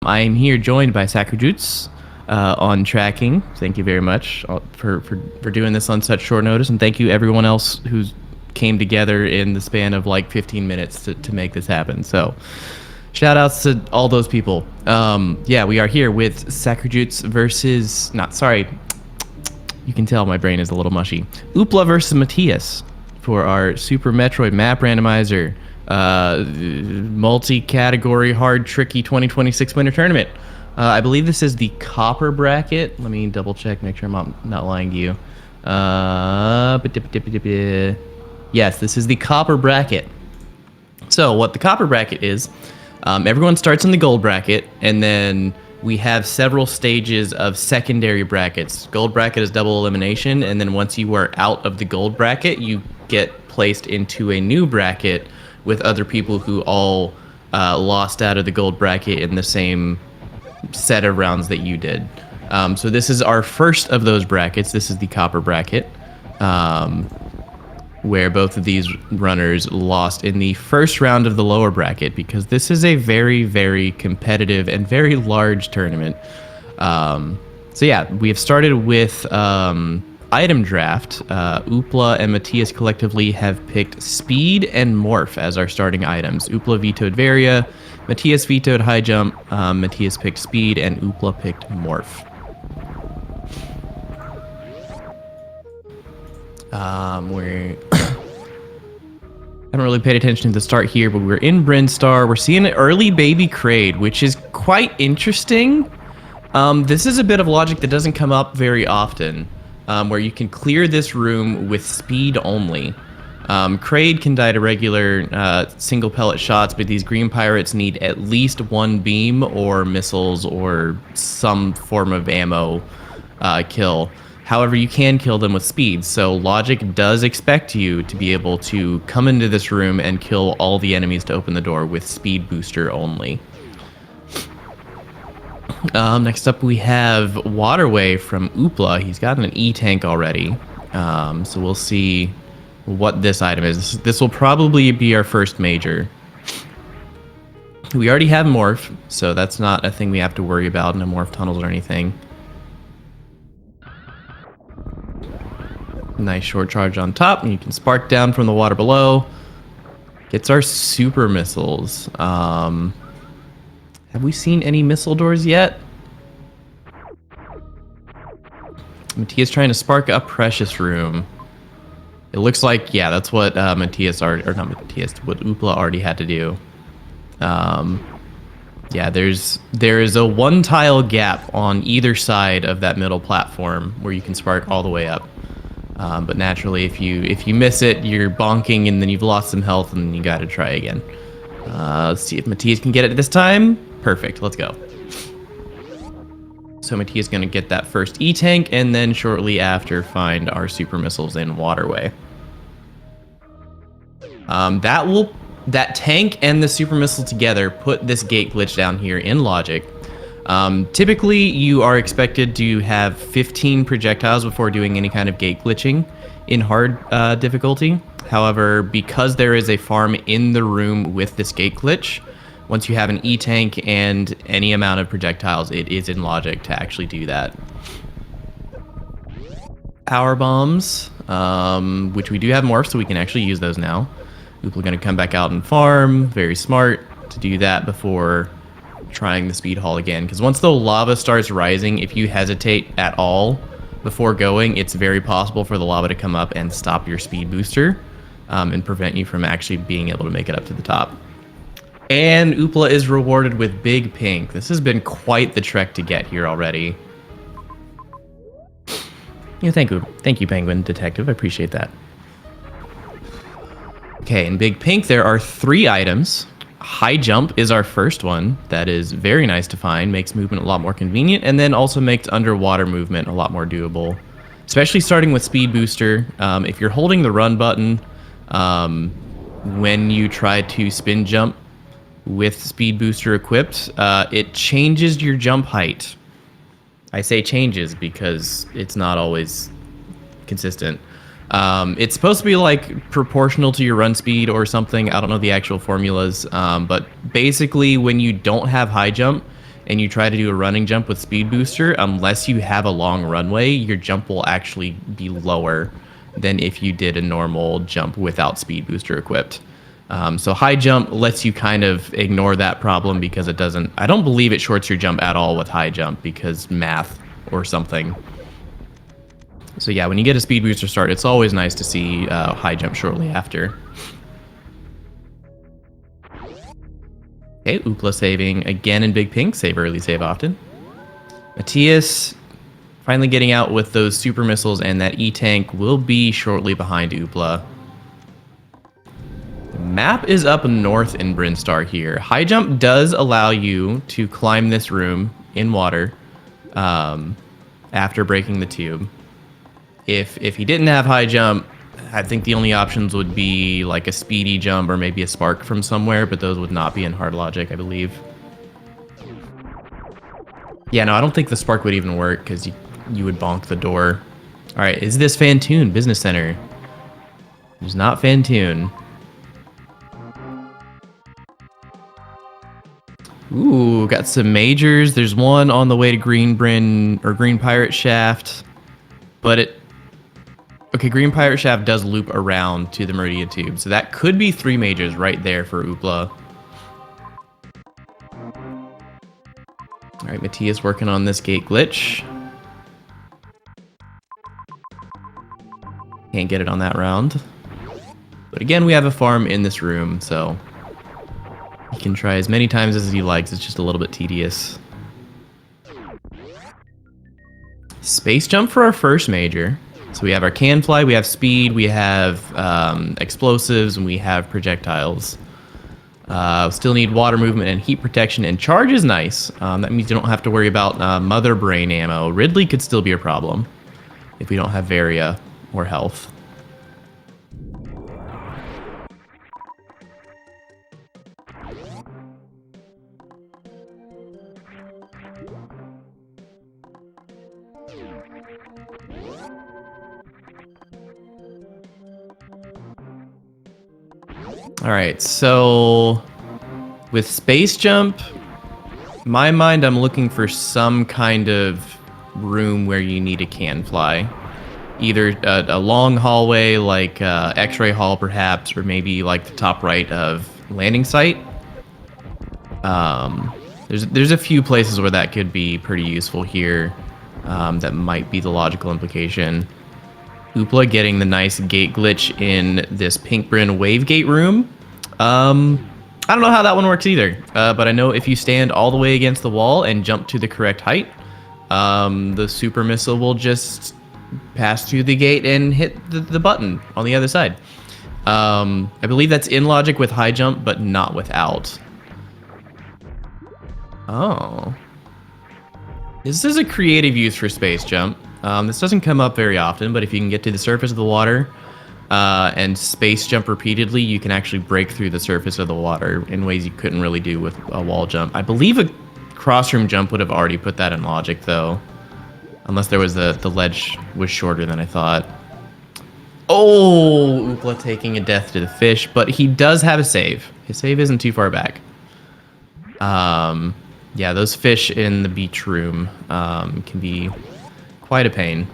I am here joined by Sakurjuts on tracking. Thank you very much for doing this on such short notice, and thank you everyone else who came together in the span of like 15 minutes to make this happen. So shout outs to all those people. Yeah, we are here with Sakurjuts versus... You can tell my brain is a little mushy. Oopla versus Mattias for our Super Metroid map randomizer. Multi-category hard tricky 2026 winter tournament. I believe this is the copper bracket. Let me double check, make sure I'm not lying to you. Yes, this is the copper bracket. So what the copper bracket is, everyone starts in the gold bracket, and then we have several stages of secondary brackets. Gold bracket is double elimination, and then once you are out of the gold bracket, you get placed into a new bracket with other people who all lost out of the gold bracket in the same set of rounds that you did. So this is our first of those brackets. This is the copper bracket, where both of these runners lost in the first round of the lower bracket, because this is a very, very competitive and very large tournament. So yeah, we have started with item draft. Oopla and Mattias collectively have picked speed and morph as our starting items. Oopla vetoed Varia, Mattias vetoed high jump, Mattias picked speed, and Oopla picked morph. We haven't really paid attention to the start here, but we're in Brinstar. We're seeing an early baby Kraid, which is quite interesting. This is a bit of logic that doesn't come up very often, where you can clear this room with speed only. Kraid can die to regular single pellet shots, but these green pirates need at least one beam or missiles or some form of ammo kill. However, you can kill them with speed, so logic does expect you to be able to come into this room and kill all the enemies to open the door with speed booster only. Next up we have Waterway from Oopla. He's got an E-tank already, so we'll see what this item is. This will probably be our first major. We already have Morph, so that's not a thing we have to worry about, no Morph tunnels or anything. Nice short charge on top, and you can spark down from the water below. Gets our super missiles. Have we seen any missile doors yet? Mattias trying to spark up Precious Room. It looks like, yeah, that's what Mattias already, or not Mattias, what Oopla already had to do. Yeah, there is a one tile gap on either side of that middle platform where you can spark all the way up. But naturally, if you miss it, you're bonking, and then you've lost some health, and you got to try again. Let's see if Mattias can get it this time. Perfect. Let's go. So Mattias is going to get that first E-tank, and then shortly after find our super missiles in Waterway. That tank and the super missile together put this gate glitch down here in logic. Typically, you are expected to have 15 projectiles before doing any kind of gate glitching in hard difficulty. However, because there is a farm in the room with this gate glitch, once you have an E-tank and any amount of projectiles, it is in logic to actually do that. Power bombs, which we do have morph, so we can actually use those now. People are going to come back out and farm. Very smart to do that before trying the speed haul again, because once the lava starts rising, if you hesitate at all before going, it's very possible for the lava to come up and stop your speed booster and prevent you from actually being able to make it up to the top. And Oopla is rewarded with Big Pink. This has been quite the trek to get here already. Yeah, thank you, Penguin Detective. I appreciate that. Okay, in Big Pink there are 3 items. High jump is our first one. That is very nice to find, makes movement a lot more convenient, and then also makes underwater movement a lot more doable. Especially starting with speed booster. If you're holding the run button when you try to spin jump with speed booster equipped, it changes your jump height. I say changes because it's not always consistent. It's supposed to be like proportional to your run speed or something. I don't know the actual formulas, but basically when you don't have high jump and you try to do a running jump with speed booster, unless you have a long runway, your jump will actually be lower than if you did a normal jump without speed booster equipped. So high jump lets you kind of ignore that problem because it doesn't, I don't believe it shorts your jump at all with high jump because math or something. So yeah, when you get a speed booster start, it's always nice to see high jump shortly after. Okay, Oopla saving again in Big Pink. Save early, save often. Mattias finally getting out with those super missiles, and that E-Tank will be shortly behind Oopla. The map is up north in Brinstar here. High jump does allow you to climb this room in water after breaking the tube. If he didn't have high jump, I think the only options would be like a speedy jump or maybe a spark from somewhere, but those would not be in hard logic, I believe. Yeah, no, I don't think the spark would even work because you would bonk the door. All right, is this Fantoon Business Center? It's not Fantoon. Ooh, got some majors. There's one on the way to Green Pirate Shaft, but okay, Green Pirate Shaft does loop around to the Meridia tube, so that could be 3 majors right there for Oopla. All right, Mattias working on this gate glitch. Can't get it on that round. But again, we have a farm in this room, so he can try as many times as he likes. It's just a little bit tedious. Space jump for our first major. So we have our can fly, we have speed, we have explosives, and we have projectiles. Still need water movement and heat protection, and charge is nice. That means you don't have to worry about mother brain ammo. Ridley could still be a problem if we don't have Varia or health. All right, so with space jump, in my mind, I'm looking for some kind of room where you need a can fly. Either a long hallway like X-ray hall perhaps, or maybe like the top right of landing site. There's a few places where that could be pretty useful here. That might be the logical implication. Oopla getting the nice gate glitch in this Pink Bryn wave gate room. I don't know how that one works either, but I know if you stand all the way against the wall and jump to the correct height, the super missile will just pass through the gate and hit the button on the other side. I believe that's in logic with high jump, but not without. Oh. This is a creative use for space jump. This doesn't come up very often, but if you can get to the surface of the water and space jump repeatedly, you can actually break through the surface of the water in ways you couldn't really do with a wall jump. I believe a crossroom jump would have already put that in logic, though. Unless there was the ledge was shorter than I thought. Oh, Oopla taking a death to the fish, but he does have a save. His save isn't too far back. Yeah, those fish in the beach room can be quite a pain.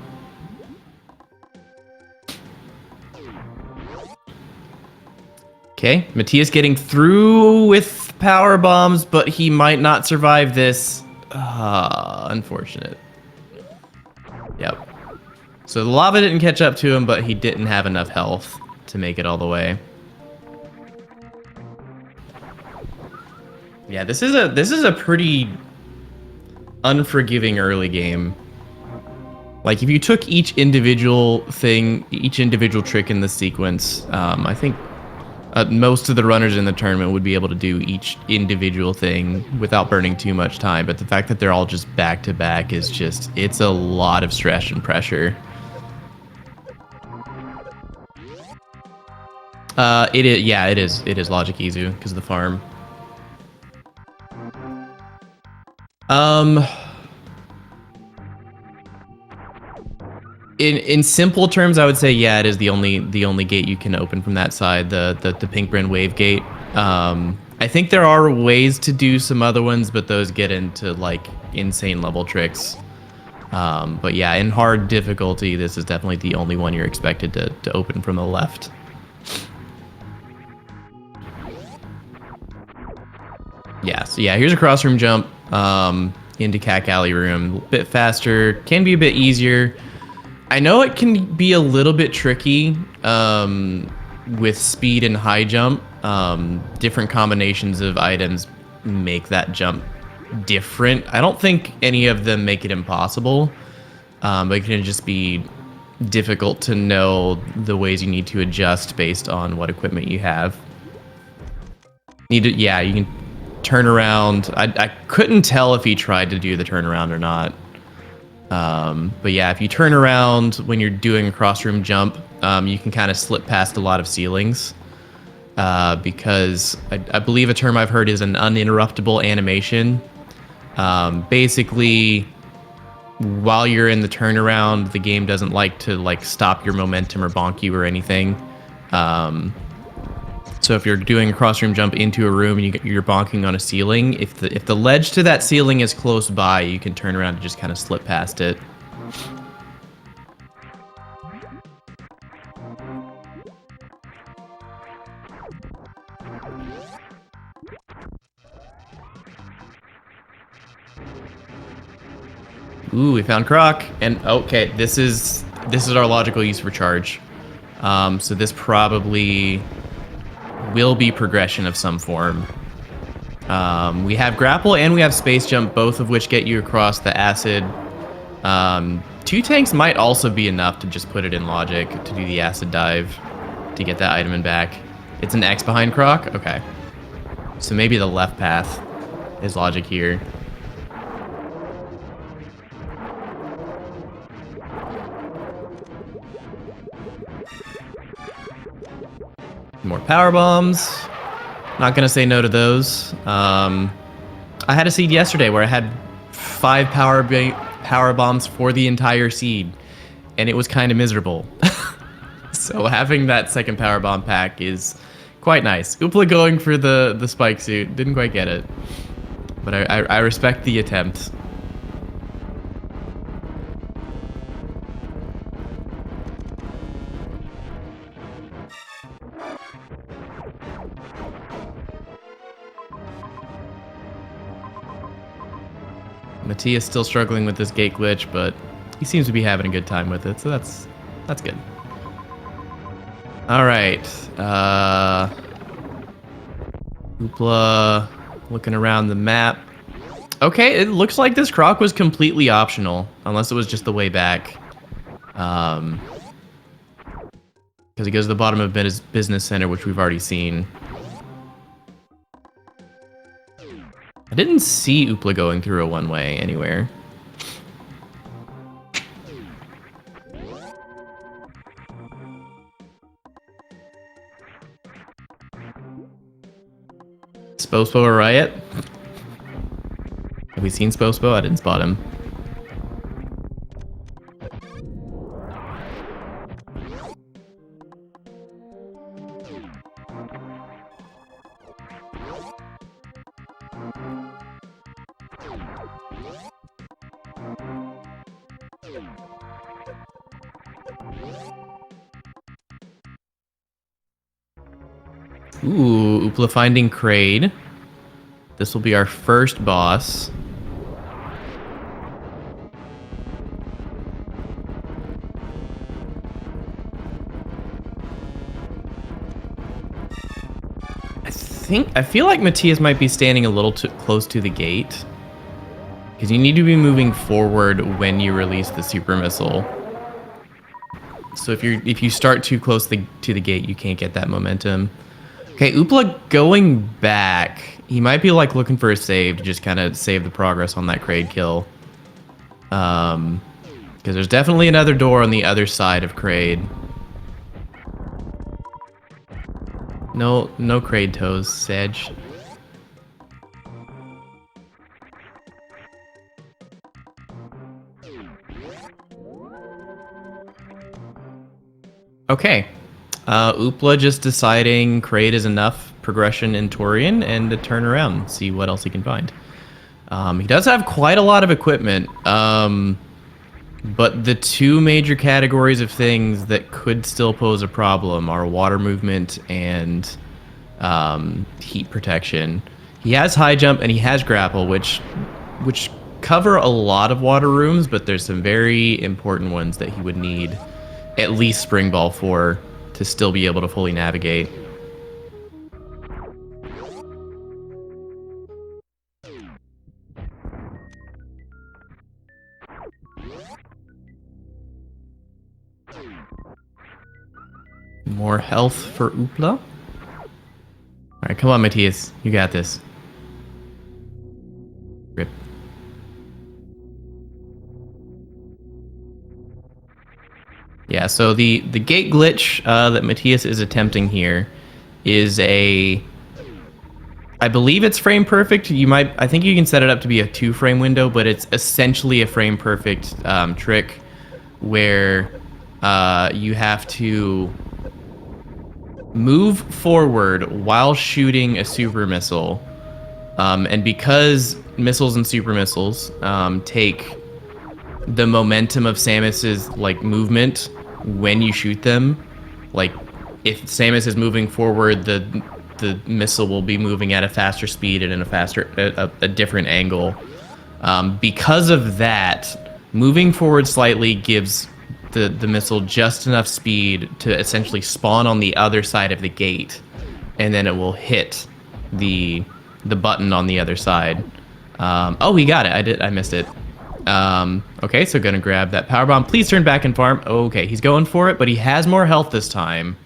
Okay, Mattias getting through with power bombs, but he might not survive this. Unfortunate. Yep. So the lava didn't catch up to him, but he didn't have enough health to make it all the way. Yeah, this is a pretty unforgiving early game. Like, if you took each individual thing, each individual trick in the sequence, I think most of the runners in the tournament would be able to do each individual thing without burning too much time. But the fact that they're all just back to back is just, it's a lot of stress and pressure. It is, yeah, it is Logic Izu because of the farm. In simple terms, I would say, yeah, it is the only gate you can open from that side, the Pink Bryn wave gate. And I think there are ways to do some other ones, but those get into like insane level tricks. But yeah, in hard difficulty, this is definitely the only one you're expected to open from the left. Yeah, so yeah, here's a cross-room jump into Cack Alley Room. A bit faster, can be a bit easier. I know it can be a little bit tricky with speed and high jump. Different combinations of items make that jump different. I don't think any of them make it impossible, but it can just be difficult to know the ways you need to adjust based on what equipment you have. Yeah, you can turn around. I couldn't tell if he tried to do the turnaround or not. But yeah, if you turn around when you're doing a cross-room jump, you can kind of slip past a lot of ceilings. Because I believe a term I've heard is an uninterruptible animation. Basically, while you're in the turnaround, the game doesn't like to like stop your momentum or bonk you or anything. So if you're doing a cross-room jump into a room and you're bonking on a ceiling, if the ledge to that ceiling is close by, you can turn around and just kind of slip past it. Ooh, we found Croc, and okay, this is our logical use for charge. So this probably will be progression of some form. We have grapple and we have space jump, both of which get you across the acid. 2 tanks might also be enough to just put it in logic to do the acid dive to get that item in back. It's an X behind Croc? Okay. So maybe the left path is logic here. More power bombs. Not gonna say no to those. I had a seed yesterday where I had 5 power bombs for the entire seed, and it was kind of miserable. So having that second power bomb pack is quite nice. Oopla going for the spike suit, didn't quite get it, but I respect the attempt. Mattias still struggling with this gate glitch, but he seems to be having a good time with it, so that's good. All right, Oopla looking around the map. Okay, it looks like this Croc was completely optional, unless it was just the way back. Because he goes to the bottom of business center, which we've already seen. I didn't see Oopla going through a one-way anywhere. Spospo or Riot? Have we seen Spospo? I didn't spot him. Ooh, Oopla finding Kraid. This will be our first boss. I feel like Mattias might be standing a little too close to the gate, because you need to be moving forward when you release the super missile. So if you start too close to the gate, you can't get that momentum. Okay, Oopla going back. He might be like looking for a save to just kind of save the progress on that Kraid kill. Because there's definitely another door on the other side of Kraid. No Kraid toes, Sedge. Okay. Oopla just deciding Kraid is enough progression in Torian and to turn around, see what else he can find. He does have quite a lot of equipment, but the two major categories of things that could still pose a problem are water movement and heat protection. He has high jump and he has grapple, which cover a lot of water rooms, but there's some very important ones that he would need at least Spring Ball for to still be able to fully navigate. More health for Oopla. All right, come on, Mattias. You got this. Rip. Yeah, so the gate glitch that Mattias is attempting here is I believe it's frame perfect. I think you can set it up to be a 2-frame window, but it's essentially a frame perfect trick where you have to move forward while shooting a super missile. And because missiles and super missiles take the momentum of Samus's like movement when you shoot them, like if Samus is moving forward, the missile will be moving at a faster speed and in a different angle. Because of that, moving forward slightly gives the missile just enough speed to essentially spawn on the other side of the gate, and then it will hit the button on the other side. Oh, he got it. I missed it. Okay, so gonna grab that power bomb. Please turn back and farm. Okay, he's going for it, but he has more health this time.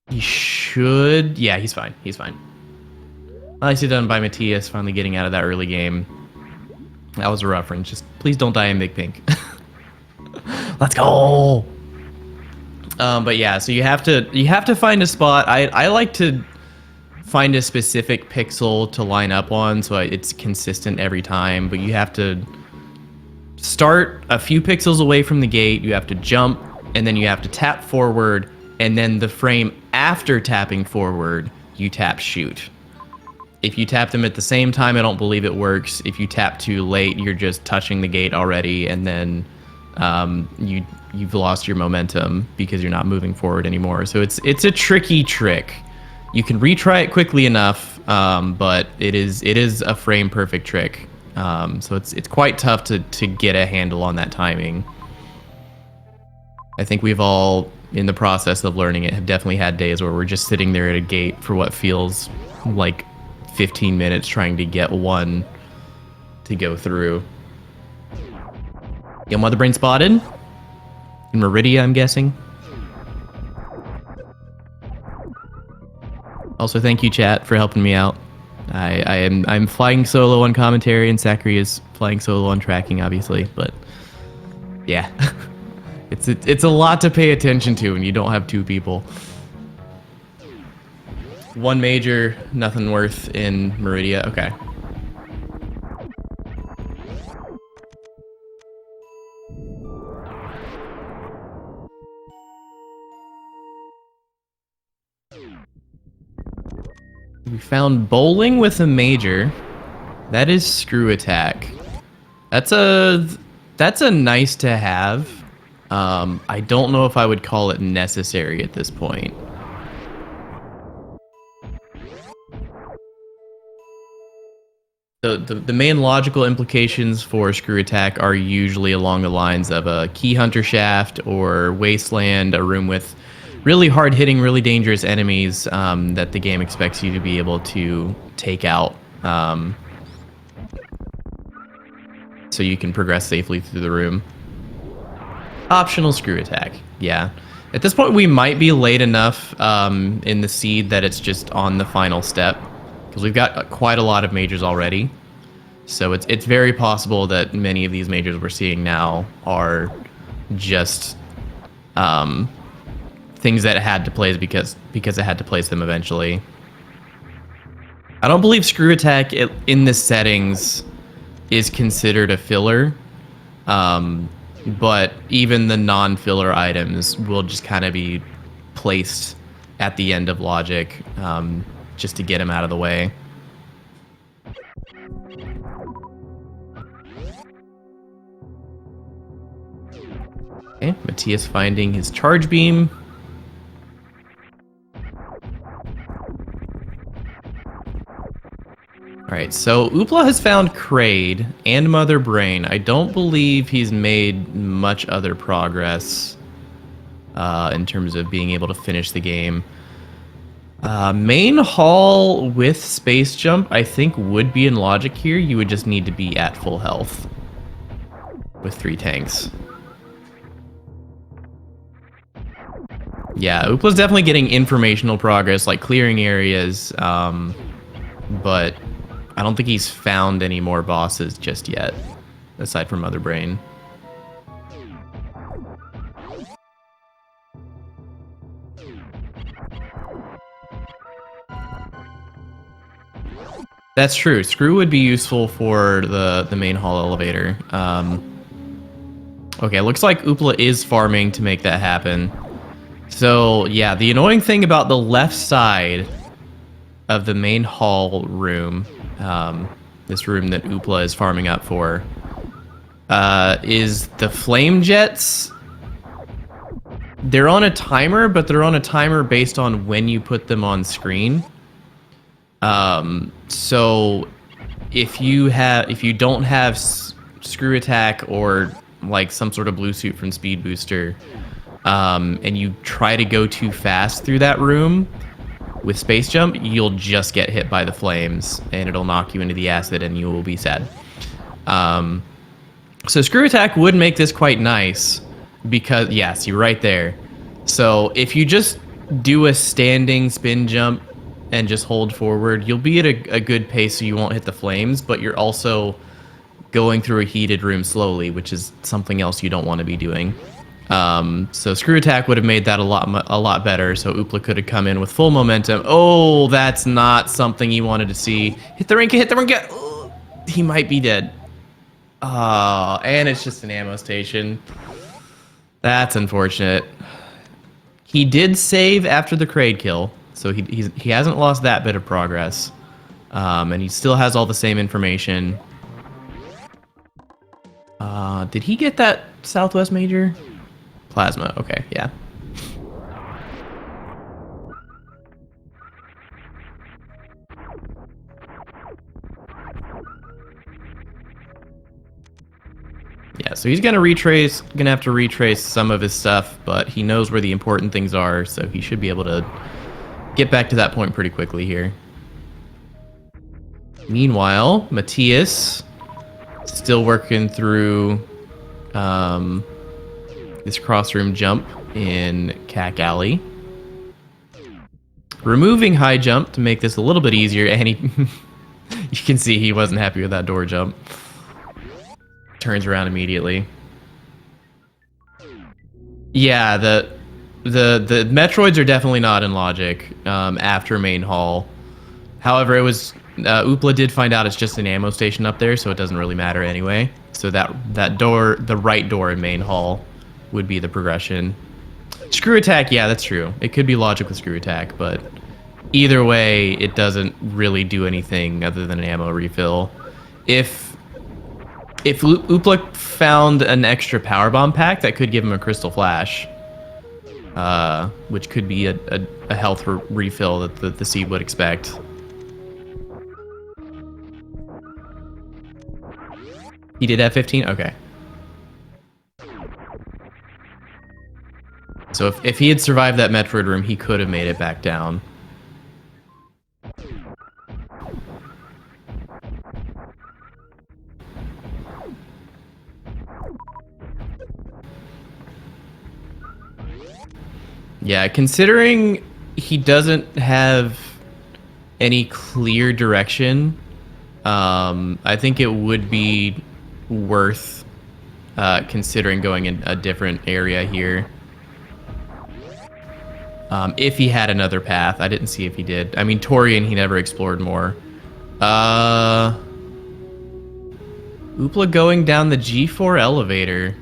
He should... Yeah, he's fine. He's fine. Nicely done by Mattias, finally getting out of that early game. That was a rough one. Just please don't die in Big Pink. Let's go! But yeah, so you have to find a spot. I like to find a specific pixel to line up on so it's consistent every time, but you have to start a few pixels away from the gate, you have to jump, and then you have to tap forward, and then the frame after tapping forward, you tap shoot. If you tap them at the same time, I don't believe it works. If you tap too late, you're just touching the gate already, and then you've lost your momentum because you're not moving forward anymore. So it's a tricky trick. You can retry it quickly enough, but it is a frame perfect trick. So it's quite tough to get a handle on that timing. I think we've all, in the process of learning it, have definitely had days where we're just sitting there at a gate for what feels like 15 minutes trying to get one to go through. Yo, Mother Brain spotted? In Meridia, I'm guessing. Also, thank you, chat, for helping me out. I'm flying solo on commentary, and Sakri is flying solo on tracking, obviously. But yeah, it's a lot to pay attention to when you don't have two people. One major, nothing worth in Meridia. Okay. We found bowling with a major. That is screw attack. That's a nice to have. I don't know if I would call it necessary at this point. The main logical implications for screw attack are usually along the lines of a key hunter shaft or wasteland, a room with really hard-hitting, really dangerous enemies that the game expects you to be able to take out so you can progress safely through the room. Optional screw attack, yeah. At this point, we might be late enough in the seed that it's just on the final step, because we've got quite a lot of majors already. So it's very possible that many of these majors we're seeing now are just things that it had to place because it had to place them eventually. I don't believe screw attack in the settings is considered a filler, but even the non-filler items will just kind of be placed at the end of logic, just to get him out of the way. Okay, Mattias finding his charge beam. Alright, so Oopla has found Kraid and Mother Brain. I don't believe he's made much other progress in terms of being able to finish the game. Main hall with space jump, I think, would be in logic here. You would just need to be at full health with 3 tanks. Yeah, Oopla's definitely getting informational progress, like clearing areas, but I don't think he's found any more bosses just yet, aside from Mother Brain. That's true. Screw would be useful for the main hall elevator. Okay, looks like Oopla is farming to make that happen. So, yeah, the annoying thing about the left side of the main hall room, this room that Oopla is farming up for, is the flame jets. They're on a timer, but they're on a timer based on when you put them on screen. So if you don't have screw attack or like some sort of blue suit from Speed Booster, and you try to go too fast through that room with space jump, you'll just get hit by the flames and it'll knock you into the acid and you will be sad. So screw attack would make this quite nice because, yes, you're right there. So if you just do a standing spin jump and just hold forward, you'll be at a good pace so you won't hit the flames, but you're also going through a heated room slowly, which is something else you don't want to be doing. So screw attack would have made that a lot better, so Oopla could have come in with full momentum. Oh, that's not something you wanted to see. Hit the ring, hit the ring. Oh, he might be dead. Oh, and it's just an ammo station. That's unfortunate. He did save after the Kraid kill, so he hasn't lost that bit of progress. And he still has all the same information. Did he get that Southwest Major? Plasma, okay, yeah. Yeah, so he's gonna have to retrace some of his stuff, but he knows where the important things are, so he should be able to get back to that point pretty quickly here. Meanwhile, Mattias still working through this crossroom jump in Cack Alley. Removing high jump to make this a little bit easier, and you can see he wasn't happy with that door jump. Turns around immediately. Yeah, the Metroids are definitely not in logic after main hall. However, it was Oopla did find out it's just an ammo station up there, so it doesn't really matter anyway. So that door, the right door in main hall, would be the progression. Screw attack, yeah, that's true. It could be logic with screw attack, but either way, it doesn't really do anything other than an ammo refill. If Oopla found an extra power bomb pack, that could give him a crystal flash, which could be a health refill that the seed would expect. He did have 15? Okay. So if he had survived that Metroid room, he could have made it back down. Yeah, considering he doesn't have any clear direction, I think it would be worth considering going in a different area here. If he had another path. I didn't see if he did. I mean, Torian, he never explored more. Oopla going down the G4 elevator.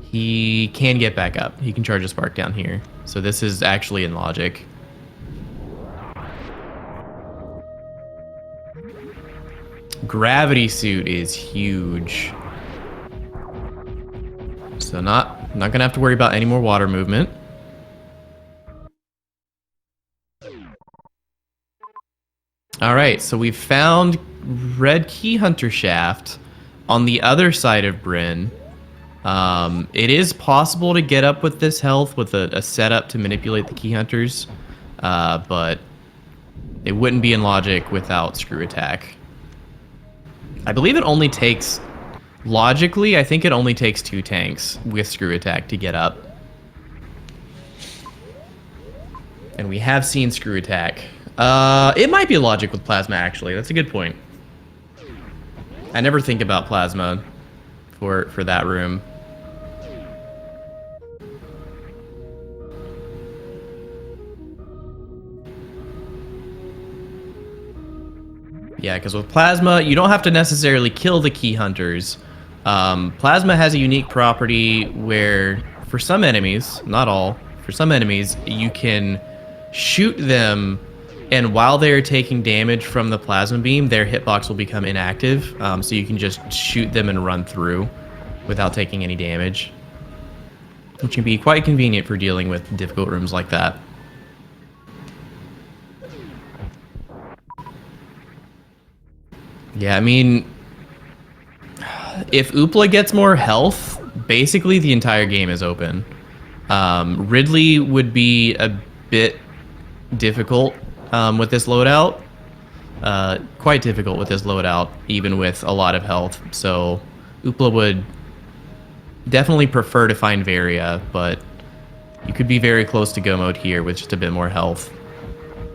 He can get back up. He can charge a spark down here. So this is actually in logic. gravity suit is huge. So not gonna have to worry about any more water movement. All right, so we've found Red Key Hunter Shaft on the other side of Bryn. It is possible to get up with this health with a setup to manipulate the Key Hunters, but it wouldn't be in logic without Screw Attack. I believe it only takes, logically, I think it only takes 2 tanks with Screw Attack to get up. And we have seen Screw Attack. It might be logic with Plasma, actually. That's a good point. I never think about Plasma for that room. Yeah, because with Plasma, you don't have to necessarily kill the Key Hunters. Plasma has a unique property where, for some enemies, not all, for some enemies, you can shoot them, and while they're taking damage from the Plasma Beam, their hitbox will become inactive, so you can just shoot them and run through without taking any damage, which can be quite convenient for dealing with difficult rooms like that. Yeah, I mean, if Oopla gets more health, basically the entire game is open. Ridley would be a bit difficult with this loadout. Quite difficult with this loadout, even with a lot of health. So Oopla would definitely prefer to find Varia, but you could be very close to go mode here with just a bit more health,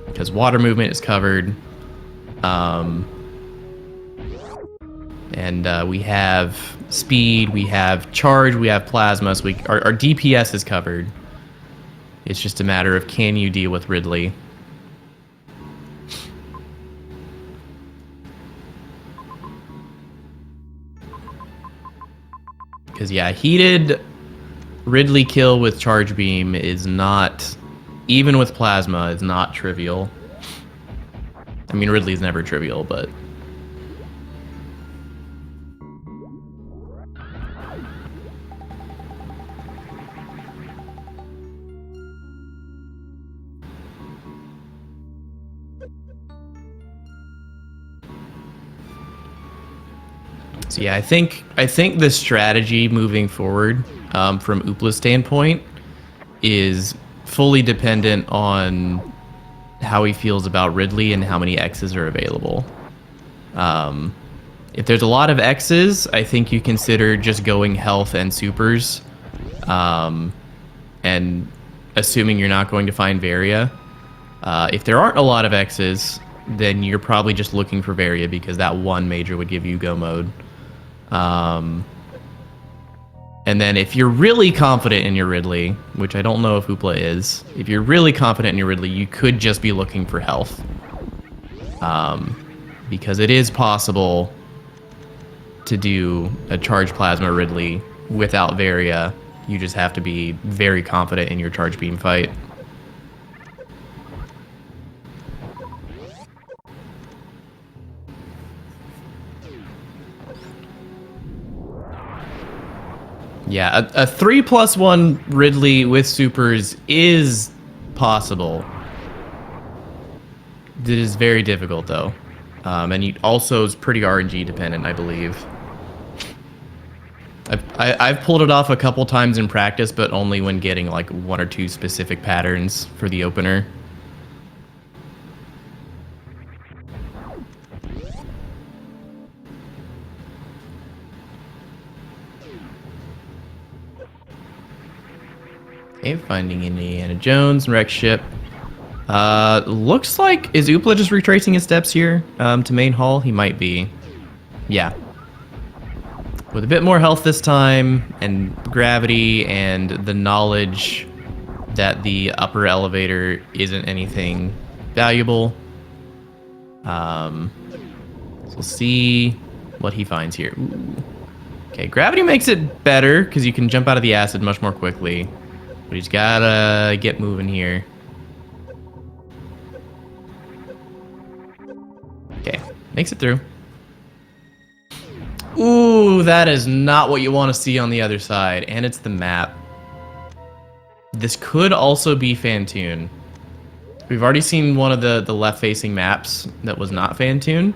because water movement is covered. And we have speed, we have charge, we have plasma, so our DPS is covered. It's just a matter of, can you deal with Ridley? Because yeah, heated Ridley kill with charge beam is not, even with plasma, is not trivial. I mean, Ridley's never trivial, but... So yeah, I think the strategy moving forward from Oopla's standpoint is fully dependent on how he feels about Ridley and how many X's are available. If there's a lot of X's, I think you consider just going health and supers, and assuming you're not going to find Varia. If there aren't a lot of X's, then you're probably just looking for Varia, because that one major would give you go mode. And then if you're really confident in your Ridley, which I don't know if Oopla is, if you're really confident in your Ridley, you could just be looking for health. Because it is possible to do a charge plasma Ridley without Varia. You just have to be very confident in your charge beam fight. Yeah, a 3+1 Ridley with supers is possible. It is very difficult, though. And it also is pretty RNG dependent, I believe. I've pulled it off a couple times in practice, but only when getting like 1 or 2 specific patterns for the opener. Okay, finding Indiana Jones, wreck ship. Looks like, is Oopla just retracing his steps here to main hall? He might be. Yeah. With a bit more health this time, and gravity, and the knowledge that the upper elevator isn't anything valuable. So we'll see what he finds here. Ooh. Okay, gravity makes it better, because you can jump out of the acid much more quickly. But he's gotta get moving here. Okay, makes it through. Ooh, that is not what you want to see on the other side. And it's the map. This could also be Fantoon. We've already seen one of the left-facing maps that was not Fantoon.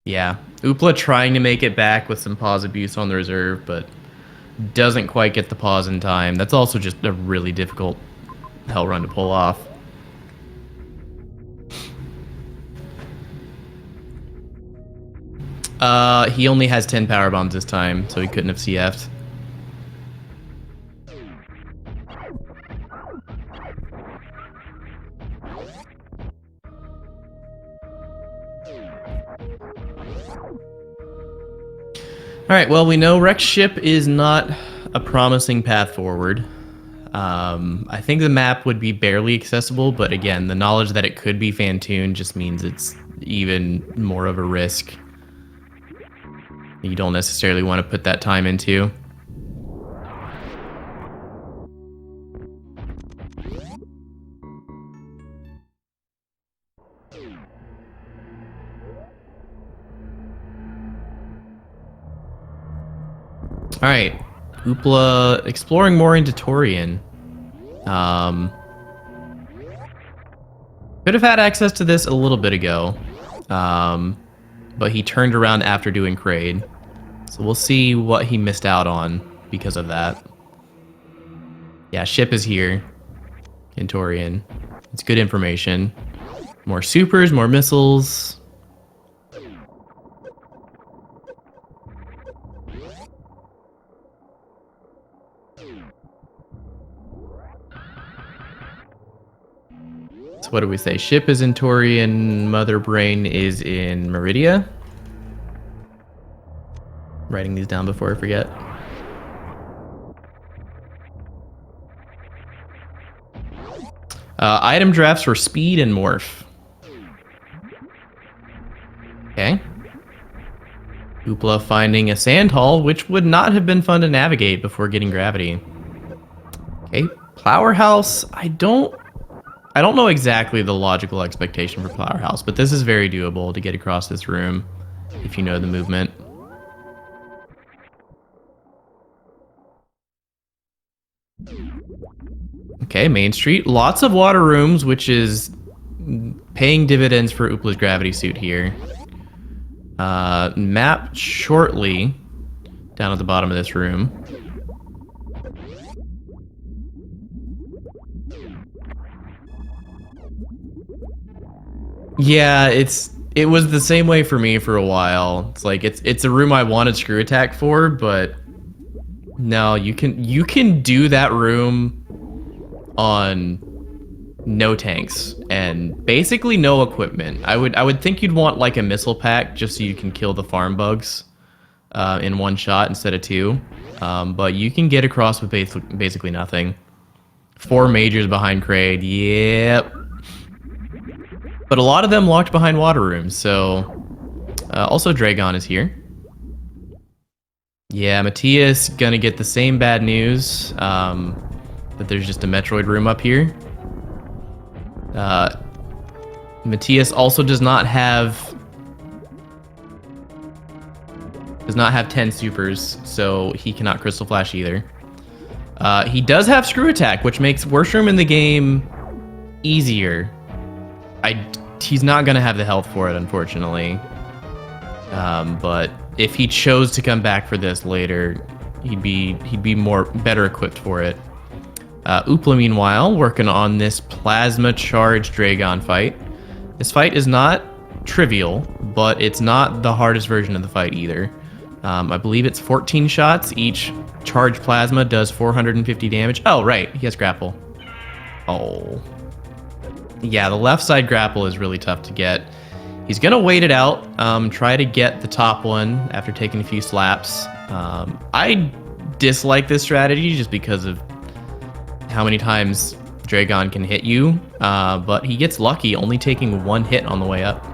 Yeah. Oopla trying to make it back with some pause abuse on the reserve, but doesn't quite get the pause in time. That's also just a really difficult hell run to pull off. He only has 10 power bombs this time, so he couldn't have CF'd. Alright, well, we know Rex ship is not a promising path forward. I think the map would be barely accessible, but again, the knowledge that it could be Fantoon just means it's even more of a risk. You don't necessarily want to put that time into. Alright, Oopla exploring more into Torian. Could have had access to this a little bit ago, but he turned around after doing Kraid. So we'll see what he missed out on because of that. Yeah, ship is here in Torian. It's good information. More supers, more missiles. So what do we say? Ship is in Torian, Mother Brain is in Meridia. Writing these down before I forget. Item drafts for speed and morph. Okay. Oopla finding a sand hall, which would not have been fun to navigate before getting gravity. Okay, Plower House. I don't know exactly the logical expectation for Plower House, but this is very doable to get across this room if you know the movement. Okay, Main Street. Lots of water rooms, which is paying dividends for Oopla's gravity suit here. Map shortly down at the bottom of this room. Yeah, it was the same way for me for a while. It's like it's a room I wanted screw attack for, but no, you can do that room on no tanks and basically no equipment. I would think you'd want like a missile pack just so you can kill the farm bugs in one shot instead of two. But you can get across with basically nothing. 4 majors behind Kraid. Yep. But a lot of them locked behind water rooms, so... also Dragon is here. Yeah, Mattias gonna get the same bad news, that there's just a Metroid room up here. Mattias also does not have 10 supers, so he cannot Crystal Flash either. He does have Screw Attack, which makes worst room in the game easier. He's not gonna have the health for it, unfortunately. But if he chose to come back for this later, he'd be better equipped for it. Oopla, meanwhile, working on this plasma charged Dragon fight. This fight is not trivial, but it's not the hardest version of the fight either. I believe it's 14 shots. Each charged plasma does 450 damage. Oh, right, he has grapple. Oh. Yeah, the left side grapple is really tough to get. He's gonna wait it out, try to get the top one after taking a few slaps. I dislike this strategy just because of how many times Dragon can hit you, but he gets lucky only taking 1 hit on the way up.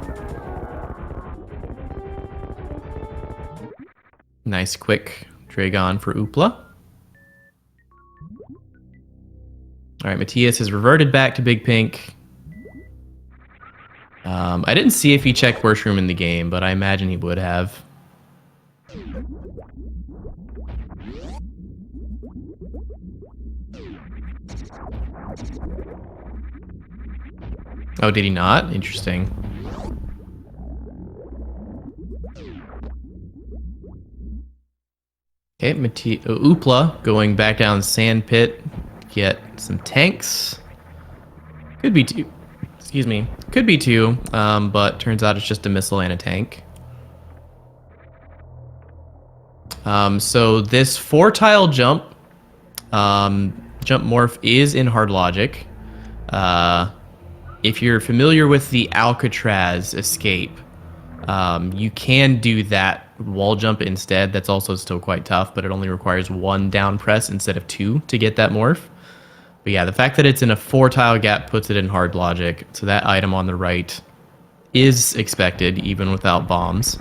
Nice quick Dragon for Oopla. Alright, Mattias has reverted back to Big Pink. I didn't see if he checked worst room in the game, but I imagine he would have. Oh, did he not? Interesting. Okay, Oopla going back down the sand pit. Get some tanks. Could be two. Excuse me. Could be two, but turns out it's just a missile and a tank. So this 4-tile jump, jump morph is in hard logic. If you're familiar with the Alcatraz escape, you can do that wall jump instead. That's also still quite tough, but it only requires 1 down press instead of 2 to get that morph. But yeah, the fact that it's in a 4-tile gap puts it in hard logic. So that item on the right is expected, even without bombs.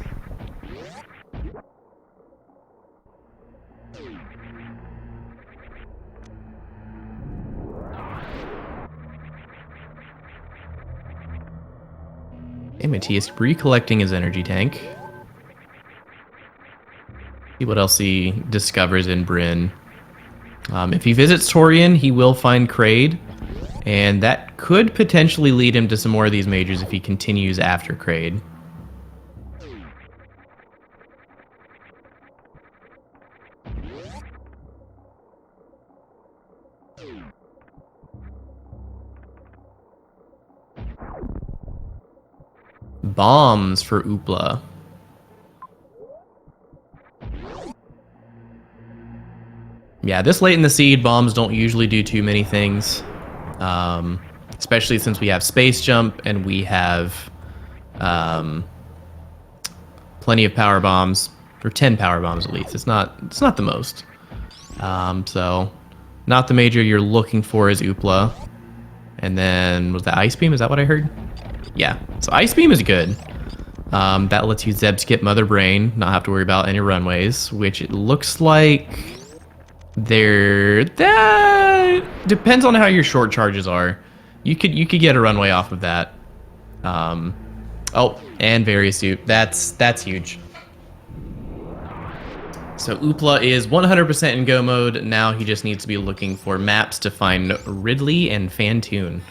Okay, Mattias recollecting his energy tank. See what else he discovers in Bryn. If he visits Torian, he will find Kraid, and that could potentially lead him to some more of these majors if he continues after Kraid. Bombs for Oopla. Yeah, this late in the seed, bombs don't usually do too many things. Especially since we have space jump and we have plenty of power bombs, or 10 power bombs at least. It's not the most. So not the major you're looking for is Oopla. And then was that Ice Beam? Is that what I heard? Yeah. So Ice Beam is good. That lets you Zeb skip Mother Brain, not have to worry about any runways, which it looks like that depends on how your short charges are. You could get a runway off of that. Oh, and various suit. That's huge. So Oopla is 100% in go mode. Now he just needs to be looking for maps to find Ridley and Fantoon.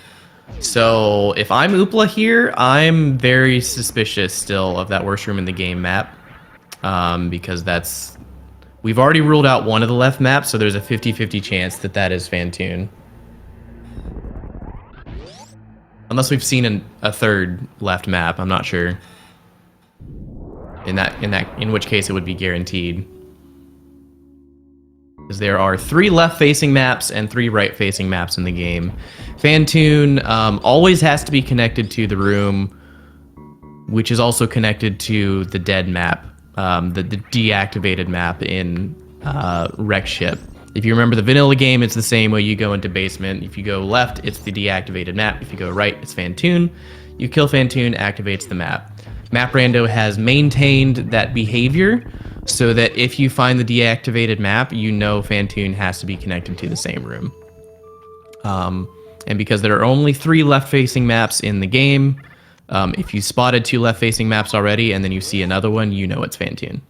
So if I'm Oopla here, I'm very suspicious still of that worst room in the game map. Because we've already ruled out one of the left maps, so there's a 50-50 chance that that is Fantoon. Unless we've seen a third left map, I'm not sure. In which case it would be guaranteed. Because there are 3 left-facing maps and 3 right-facing maps in the game. Fantoon always has to be connected to the room, which is also connected to the dead map. The deactivated map in Wreck Ship. If you remember the vanilla game, it's the same way. You go into basement. If you go left, it's the deactivated map. If you go right, it's Fantoon. You kill Fantoon, activates the map. Map Rando has maintained that behavior so that if you find the deactivated map, you know Fantoon has to be connected to the same room. And because there are only 3 left-facing maps in the game, if you spotted 2 left-facing maps already and then you see another one, you know it's Fantoon.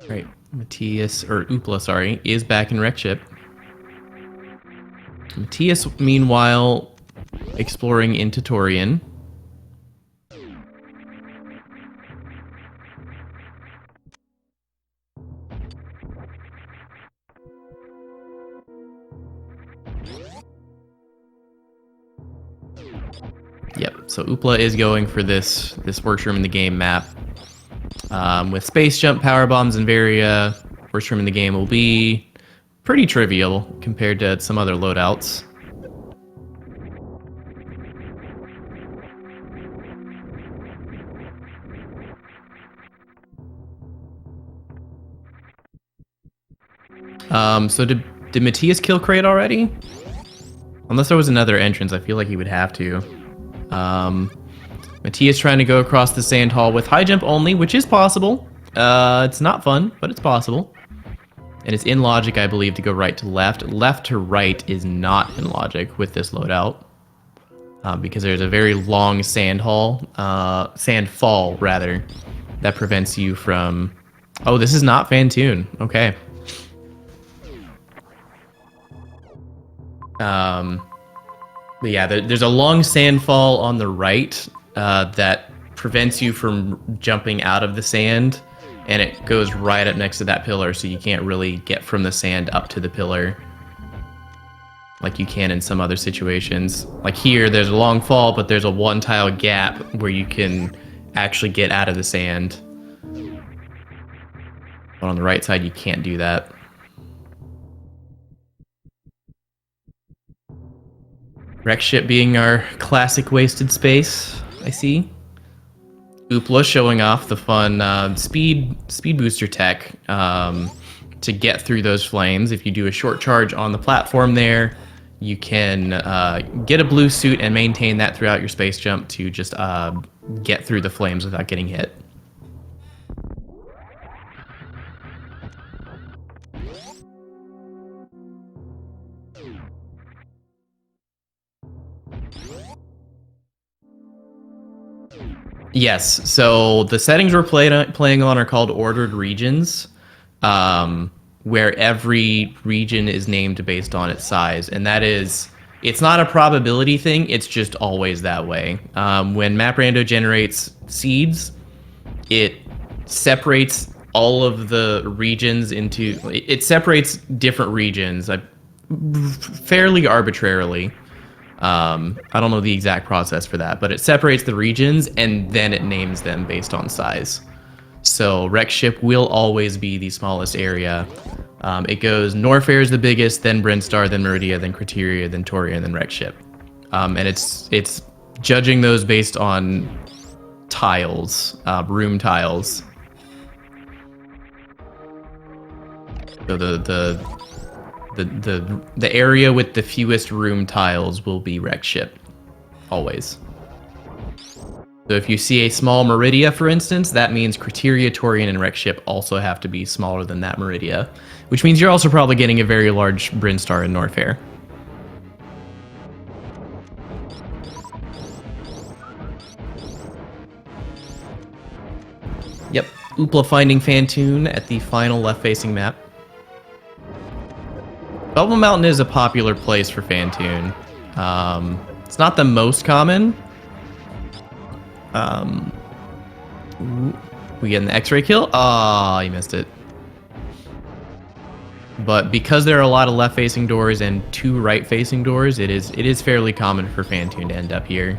Right, Mattias, or Oopla, sorry, is back in Wreck Ship. Mattias, meanwhile, exploring into Torian. Yep, so Oopla is going for this workroom in the game map. With space jump, power bombs, and Meridia, workroom in the game will be pretty trivial compared to some other loadouts. So did Mattias kill Kraid already? Unless there was another entrance, I feel like he would have to. Mattias trying to go across the sand hall with high jump only, which is possible. It's not fun, but it's possible. And it's in logic, I believe, to go right to left. Left to right is not in logic with this loadout. Because there's a very long sand fall, rather, that prevents you from... Oh, this is not Fantoon. Okay. But yeah, there's a long sand fall on the right that prevents you from jumping out of the sand, and it goes right up next to that pillar, so you can't really get from the sand up to the pillar like you can in some other situations. Like here, there's a long fall, but there's a one-tile gap where you can actually get out of the sand. But on the right side, you can't do that. Wreck ship being our classic wasted space, I see. Oopla showing off the fun speed booster tech to get through those flames. If you do a short charge on the platform there, you can get a blue suit and maintain that throughout your space jump to just get through the flames without getting hit. Yes, so the settings we're playing on are called ordered regions, where every region is named based on its size, and that is, it's not a probability thing, it's just always that way. When Rando generates seeds, it separates all of the regions into, it separates different regions fairly arbitrarily. I don't know the exact process for that, but it separates the regions and then it names them based on size. So Wreck Ship will always be the smallest area. It goes Norfair is the biggest, then Brinstar, then Meridia, then Criteria, then Toria, and then Wreck Ship. And it's judging those based on tiles, room tiles. So the area with the fewest room tiles will be Wreck Ship, always. So if you see a small Meridia, for instance, that means Criteria, Torian, and Wreck Ship also have to be smaller than that Meridia, which means you're also probably getting a very large Brinstar and Norfair. Yep, Oopla finding Fantoon at the final left-facing map. Bubble Mountain is a popular place for Fantoon. It's not the most common. We get an X-ray kill? Ah, you missed it. But because there are a lot of left-facing doors and 2 right-facing doors, it is fairly common for Fantoon to end up here.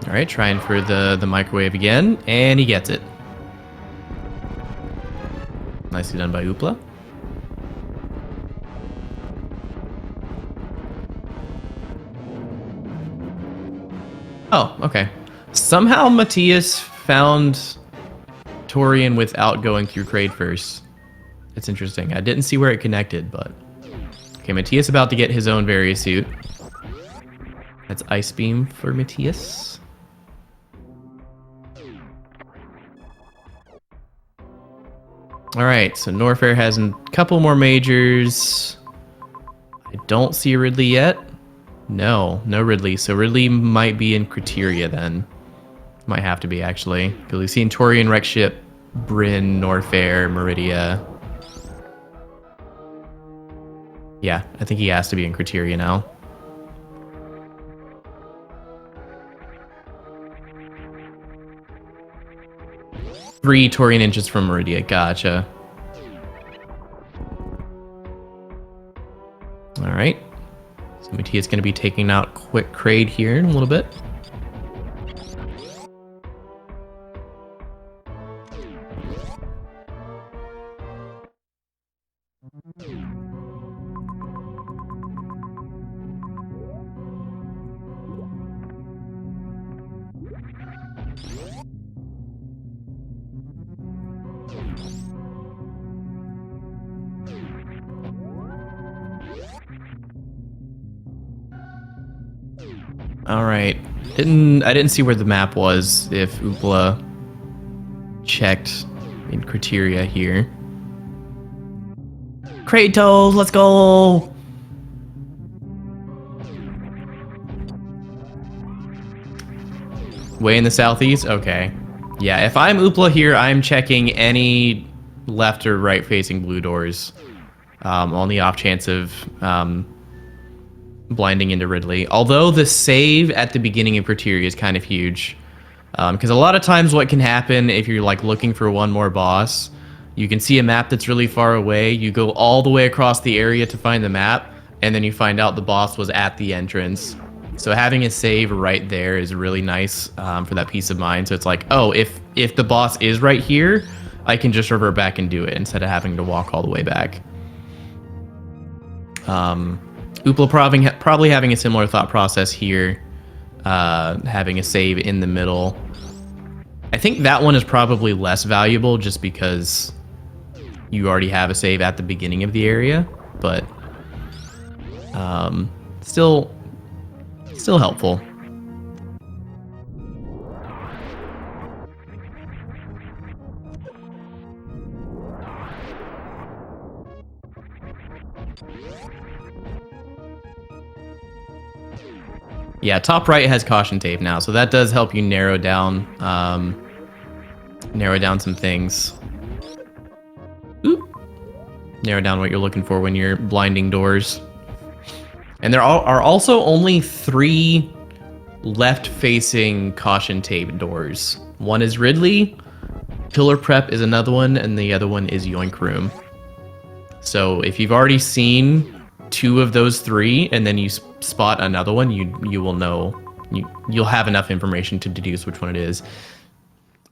Alright, trying for the microwave again, and he gets it. Nicely done by Oopla. Oh, okay. Somehow Mattias found Torian without going through Kraid first. It's interesting. I didn't see where it connected, but... Okay, Mattias about to get his own various suit. That's Ice Beam for Mattias. Alright, so Norfair has a couple more majors. I don't see Ridley yet. No Ridley. So Ridley might be in Criteria then. Might have to be, actually. Because we've seen Torian, Wreck Ship, Bryn, Norfair, Meridia. Yeah, I think he has to be in Criteria now. Three Torian inches from Meridia. Gotcha. Alright. So Mattias going to be taking out quick Kraid here in a little bit. All right. I didn't see where the map was if Oopla checked in criteria here. Kratos, let's go! Way in the southeast? Okay. Yeah, if I'm Oopla here, I'm checking any left or right facing blue doors. On the off chance of blinding into Ridley. Although the save at the beginning of criteria is kind of huge. Because a lot of times what can happen if you're like looking for one more boss, you can see a map that's really far away, you go all the way across the area to find the map, and then you find out the boss was at the entrance. So having a save right there is really nice for that peace of mind. So it's like, oh, if the boss is right here, I can just revert back and do it instead of having to walk all the way back. Oopla probably having a similar thought process here, having a save in the middle. I think that one is probably less valuable just because you already have a save at the beginning of the area, but still helpful. Yeah, top right has caution tape now, so that does help you narrow down some things. Oop. Narrow down what you're looking for when you're blinding doors. And there are also only 3 left-facing caution tape doors. One is Ridley, Pillar Prep is another one, and the other one is Yoink Room. So if you've already seen 2 of those 3, and then you spot another one, you will know. You'll have enough information to deduce which one it is.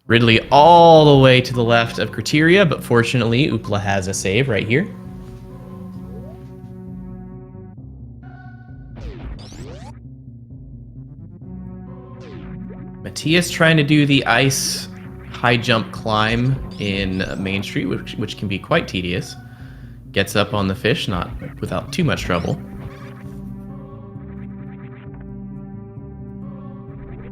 Ridley all the way to the left of criteria, but fortunately, Oopla has a save right here. Mattias trying to do the ice high jump climb in Main Street, which can be quite tedious. Gets up on the fish, not without too much trouble.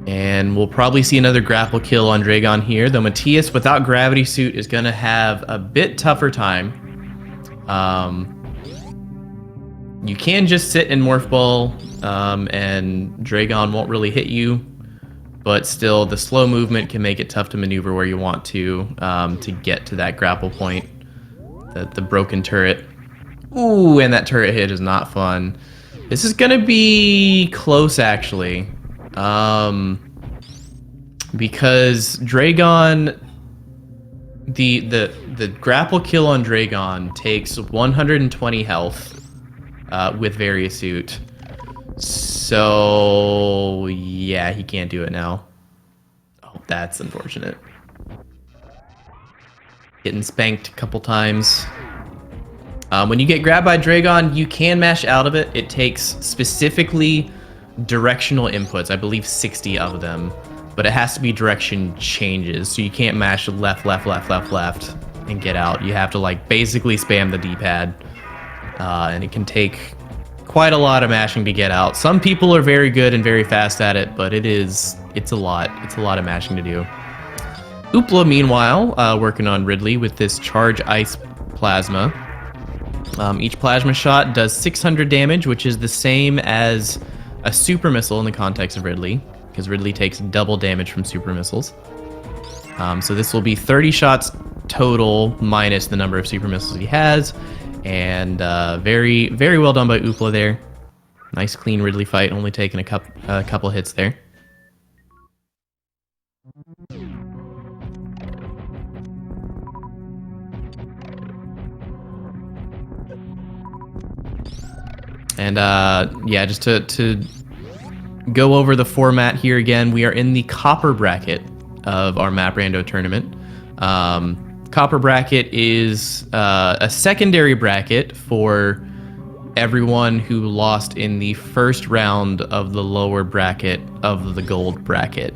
And we'll probably see another grapple kill on Dragon here, though Mattias without gravity suit is going to have a bit tougher time. You can just sit in Morph Ball, and Dragon won't really hit you, but still the slow movement can make it tough to maneuver where you want to get to that grapple point. The broken turret. Ooh, and that turret hit is not fun. This is gonna be close, actually. Because Dragon, the grapple kill on Dragon takes 120 health with Various Suit. So yeah, he can't do it now. Oh, that's unfortunate. Getting spanked a couple times. When you get grabbed by Dragon, you can mash out of it. It takes specifically directional inputs, I believe 60 of them, but it has to be direction changes. So you can't mash left, left, left, left, left and get out. You have to like basically spam the D-pad, and it can take quite a lot of mashing to get out. Some people are very good and very fast at it, but it's a lot of mashing to do. Oopla, meanwhile, working on Ridley with this Charge Ice Plasma. Each plasma shot does 600 damage, which is the same as a super missile in the context of Ridley, because Ridley takes double damage from super missiles. So this will be 30 shots total minus the number of super missiles he has, and very, very well done by Oopla there. Nice clean Ridley fight, only taking a couple hits there. And yeah, just to go over the format here again, we are in the copper bracket of our Map Rando tournament. Copper bracket is a secondary bracket for everyone who lost in the first round of the lower bracket of the gold bracket.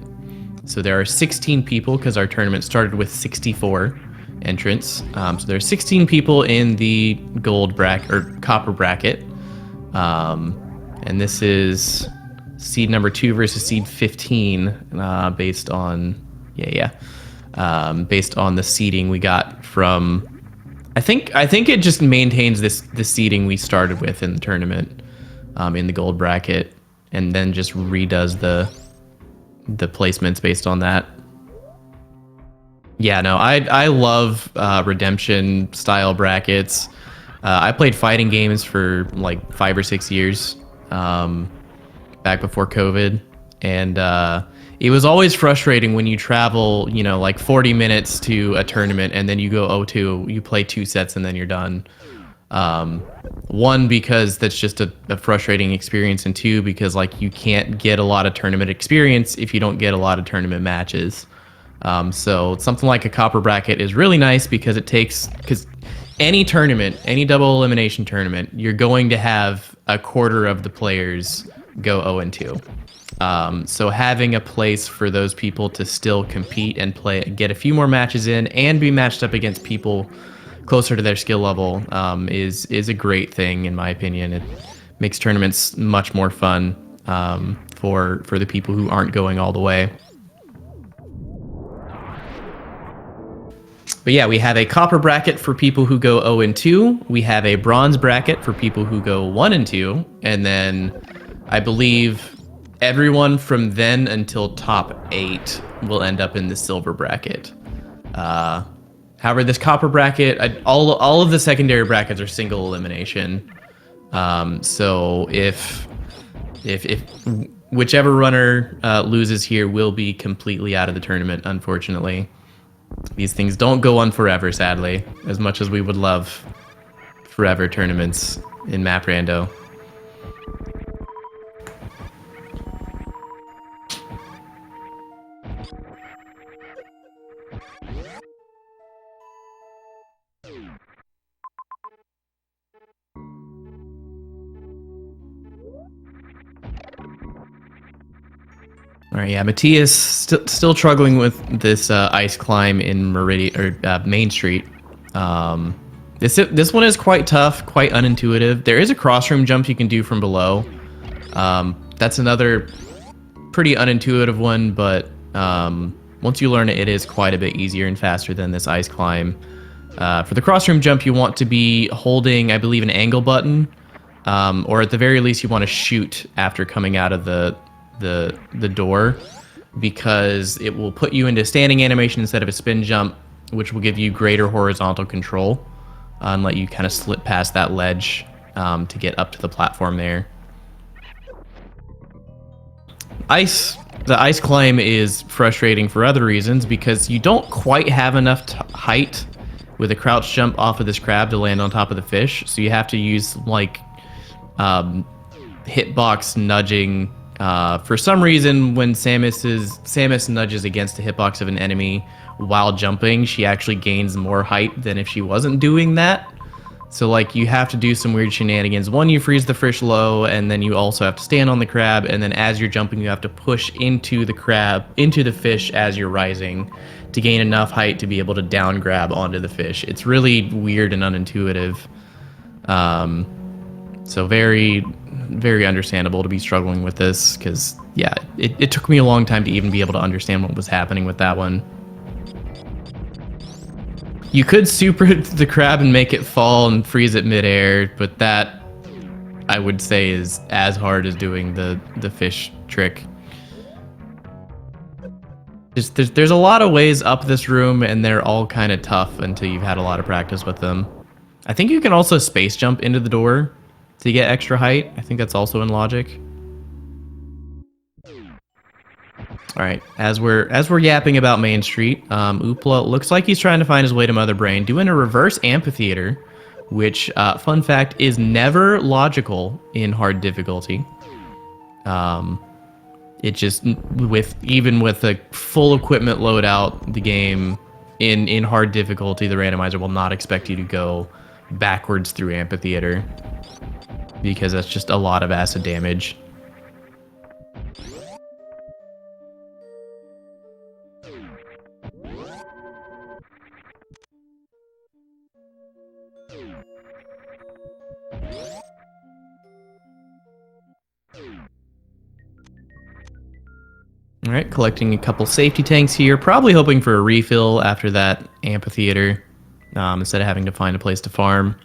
So there are 16 people because our tournament started with 64 entrants. So there are 16 people in the gold bracket or copper bracket. And this is seed number 2 versus seed 15, based on based on the seeding we got from. I think it just maintains the seeding we started with in the tournament, in the gold bracket, and then just redoes the placements based on that. Yeah, no, I love redemption style brackets. I played fighting games for like 5 or 6 years, back before COVID, and it was always frustrating when you travel, like 40 minutes to a tournament and then you go 0-2, you play 2 sets and then you're done. One, because that's just a frustrating experience, and 2, because like you can't get a lot of tournament experience if you don't get a lot of tournament matches. So something like a copper bracket is really nice because because any tournament, any double elimination tournament, you're going to have a quarter of the players go 0-2. So having a place for those people to still compete and get a few more matches in and be matched up against people closer to their skill level, is a great thing in my opinion. It makes tournaments much more fun, for the people who aren't going all the way. But yeah, we have a copper bracket for people who go 0-2. We have a bronze bracket for people who go 1-2. And then I believe everyone from then until top 8 will end up in the silver bracket. However, this copper bracket, all of the secondary brackets are single elimination. So if whichever runner loses here will be completely out of the tournament, unfortunately. These things don't go on forever, sadly, as much as we would love forever tournaments in Map Rando. All right, yeah, Mattias still struggling with this ice climb in Meridia or Main Street. This one is quite tough, quite unintuitive. There is a crossroom jump you can do from below. That's another pretty unintuitive one, but once you learn it, it is quite a bit easier and faster than this ice climb. For the crossroom jump, you want to be holding, I believe, an angle button, or at the very least, you want to shoot after coming out of the door, because it will put you into standing animation instead of a spin jump, which will give you greater horizontal control and let you kind of slip past that ledge to get up to the platform there. The ice climb is frustrating for other reasons, because you don't quite have enough height with a crouch jump off of this crab to land on top of the fish, so you have to use like hitbox nudging. For some reason, when Samus nudges against the hitbox of an enemy while jumping, she actually gains more height than if she wasn't doing that. So like you have to do some weird shenanigans. One, you freeze the fish low, and then you also have to stand on the crab, and then as you're jumping, you have to push into the fish as you're rising to gain enough height to be able to down grab onto the fish. It's really weird and unintuitive. So very, very understandable to be struggling with this, because yeah, it took me a long time to even be able to understand what was happening with that one. You could super the crab and make it fall and freeze it midair, but that, I would say, is as hard as doing the fish trick. There's a lot of ways up this room, and they're all kind of tough until you've had a lot of practice with them. I think you can also space jump into the door to get extra height. I think that's also in logic. All right, as we're yapping about Main Street, Oopla looks like he's trying to find his way to Mother Brain, doing a reverse amphitheater, which, fun fact, is never logical in hard difficulty. It just, even with a full equipment loadout, the game in hard difficulty, the randomizer will not expect you to go backwards through amphitheater, because that's just a lot of acid damage. right, collecting a couple safety tanks here. Probably hoping for a refill after that amphitheater, instead of having to find a place to farm.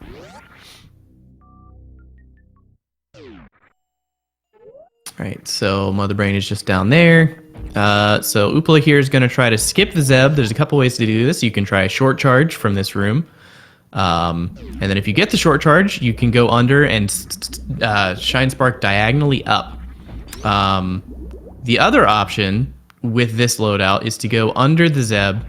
Alright, so Mother Brain is just down there. So Oopla here is going to try to skip the Zeb. There's a couple ways to do this. You can try a short charge from this room. And then if you get the short charge, you can go under and Shine Spark diagonally up. The other option with this loadout is to go under the Zeb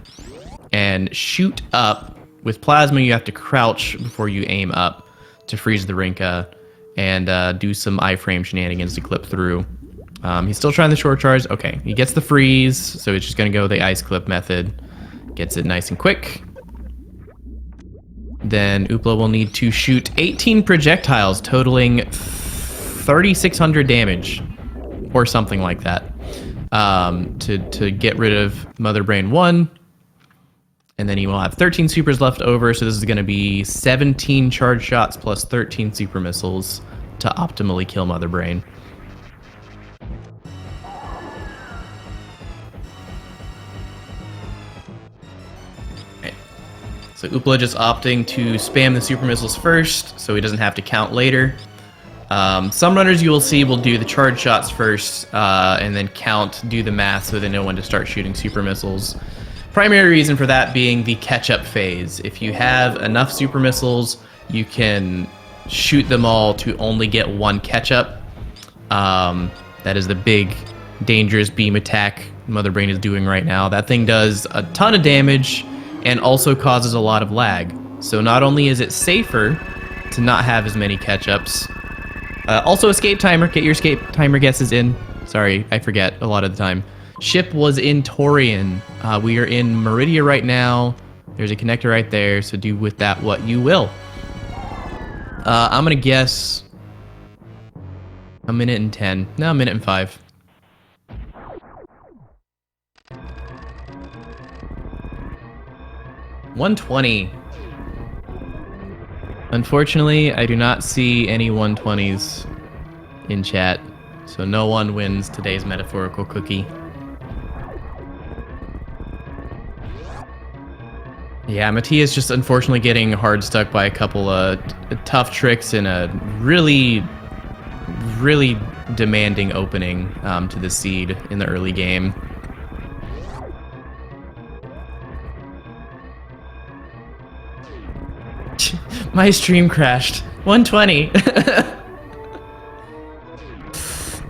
and shoot up. With Plasma, you have to crouch before you aim up to freeze the Rinka and do some iframe shenanigans to clip through. He's still trying the short charge. Okay, he gets the freeze, so he's just going to go the ice clip method. Gets it nice and quick. Then Oopla will need to shoot 18 projectiles totaling 3,600 damage or something like that to get rid of Mother Brain 1. And then he will have 13 supers left over, so this is going to be 17 charge shots plus 13 super missiles to optimally kill Mother Brain. Okay. So Oopla just opting to spam the super missiles first, so he doesn't have to count later. Some runners you will see will do the charge shots first, and then do the math so they know when to start shooting super missiles. Primary reason for that being the catch-up phase. If you have enough super missiles, you can shoot them all to only get one catch-up. That is the big, dangerous beam attack Mother Brain is doing right now. That thing does a ton of damage and also causes a lot of lag. So not only is it safer to not have as many catch-ups, also escape timer, get your escape timer guesses in. Sorry, I forget a lot of the time. Ship was in Torian. We are in Meridia right now. There's a connector right there, so do with that what you will. I'm gonna guess a minute and 10. No, a minute and 5. $120. Unfortunately, I do not see any 120s in chat, so no one wins today's metaphorical cookie. Yeah, Mattias just unfortunately getting hard stuck by a couple of tough tricks in a really, really demanding opening to the seed in the early game. My stream crashed. 120.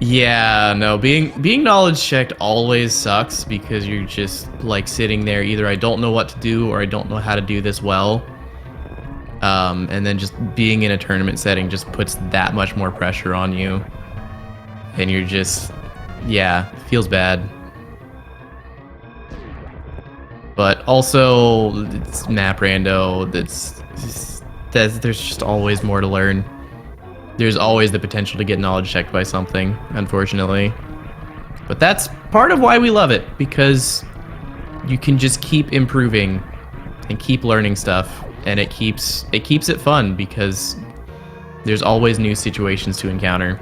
Yeah, no, being knowledge checked always sucks because you're just like sitting there, either I don't know what to do or I don't know how to do this well. And then just being in a tournament setting just puts that much more pressure on you. And you're just, yeah, it feels bad. But also, it's map rando, there's just always more to learn. There's always the potential to get knowledge checked by something, unfortunately. But that's part of why we love it, because you can just keep improving and keep learning stuff, and it keeps it fun because there's always new situations to encounter.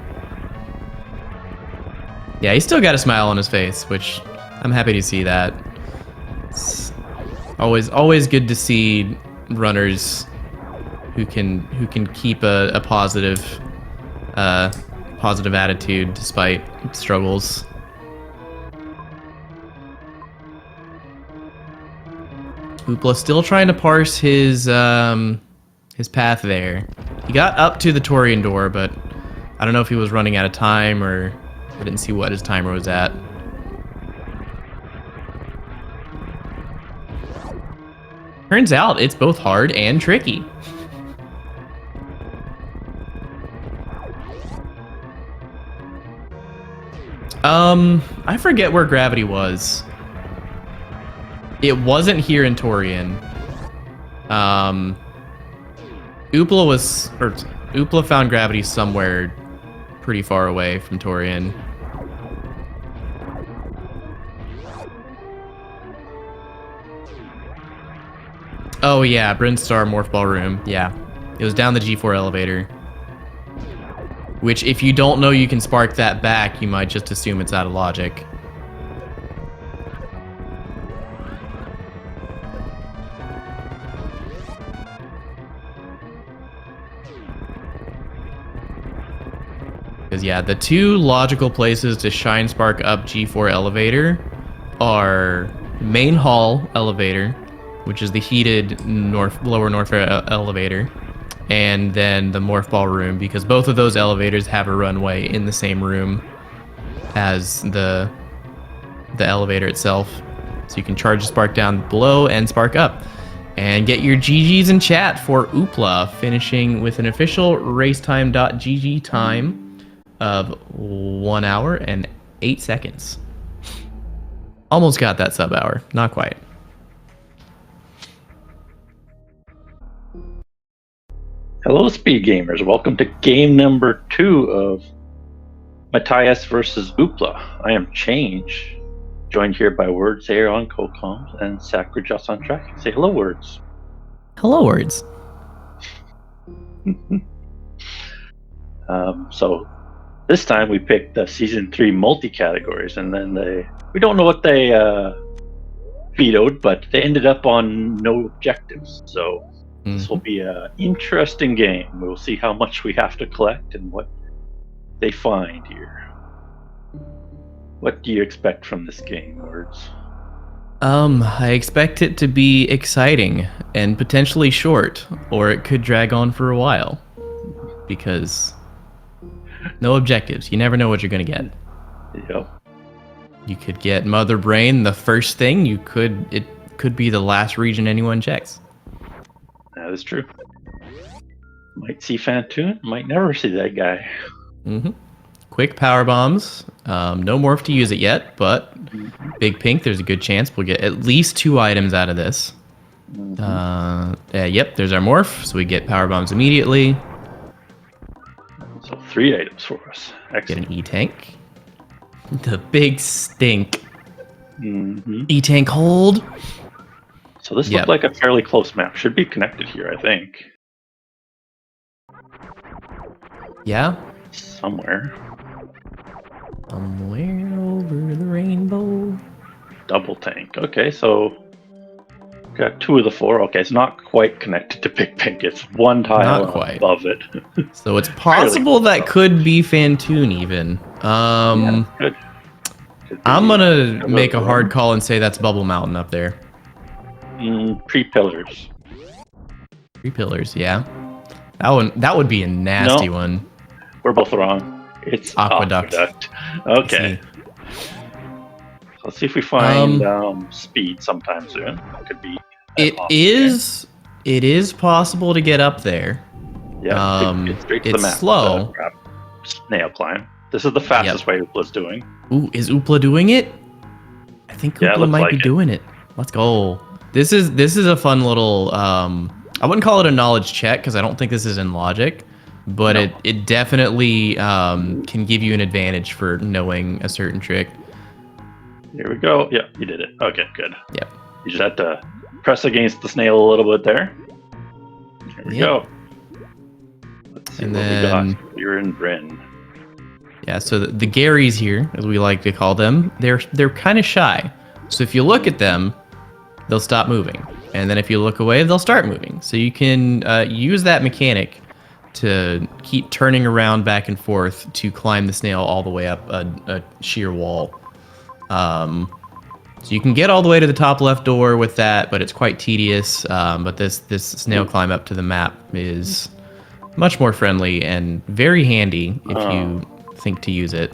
Yeah, he's still got a smile on his face, which I'm happy to see that. It's always good to see runners who can keep a positive attitude despite struggles. Oopla still trying to parse his path there. He got up to the Torian door, but I don't know if he was running out of time or I didn't see what his timer was at. Turns out it's both hard and tricky. I forget where gravity was. It wasn't here in Torian. Oopla found gravity somewhere pretty far away from Torian. Oh yeah, Brinstar Morph Ball Room. Yeah, it was down the G4 elevator. Which, if you don't know you can spark that back, you might just assume it's out of logic. Because yeah, the two logical places to shine spark up G4 elevator are main hall elevator, which is the heated lower Norfair elevator, and then the morph ball room, because both of those elevators have a runway in the same room as the elevator itself. So you can charge the spark down below and spark up. And get your GGs in chat for Oopla, finishing with an official racetime.gg time of 1 hour and 8 seconds. Almost got that sub hour, not quite. Hello, Speed Gamers. Welcome to game number 2 of Mattias versus Oopla. I am Change, joined here by Words here on co-coms and Sacrijas on track. Say hello, Words. Hello, Words. So this time we picked the season 3 multi-categories, and then we don't know what they vetoed, but they ended up on no objectives. So this will be an interesting game. We'll see how much we have to collect and what they find here. What do you expect from this game, Words? I expect it to be exciting and potentially short, or it could drag on for a while. Because no objectives. You never know what you're gonna get. Yep. You could get Mother Brain the first thing. It could be the last region anyone checks. That is true. Might see Fantoon, might never see that guy. Quick power bombs. No morph to use it yet, but Big Pink, there's a good chance we'll get at least 2 items out of this. Yep, there's our morph, so we get power bombs immediately. So 3 items for us. Get Excellent. an E-Tank. The big stink. E-Tank hold. So this looked like a fairly close map. Should be connected here, I think. Yeah? Somewhere. Somewhere over the rainbow. Double tank. Okay, so got 2 of the 4. Okay, it's not quite connected to Big Pink. It's one tile above it. So it's possible that could be Fantoon even. Good. I'm gonna make a hard call and say that's Bubble Mountain up there. 3 pillars. 3 pillars, yeah. That would be a nasty one. We're both wrong. It's Aqueduct. Okay. Let's see if we find speed sometime soon. That could be. It is possible to get up there. Yeah. Get straight to the map. Slow. Snail climb. This is the fastest way Oopla's doing. Ooh, is Oopla doing it? I think Oopla might be doing it. Let's go. This is a fun little. I wouldn't call it a knowledge check because I don't think this is in logic, but it definitely can give you an advantage for knowing a certain trick. Here we go. Yeah, you did it. Okay, good. Yep. You just have to press against the snail a little bit there. Here we go. Let's see what we got. You're in Bryn. Yeah, so the Garys here, as we like to call them, they're kind of shy. So if you look at them, they'll stop moving. And then if you look away, they'll start moving. So you can use that mechanic to keep turning around back and forth to climb the snail all the way up a sheer wall. So you can get all the way to the top left door with that, but it's quite tedious. But this snail climb up to the map is much more friendly and very handy if you think to use it.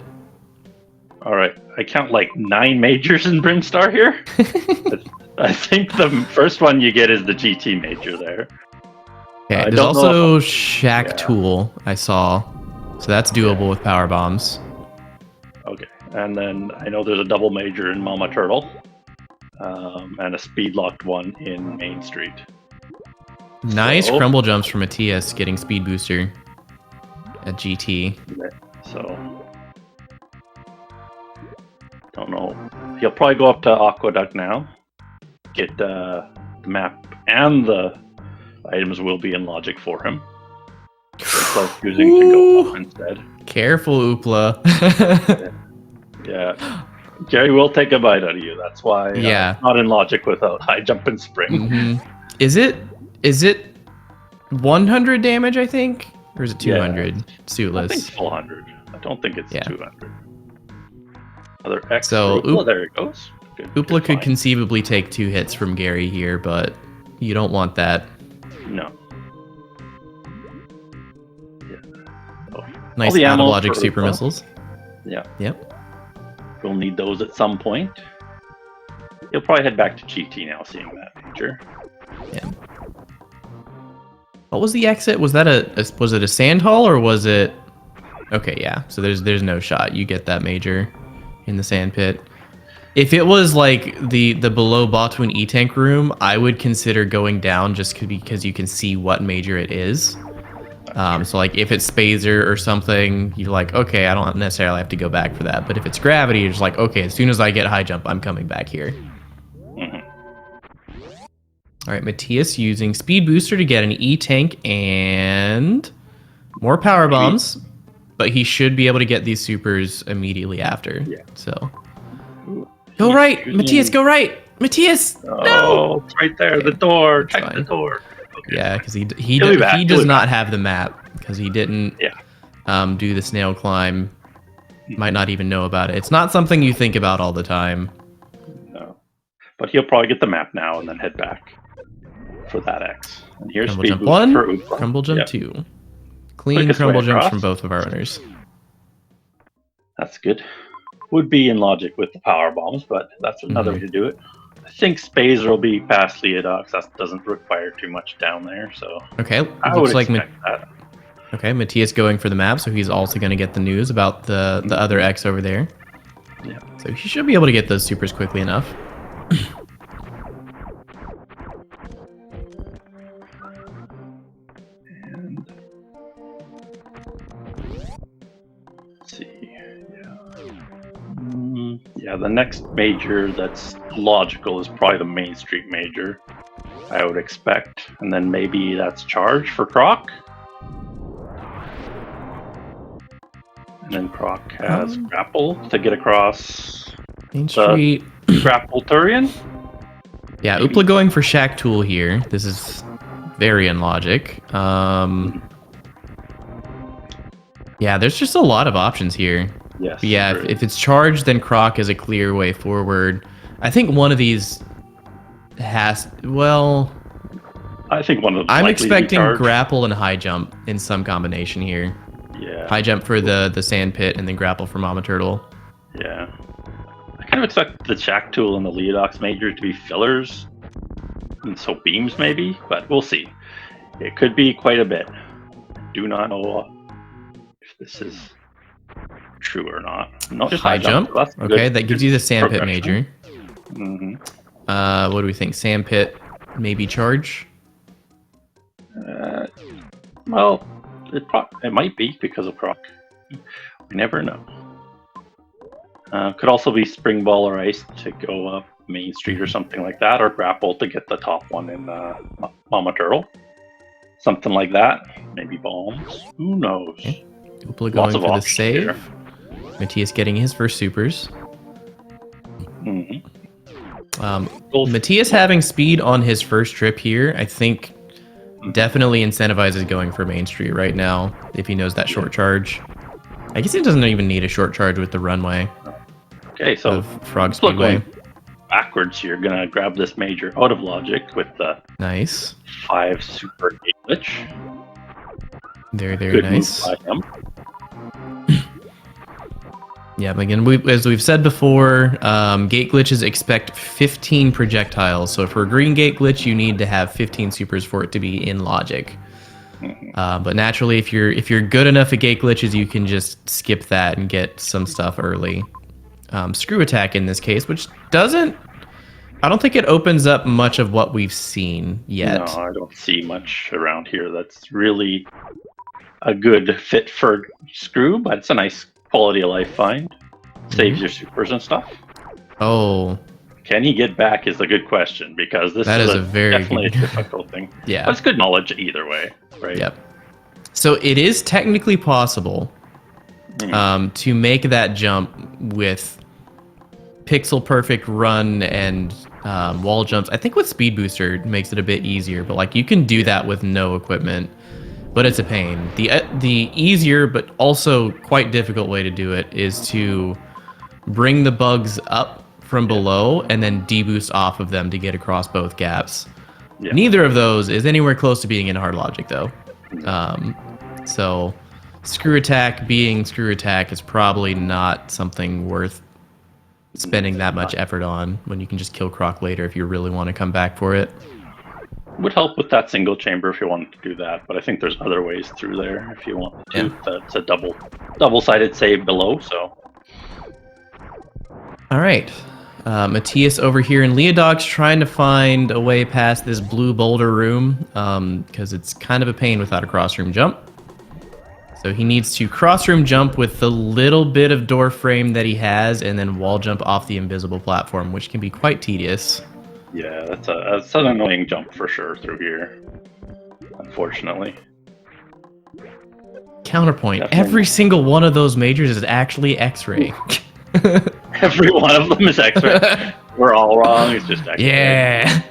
All right, I count like 9 majors in Brinstar here. I think the first one you get is the GT major there. Okay, there's also Shack Tool I saw, so that's doable with power bombs. Okay, and then I know there's a double major in Mama Turtle, and a speed locked one in Main Street. Nice crumble jumps from Mattias getting speed booster at GT. So don't know. He'll probably go up to Aqueduct now. Get the map and the items will be in logic for him. So choosing to go up instead. Careful, Oopla. Yeah. Jerry will take a bite out of you. That's why it's not in logic without high jump and spring. Is it 100 damage, I think? Or is it 200? Yeah, Suitless. I think it's 100. I don't think it's Yeah. 200. Another X. So, for Oopla. There it goes. Good, Oopla good could find. conceivably take 2 hits from Gary here, but you don't want that. No. Yeah. Oh. Nice the out of ammo logic for super Oopla. missiles. Yeah. Yep. We'll need those at some point. He'll probably head back to GT now, seeing that major. Yeah. What was the exit? Was that was it a sand hall or was it? Okay, yeah. So there's no shot. You get that major in the sand pit. If it was like the below Botwin E-Tank room, I would consider going down just because you can see what major it is. So like if it's Spazer or something, you're like, okay, I don't necessarily have to go back for that. But if it's gravity, you're just like, okay, as soon as I get high jump, I'm coming back here. All right, Mattias using speed booster to get an E-Tank and more power bombs, but he should be able to get these supers immediately after. Yeah. So go right, Mattias, go right, Mattias. Oh, no, it's right there, Okay, the door. that's Check fine. the door. Okay. Yeah, because he back, does be not back. have the map because he didn't do the snail climb. Might not even know about it. It's not something you think about all the time. No, but he'll probably get the map now and then head back for that X. And here's Crumble speed jump boost 1, for Oopla. crumble jump Yep. 2. Clean Quickest crumble way jumps across. from both of our runners. That's good. Would be in logic with the power bombs, but that's another way to do it. I think Spazer will be past Leodox. That doesn't require too much down there, so Okay, I looks would like expect that. okay, Mattias going for the map, so he's also going to get the news about the other X over there. Yeah. So he should be able to get those supers quickly enough. And let's see. Yeah, the next major that's logical is probably the Main Street major, I would expect. And then maybe that's charge for Croc. And then Croc has grapple to get across Main Street. grapple Turian. Yeah, maybe. Oopla going for Shack Tool here. This is very unlogic. Yeah, there's just a lot of options here. Yes. But yeah, if it's charged, then Croc is a clear way forward. I think one of these has, well, I think one of them. I'm expecting grapple and high jump in some combination here. Yeah. High jump for the sand pit and then grapple for Mama Turtle. Yeah. I kind of expect the Shack Tool and the Leodox major to be fillers. And so beams maybe, but we'll see. It could be quite a bit. Do not know if this is true or not. No, just High jump. That's Okay, good. that gives you the sand pit progression. major. What do we think? Sand pit, maybe charge? Well, it might be because of Croc. We never know. Could also be Spring Ball or Ice to go up Main Street or something like that, or Grapple to get the top one in Mama Turtle. Something like that. Maybe bombs. Who knows? Okay. Oopla Lots going of for the options save. here. Matthias getting his first supers. Matthias having speed on his first trip here, I think definitely incentivizes going for Main Street right now if he knows that short charge. I guess he doesn't even need a short charge with the runway Okay, so of Frog let's look Speedway. backwards here. Gonna grab this major out of logic with the Nice. 5 super gate glitch. Very, very Good nice. move by him. Yeah, but again, as we've said before, gate glitches expect 15 projectiles. So for a green gate glitch, you need to have 15 supers for it to be in logic. But naturally, if you're good enough at gate glitches, you can just skip that and get some stuff early. Screw attack in this case, which I don't think it opens up much of what we've seen yet. No, I don't see much around here that's really a good fit for Screw, but it's a nice quality of life find. Saves your supers and stuff. Oh, Can he get back is a good question, because this That is is a very definitely good- a difficult thing. yeah. But it's good knowledge either way, right? Yep. So it is technically possible to make that jump with pixel perfect run and wall jumps. I think with speed booster it makes it a bit easier, but like you can do that with no equipment. but it's a pain. The easier but also quite difficult way to do it is to bring the bugs up from below and then deboost off of them to get across both gaps. Yeah. Neither of those is anywhere close to being in hard logic though. So screw attack being screw attack is probably not something worth spending that much effort on when you can just kill Croc later if you really want to come back for it. Would help with that single chamber if you wanted to do that, but I think there's other ways through there if you want to. Yeah. That's a double-sided save below, so. All right. Mattias over here in Leodog's trying to find a way past this blue boulder room because it's kind of a pain without a cross-room jump. So he needs to cross-room jump with the little bit of door frame that he has and then wall jump off the invisible platform, which can be quite tedious. Yeah, that's an annoying jump for sure through here, unfortunately. Counterpoint, Definitely. every single one of those majors is actually X-ray. Every one of them is X-ray. We're all wrong, it's just X-ray. Yeah.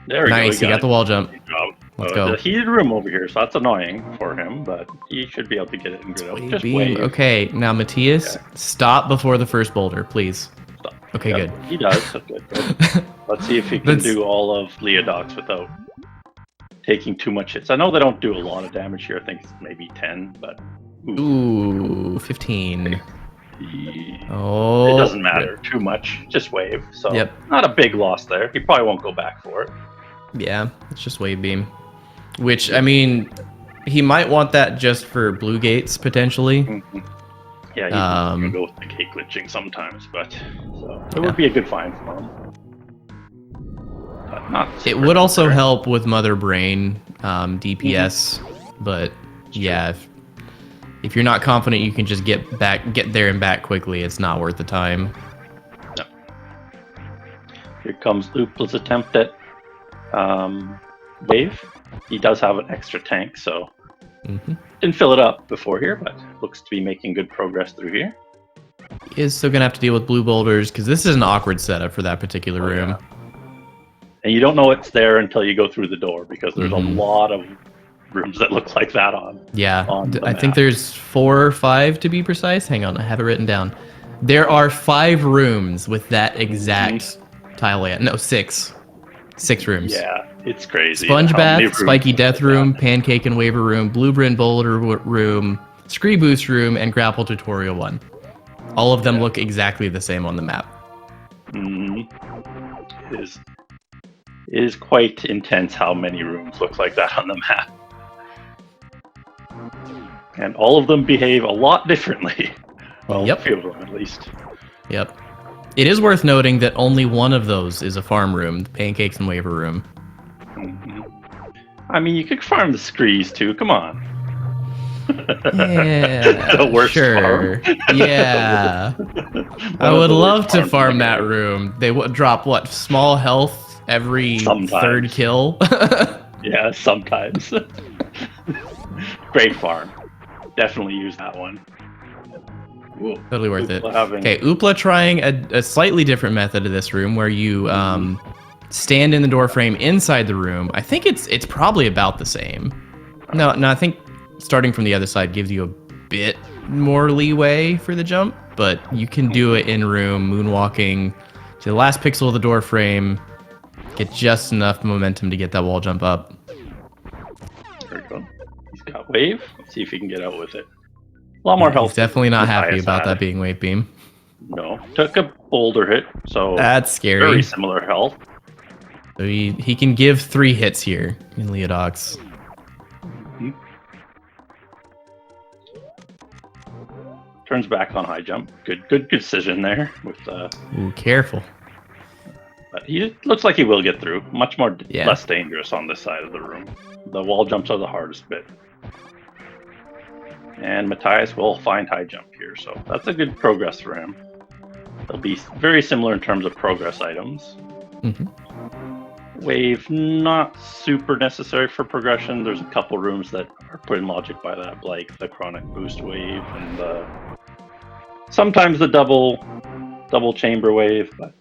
There we go. Nice, he got the wall jump. Good job. Let's go. The heated room over here, so that's annoying for him, but he should be able to get it and get out. Just wave. Okay, now Mattias, stop before the first boulder, please. Stop. Okay, Yep, good. He does. Good. Let's see if he can do all of Leodog's without taking too much hits. I know they don't do a lot of damage here. I think it's maybe 10, but... Ooh, 15. It Oh. doesn't matter too much. Just wave. So Yep. not a big loss there. He probably won't go back for it. Yeah, it's just wave beam. Which, I mean, he might want that just for blue gates, potentially. Mm-hmm. Yeah, he's gonna go with the gate glitching sometimes, but so it would be a good find for him. But not It would also help with Mother Brain DPS, but yeah, if you're not confident you can just get there and back quickly, it's not worth the time. No. Here comes Oopla's attempt at wave. He does have an extra tank, so didn't fill it up before here, but looks to be making good progress through here. He is still gonna have to deal with blue boulders because this is an awkward setup for that particular room. Yeah. And you don't know it's there until you go through the door because there's a lot of rooms that look like that on. Yeah, on the I map. think there's 4 or 5 to be precise. Hang on, I have it written down. There are 5 rooms with that exact tile layout. No, 6. 6 rooms. Yeah, it's crazy. Sponge how many Bath, rooms Spiky like Death that. Room, Pancake and Waver Room, Blue Bryn Boulder Room, Scree Boost Room, and Grapple Tutorial 1. All of them look exactly the same on the map. It is quite intense how many rooms look like that on the map. And all of them behave a lot differently. Well, Yep. a few of them at least. Yep. It is worth noting that only one of those is a farm room, the Pancakes and Waver Room. I mean, you could farm the Screes too, come on. Yeah, The worst sure. farm. Yeah. I would love to farm that room. They would drop, what, small health every Sometimes. 3rd kill? Yeah, sometimes. Great farm. Definitely use that one. Whoa. Totally worth it. Oopla having- Okay, Oopla trying a slightly different method of this room where you stand in the door frame inside the room. I think it's probably about the same. No, I think starting from the other side gives you a bit more leeway for the jump, but you can do it in room, moonwalking to the last pixel of the door frame, get just enough momentum to get that wall jump up. There we go. He's got wave. Let's see if he can get out with it. A lot more health. He's definitely not happy Mattias about had. that being wave beam. No. Took a boulder hit, so That's scary. very similar health. So he can give 3 hits here in Leodog's. Turns back on high jump. Good decision there. With Ooh, careful. but he looks like he will get through. Much more Yeah. less dangerous on this side of the room. The wall jumps are the hardest bit. And Mattias will find high jump here, so that's a good progress for him. They'll be very similar in terms of progress items. Wave, not super necessary for progression. There's a couple rooms that are put in logic by that, like the chronic boost wave and sometimes the double chamber wave, but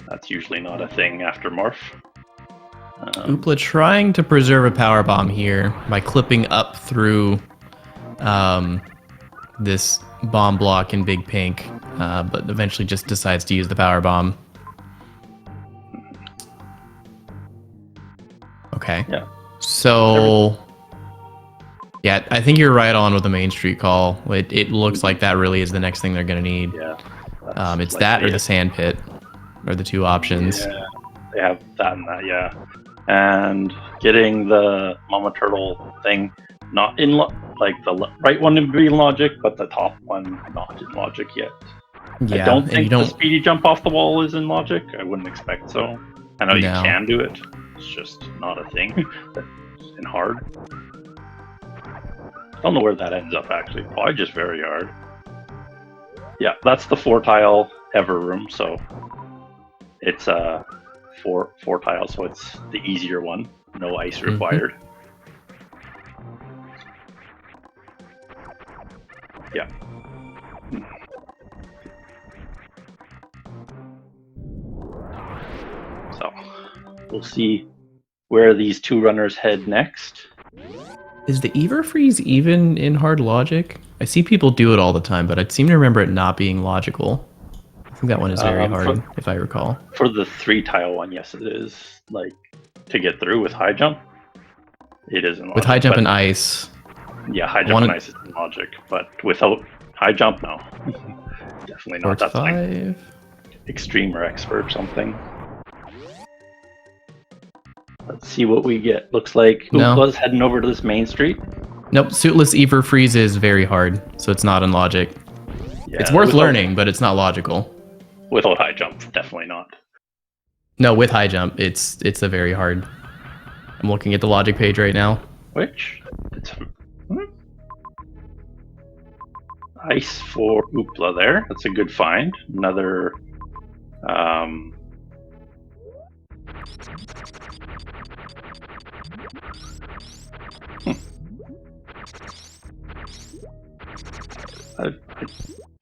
that's usually not a thing after morph. Oopla trying to preserve a power bomb here by clipping up through this bomb block in Big Pink, but eventually just decides to use the power bomb. Okay. Yeah. So, yeah, I think you're right on with the Main Street call. It looks like that really is the next thing they're going to need. Yeah. It's that or the sand pit are the two options. Yeah, they have that and that, yeah. And getting the Mama Turtle thing not in like the right one to be in logic, but the top one not in logic yet. Yeah, I don't think the speedy jump off the wall is in logic. I wouldn't expect so. I know you can do it. It's just not a thing. It's in hard. Don't know where that ends up actually. Probably just very hard. Yeah, that's the 4-tile ever room, so it's four tiles, so it's the easier one. No ice required. Yeah. So we'll see where these two runners head next. Is the Ever Freeze even in hard logic? I see people do it all the time, but I seem to remember it not being logical. I think that one is very hard, if I recall. For the 3-tile one, yes, it is. Like, to get through with high jump, it is in logic. With high jump and ice. Yeah, high jump and ice is in logic, but without high jump, no. Definitely not. That's like extreme or expert or something. Let's see what we get. Looks like Oopla's heading over to this main street. Nope, Suitless Ever Freeze is very hard, so it's not in logic. Yeah, it's worth learning, but it's not logical. Without high jump, definitely not. No, with high jump, it's a very hard. I'm looking at the logic page right now. Which? Ice for Oopla there. That's a good find. Another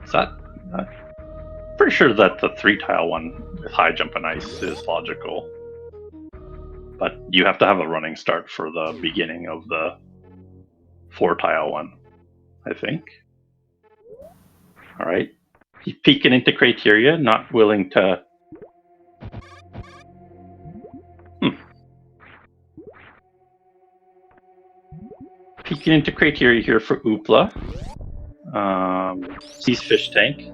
is that pretty sure that the 3-tile one with high jump and ice is logical, but you have to have a running start for the beginning of the 4-tile one, I think. All right, he's peeking into criteria, not willing to. Peeking into criteria here for Oopla. Sees fish tank.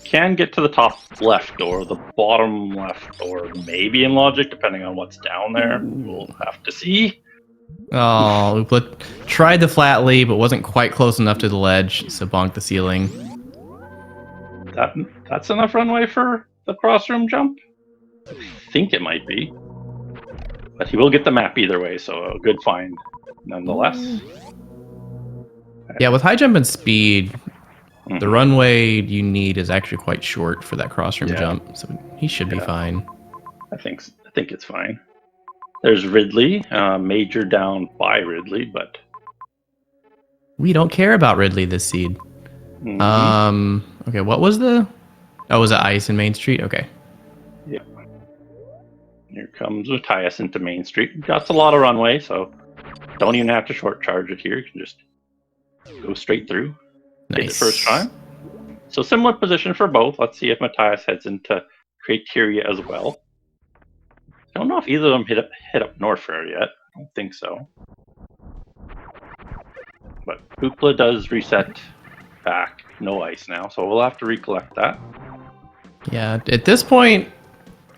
Can get to the top left door, the bottom left door, maybe in logic, depending on what's down there. We'll have to see. Oh, Oopla tried the flat lee, but wasn't quite close enough to the ledge, so bonked the ceiling. That's enough runway for the crossroom jump? I think it might be. But he will get the map either way, so a good find nonetheless. Yeah, with high jump and speed, the runway you need is actually quite short for that crossroom jump, so he should be fine. I think it's fine. There's Ridley, major down by Ridley, but we don't care about Ridley this seed. Okay, what was the? Oh, was it ice in Main Street? Okay. Yeah. Here comes Mattias into Main Street. Got a lot of runway, so don't even have to short charge it here. You can just go straight through. Nice. Hit it first time. So similar position for both. Let's see if Mattias heads into criteria as well. I don't know if either of them hit up Norfair yet. I don't think so. But Oopla does reset back. No ice now, so we'll have to recollect that. Yeah, at this point,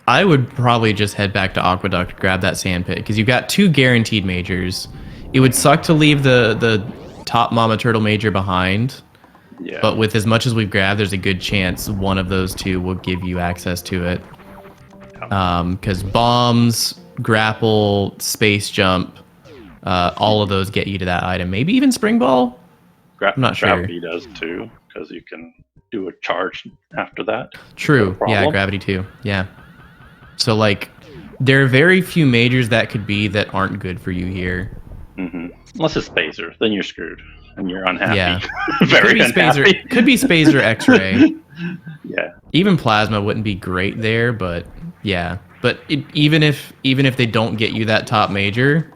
I would probably just head back to Aqueduct, grab that sand pit, because you've got 2 guaranteed majors. It would suck to leave the top Mama Turtle major behind. Yeah. But with as much as we've grabbed, there's a good chance one of those 2 will give you access to it. Because bombs, grapple, space jump, all of those get you to that item. Maybe even spring ball? I'm not sure. Gravity does too, because you can do a charge after that. True. Yeah, gravity too. Yeah. So like, there are very few majors that could be that aren't good for you here. Unless it's Spacer, then you're screwed and you're unhappy. Yeah. Very unhappy. Could be Spacer X-ray. Yeah. Even plasma wouldn't be great there, but yeah. But even if they don't get you that top major,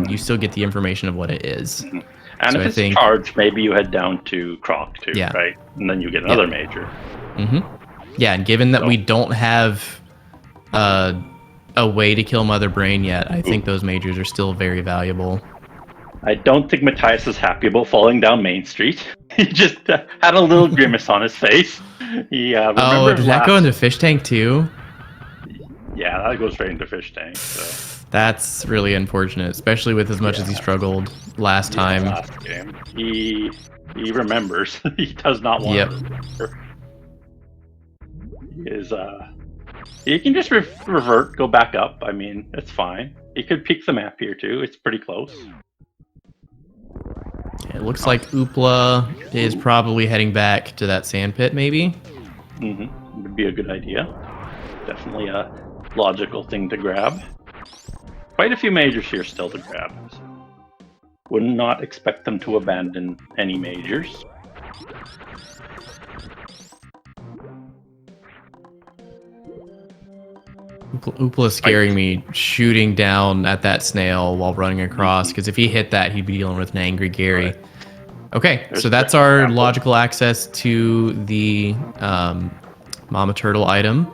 you still get the information of what it is. And So if I it's think, charged, maybe you head down to Croc too, Yeah. right? And then you get another major. yeah, and given that we don't have a way to kill Mother Brain yet, I think those majors are still very valuable. I don't think Mattias is happy about falling down Main Street. He just had a little grimace on his face. He Oh, did that go into Fish Tank too? Yeah, that goes straight into Fish Tank. So. That's really unfortunate, especially with as much as he struggled last time. Last game. He remembers. He does not want to remember. He is he can just revert, go back up. I mean, it's fine. He could peek the map here too. It's pretty close. It looks like Oopla is probably heading back to that sand pit, maybe? Would be a good idea. Definitely a logical thing to grab. Quite a few majors here still to grab. So would not expect them to abandon any majors. Oopla is scaring me, shooting down at that snail while running across, because if he hit that, he'd be dealing with an angry Gary. Right. Okay, so that's our logical access to the Mama Turtle item.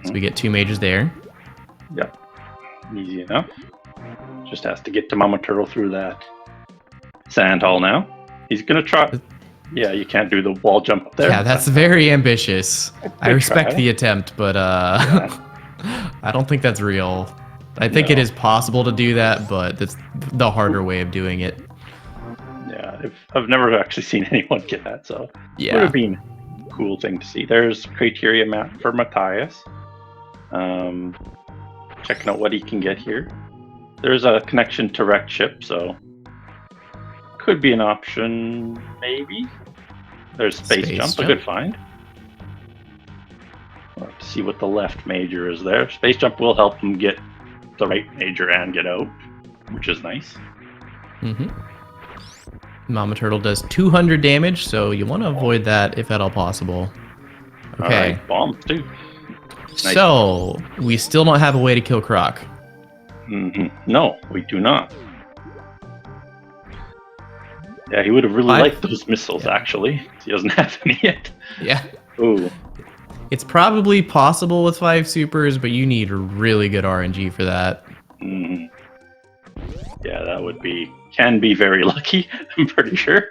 So we get 2 majors there. Yep. Easy enough. Just has to get to Mama Turtle through that sand hole now. He's going to try... Yeah, you can't do the wall jump up there. Yeah, that's very ambitious. I respect try. the attempt, but I don't think that's real. I think it is possible to do that, but that's the harder way of doing it. Yeah, I've never actually seen anyone get that, so it would have been a cool thing to see. There's criteria map for Mattias. Checking out what he can get here. There's a connection to wrecked ship, so could be an option, maybe. There's space jump, a good find. We'll have to see what the left major is there. Space jump will help him get the right major and get out, which is nice. Mama Turtle does 200 damage, so you want to avoid that if at all possible. Okay. Alright, bombs too. Nice. So, we still don't have a way to kill Croc. No, we do not. Yeah, he would have really liked those missiles, actually. He doesn't have any yet. Yeah. Ooh. It's probably possible with 5 supers, but you need really good RNG for that. Yeah, that can be very lucky, I'm pretty sure.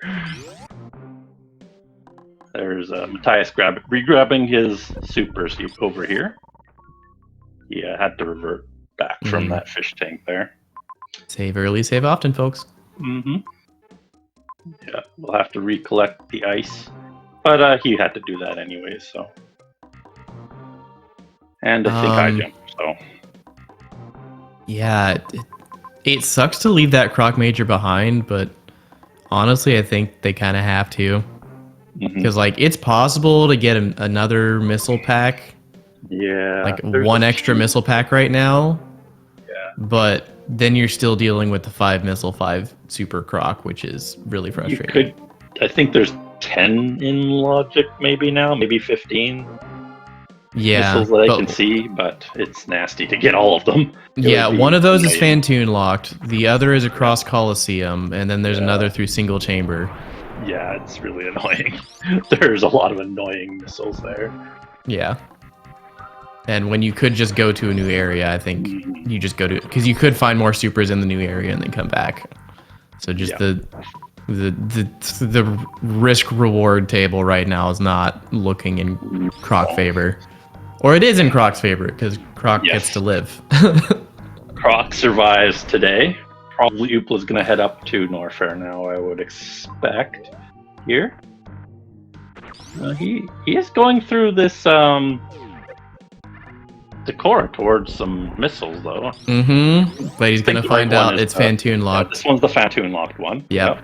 There's Mattias re-grabbing his supers over here. He had to revert back from that fish tank there. Save early, save often, folks. Yeah, we'll have to recollect the ice. But he had to do that anyway, so. And I think I jumped, so. Yeah, it sucks to leave that Croc Major behind, but honestly, I think they kind of have to. Because, like, it's possible to get another missile pack. Yeah. Like, 1 extra missile pack right now. Yeah. But then you're still dealing with the 5 missile, 5 super Croc, which is really frustrating. I think there's 10 in logic maybe now, maybe 15. Yeah, missiles that I can see, but it's nasty to get all of them. Yeah, one of those is Fantoon locked. The other is across Coliseum, and then there's another through single chamber. Yeah, it's really annoying. There's a lot of annoying missiles there. Yeah. And when you could just go to a new area, I think you just go to... Because you could find more supers in the new area and then come back. So just the risk-reward table right now is not looking in Croc favor. Or it is in Croc's favor, because Croc gets to live. Croc survives today. Probably Oopla's going to head up to Norfair now, I would expect. Here. He is going through this Decora towards some missiles, though. But he's going to find out it's Fantoon locked. This one's the Fantoon locked one. Yep.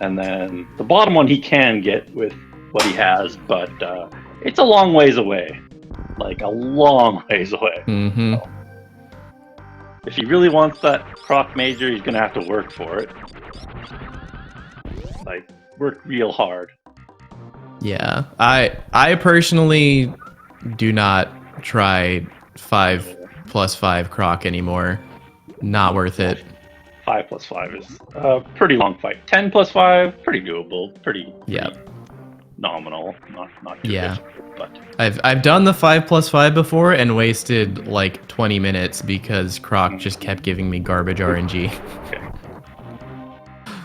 And then the bottom one he can get with what he has, but it's a long ways away. Like, a long ways away. So, if he really wants that Croc Major, he's going to have to work for it. Like, work real hard. Yeah. I personally do not try 5+5 Croc anymore. Not worth it. 5+5 is a pretty long fight. 10+5, pretty doable. Pretty nominal. Not too difficult, but I've done the 5+5 before and wasted like 20 minutes because Croc just kept giving me garbage RNG.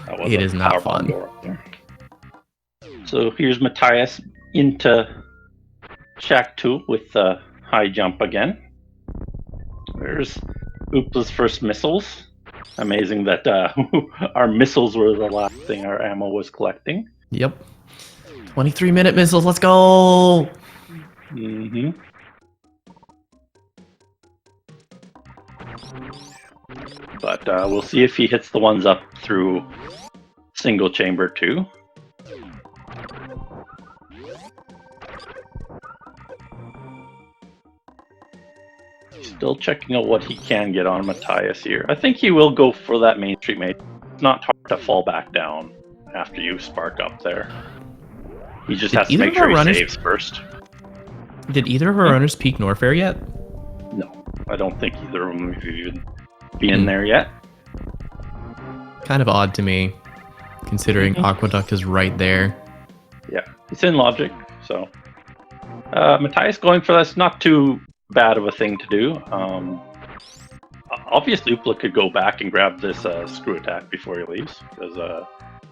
Okay. It is not fun. So here's Mattias into Shack 2 with the high jump again. There's Oopla's first missiles. Amazing that our missiles were the last thing our ammo was collecting. Yep. 23-minute missiles, let's go! Mm-hmm. But we'll see if he hits the ones up through single chamber too. Still checking out what he can get on Mattias here. I think he will go for that Main Street mate. It's not hard to fall back down after you spark up there. He just has to make sure he saves first. Did either of our runners peak Norfair yet? No, I don't think either of them have even been in there yet. Kind of odd to me, considering Aqueduct is right there. Yeah, it's in logic, so. Mattias going for that's not too bad of a thing to do. Obviously, Oopla could go back and grab this screw attack before he leaves, because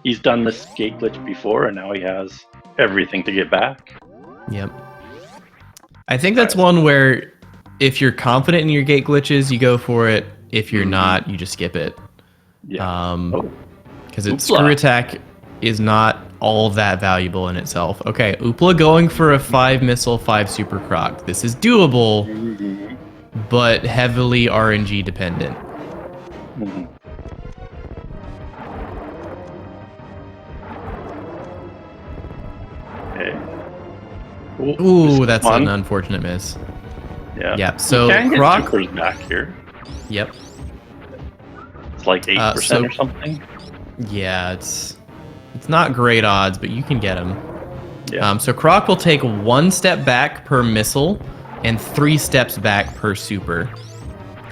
he's done this gate glitch before, and now he has everything to get back. Yep. I think that's one where if you're confident in your gate glitches, you go for it. If you're not, you just skip it. Yeah. Because its screw attack is not all that valuable in itself. Okay, Oopla going for a 5 missile, 5 super Croc. This is doable, but heavily RNG dependent. Okay. Ooh, that's an unfortunate miss. Yeah. Yep. So Croc back here. Yep. It's like 8% or something. Yeah, it's not great odds, but you can get him. Yeah. So Croc will take 1 step back per missile and 3 steps back per super.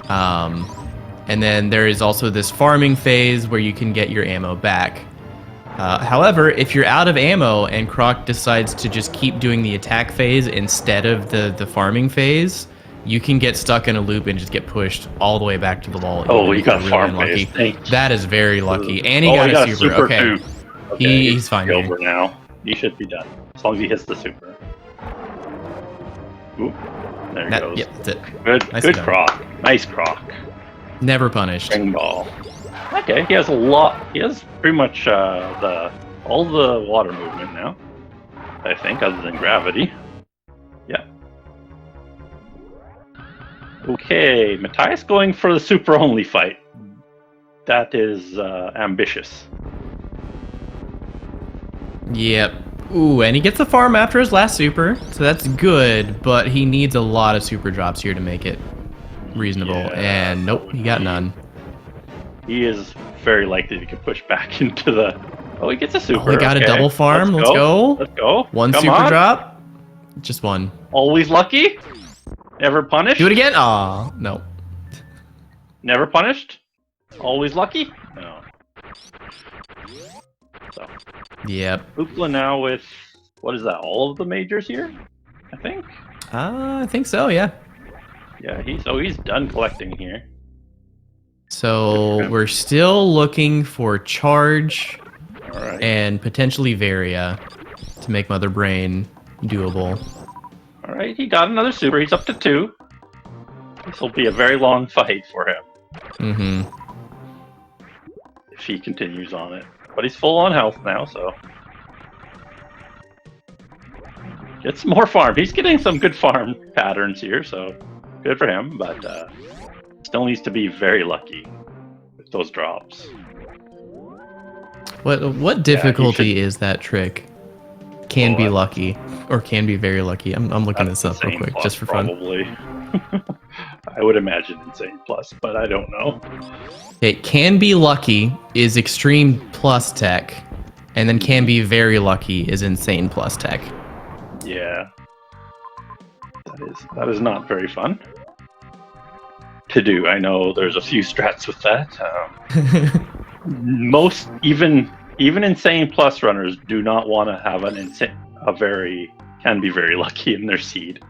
And then there is also this farming phase where you can get your ammo back. However, if you're out of ammo and Croc decides to just keep doing the attack phase instead of the farming phase, you can get stuck in a loop and just get pushed all the way back to the wall. Oh, you got farm phase. That is very lucky. And he got a super. Okay. Too. Okay, he's fine. Over now. He should be done. As long as he hits the super. Ooh, there he goes. Yep, that's it. Good Croc. Nice Croc. Never punished. Ring ball. Okay, he has a lot. He has pretty much all the water movement now. I think, other than gravity. Yeah. Okay, Mattias going for the super only fight. That is ambitious. Yep. Ooh, and he gets a farm after his last super, so that's good, but he needs a lot of super drops here to make it reasonable, and nope, he got none. He is very likely to get pushed back into the... Oh, he gets a super. Oh, he got a double farm. Let's go. Let's go. 1 super drop. Just 1. Always lucky. Never punished. Do it again. Aw, no. Never punished. Always lucky. No. So. Yep. Oopla now with, what is that, all of the majors here? I think? I think so, yeah. Yeah, he's done collecting here. So we're still looking for Charge and potentially Varia to make Mother Brain doable. Alright, he got another super. He's up to 2. This will be a very long fight for him. Mm-hmm. If he continues on it. But he's full on health now, so... Get some more farm. He's getting some good farm patterns here, so good for him, but still needs to be very lucky with those drops. What difficulty is that trick? Can be lucky, or can be very lucky. I'm looking this up real quick, just for fun. Probably. I would imagine insane plus, but I don't know. It can be lucky is extreme plus tech, and then can be very lucky is insane plus tech. Yeah. That is not very fun. to do. I know there's a few strats with that. Most even insane plus runners do not want to have can be very lucky in their seed.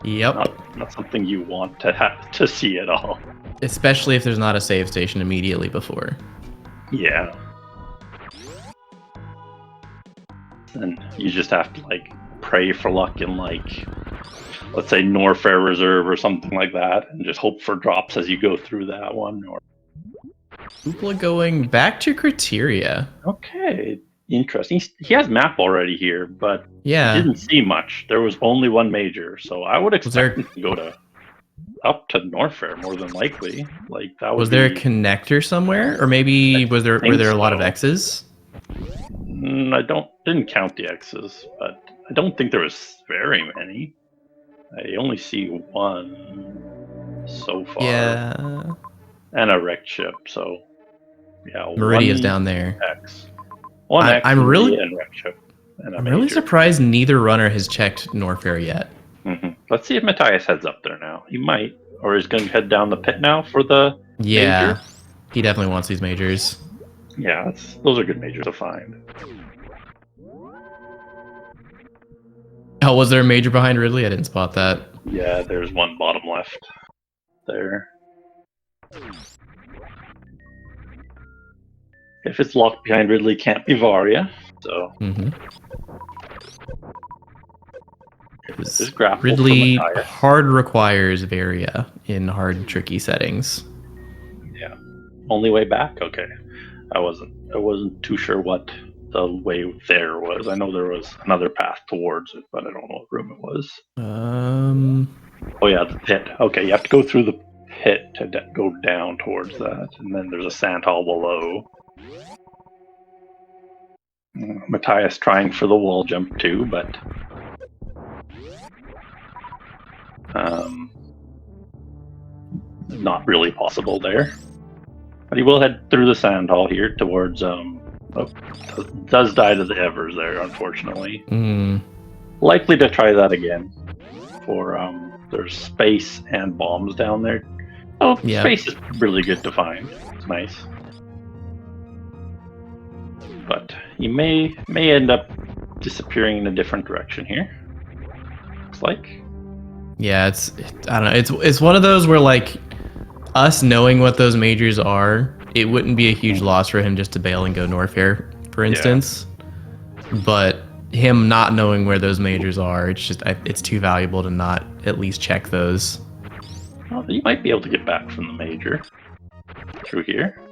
Yep. Not something you want to have to see at all. Especially if there's not a save station immediately before. Yeah. And you just have to like pray for luck in like, let's say Norfair Reserve or something like that, and just hope for drops as you go through that one. Or Oopla going back to criteria. okay, interesting. He has map already here, but Yeah. didn't see much. There was only one major, so I would expect him to go up to Norfair more than likely. Like that was there a connector somewhere, or maybe were there a lot of X's? I didn't count the X's, but I don't think there was very many. I only see one so far. Yeah. And a wrecked ship, so yeah. Meridia's down there. X. One X. I'm really and wrecked ship. And I'm really surprised neither runner has checked Norfair yet. Mm-hmm. Let's see if Mattias heads up there now. He might, or he's going to head down the pit now for the major. He definitely wants these majors. Yeah, those are good majors to find. Oh, was there a major behind Ridley? I didn't spot that. Yeah, there's one bottom left there. If it's locked behind Ridley, can't be Varia. So Ridley hard requires Varia in hard tricky settings. Yeah. Only way back? Okay. I wasn't too sure what the way there was. I know there was another path towards it, but I don't know what room it was. Oh yeah, the pit. Okay, you have to go through the pit to go down towards that, and then there's a sand hall below. Mattias trying for the wall jump too, but not really possible there. But he will head through the sand hall here towards does die to the Evers there, unfortunately. Likely to try that again. For there's space and bombs down there. Oh, yeah. Space is really good to find. It's nice. But he may end up disappearing in a different direction here. Looks like. Yeah, I don't know. It's one of those where like us knowing what those majors are, it wouldn't be a huge loss for him just to bail and go Norfair, for instance. Yeah. But him not knowing where those majors are, it's too valuable to not at least check those. Well, you might be able to get back from the major through here.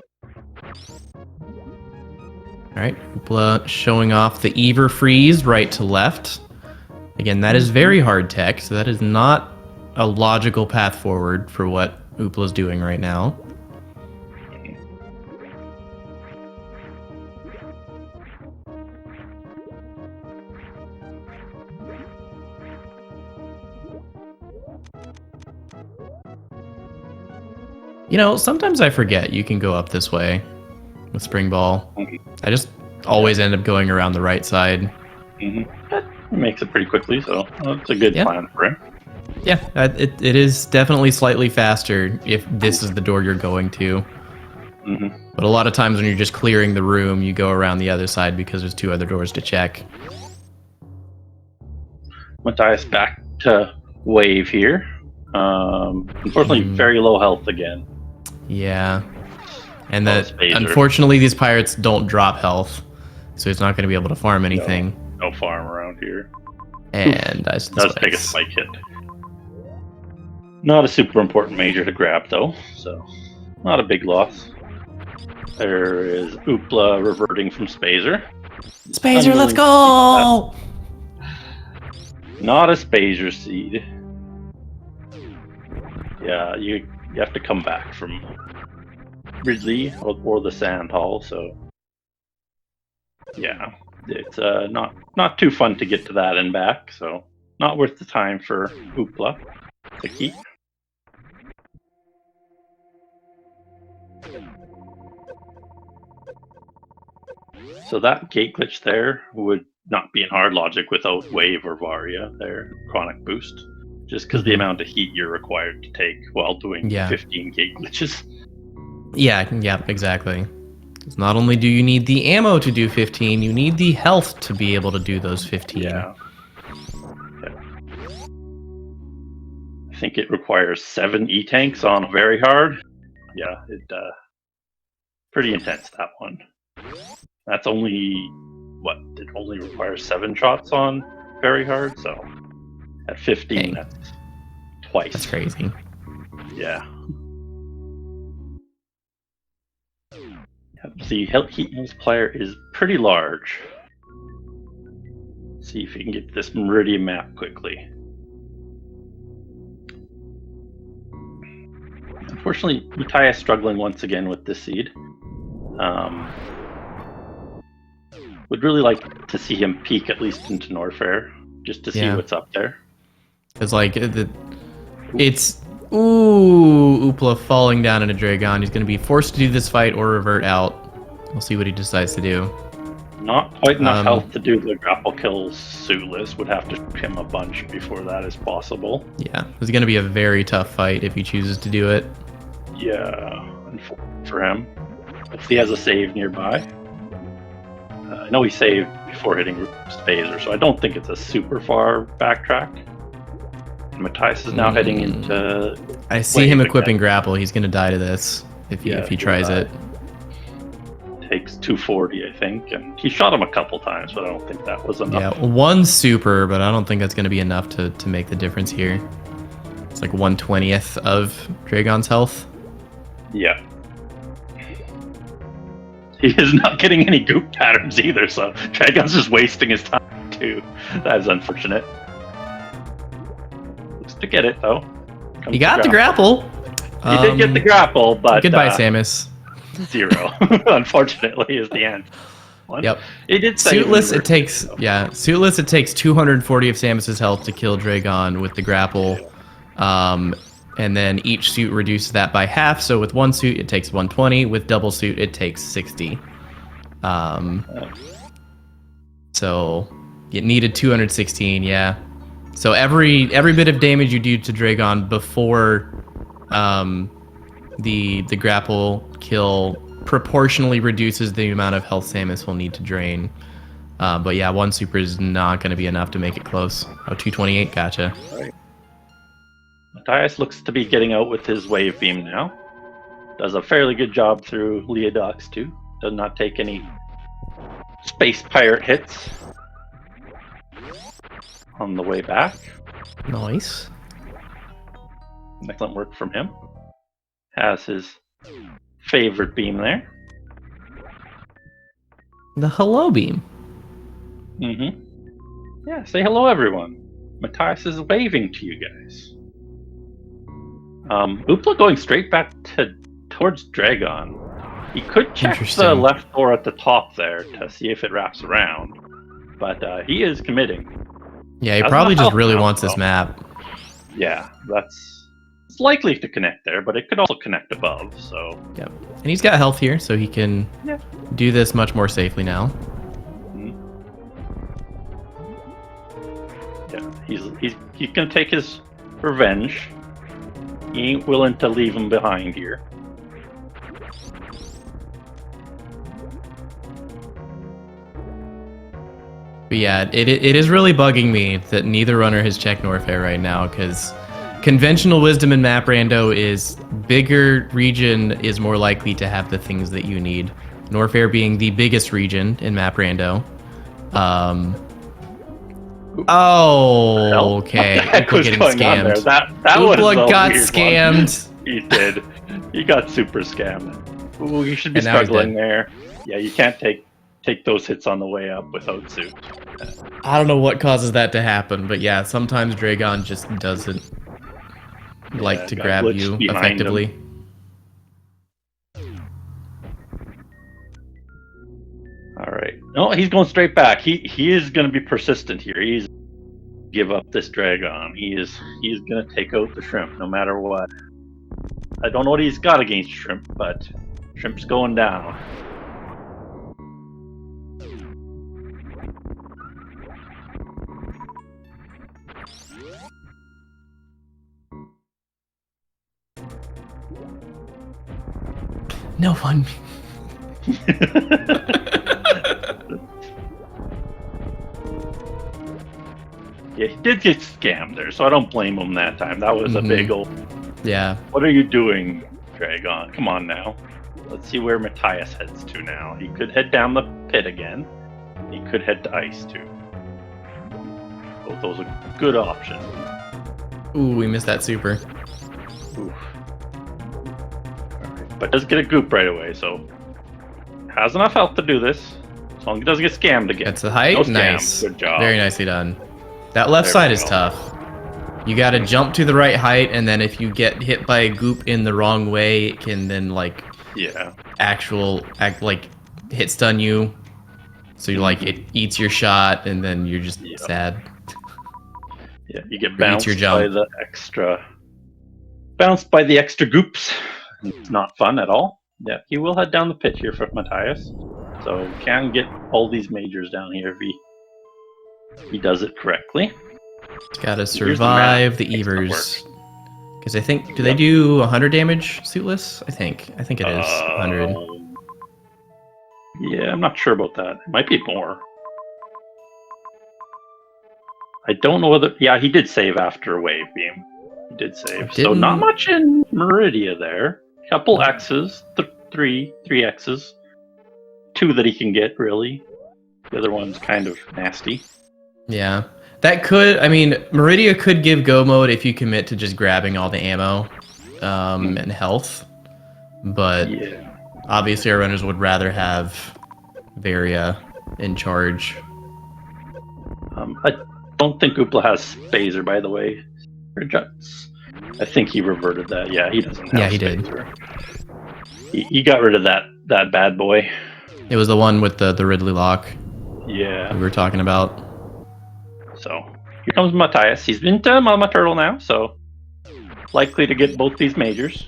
All right, Oopla showing off the Ever freeze right to left. Again, that is very hard tech, so that is not a logical path forward for what Oopla's doing right now. You know, sometimes I forget you can go up this way with Spring Ball. I just always end up going around the right side. That makes it pretty quickly, so it's a good plan for him. Yeah, it is definitely slightly faster if this is the door you're going to. But a lot of times when you're just clearing the room, you go around the other side because there's two other doors to check. Mattias back to wave here. Unfortunately, very low health again. Yeah. And unfortunately, these pirates don't drop health, so he's not going to be able to farm anything. No farm around here. And does take a spike hit. Not a super important major to grab, though, so not a big loss. There is Oopla reverting from Spazer. Spazer, let's go! Not a Spazer seed. Yeah, you have to come back from Ridley or the Sand Hall, so yeah, it's not too fun to get to that and back, so not worth the time for Oopla to keep. So that gate glitch there would not be in hard logic without Wave or Varia there, Chronic Boost. just because the amount of heat you're required to take while doing 15k glitches. Yeah, exactly. Not only do you need the ammo to do 15, you need the health to be able to do those 15. Yeah. I think it requires 7 E-tanks on very hard. Yeah, pretty intense, that one. That's only, it only requires 7 shots on very hard, so at 15, that's twice. That's crazy. Yeah. The heat multiplier is pretty large. Let's see if we can get this Meridia map quickly. Unfortunately, Mattias struggling once again with this seed. Would really like to see him peek at least into Norfair, just to see what's up there. It's like, it's... Ooh, Oopla falling down in a Dragon. He's going to be forced to do this fight or revert out. We'll see what he decides to do. Not quite enough health to do the grapple kill suitless. Would have to shoot him a bunch before that is possible. Yeah, it's going to be a very tough fight if he chooses to do it. Yeah, for him. If he has a save nearby. I know he saved before hitting Phaser, so I don't think it's a super far backtrack. Mattias is now heading into... I see him equipping grapple. He's going to die to this if he tries it. Takes 240, I think, and he shot him a couple times, but I don't think that was enough. Yeah, 1 super, but I don't think that's going to be enough to make the difference here. It's like 1/20th of Dragon's health. Yeah. He is not getting any goop patterns either, so Dragon's just wasting his time too. That is unfortunate. Looks to get it though. He got the grapple. He did get the grapple, but goodbye, Samus. 0. Unfortunately, is the end. Yep. It did say suitless. It takes suitless. It takes 240 of Samus's health to kill Dragon with the grapple, and then each suit reduces that by half. So with 1 suit, it takes 120. With double suit, it takes 60. So it needed 216. Yeah. So every bit of damage you do to Dragon before the grapple kill proportionally reduces the amount of health Samus will need to drain. But yeah, 1 super is not going to be enough to make it close. Oh, 228, gotcha. Right. Mattias looks to be getting out with his wave beam now. Does a fairly good job through Leodox too. Does not take any space pirate hits on the way back. Nice. Excellent work from him. Has his favorite beam there. The hello beam. Yeah, say hello everyone. Mattias is waving to you guys. Oopla going straight back towards Dragon. He could check the left door at the top there to see if it wraps around, but he is committing. Yeah, he probably just really wants this map. Yeah, it's likely to connect there, but it could also connect above, so... Yep. And he's got health here, so he can do this much more safely now. Yeah, he's gonna take his revenge. He ain't willing to leave him behind here. But yeah, it is really bugging me that neither runner has checked Norfair right now, because conventional wisdom in map rando is bigger region is more likely to have the things that you need. Norfair being the biggest region in map rando. Oh, okay. Oopla getting scammed. That Oopla got scammed. He did. He got super scammed. Ooh, you should be struggling there. Yeah, you can't take those hits on the way up without suit. I don't know what causes that to happen, but yeah, sometimes Dragon just doesn't like to grab you effectively. All right. No, he's going straight back. He is going to be persistent here. He's give up this Dragon. He's going to take out the Shrimp no matter what. I don't know what he's got against Shrimp, but Shrimp's going down. No one. Yeah, he did get scammed there, so I don't blame him that time. That was a big old... Yeah. What are you doing, Dragon? Come on now. Let's see where Mattias heads to now. He could head down the pit again. He could head to ice too. Both those are good options. Ooh, we missed that super. Oof. Alright, but does get a goop right away, so has enough health to do this. As long as he doesn't get scammed again. That's the height. No scam. Nice. Good job. Very nicely done. That left There side we is go. tough. You gotta jump to the right height, and then if you get hit by a goop in the wrong way, it can then like Yeah. like hit stun you. So you like it eats your shot, and then you're just sad. Yeah, you get Or eats bounced your jump. by the extra. Bounced by the extra goops. It's not fun at all. Yeah, he will head down the pit here for Mattias. So we can get all these majors down here if he does it correctly. Gotta Here's the map. survive the Makes it Evers. Because I think, do they do 100 damage suitless? I think it is 100. Yeah, I'm not sure about that. It might be more. I don't know whether... Yeah, he did save after a wave beam. He did save. So not much in Meridia there. Couple X's. Three X's. 2 that he can get, really. The other one's kind of nasty. Yeah. That could, I mean, Meridia could give go mode if you commit to just grabbing all the ammo and health. But Yeah. obviously our runners would rather have Varia in charge. I don't think Oopla has Phaser, by the way. Or Juts. I think he reverted that. Yeah, he doesn't have Yeah, he did. He got rid of that bad boy. It was the one with the Ridley lock Yeah. we were talking about. So here comes Mattias. He's into Mama Turtle now, so likely to get both these majors.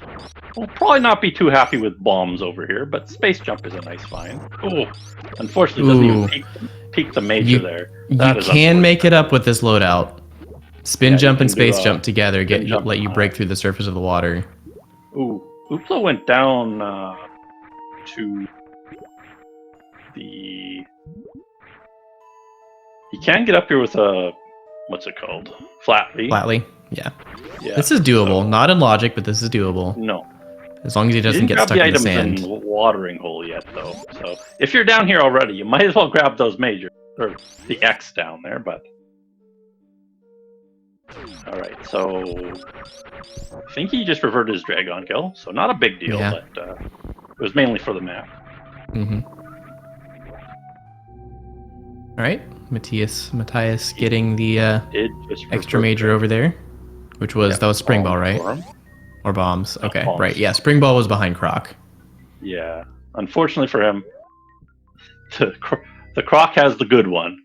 Will probably not be too happy with bombs over here, but space jump is a nice find. Oh, unfortunately, doesn't even peak the major there. That You is can make it up with this loadout. Spin Yeah, jump you and can do, space jump together jump let you high. break through the surface of the water. Ooh, Oopla went down to the... He can get up here with a... What's it called? Flatly. Flatly, yeah. Yeah. This is doable. Not in logic, but this is doable. No. As long as he doesn't get grab stuck the in the items sand. in watering hole yet, though. So if you're down here already, you might as well grab those majors. Or the X down there, but... Alright, so... I think he just reverted his Dragon kill, so not a big deal, Yeah. but it was mainly for the map. Mm-hmm. All right, Mattias getting the It just extra reverted major over there, which was that was spring ball, right? for him. Or bombs? Okay, bombs. right. Yeah, spring ball was behind Croc. Yeah, unfortunately for him, the Croc has the good one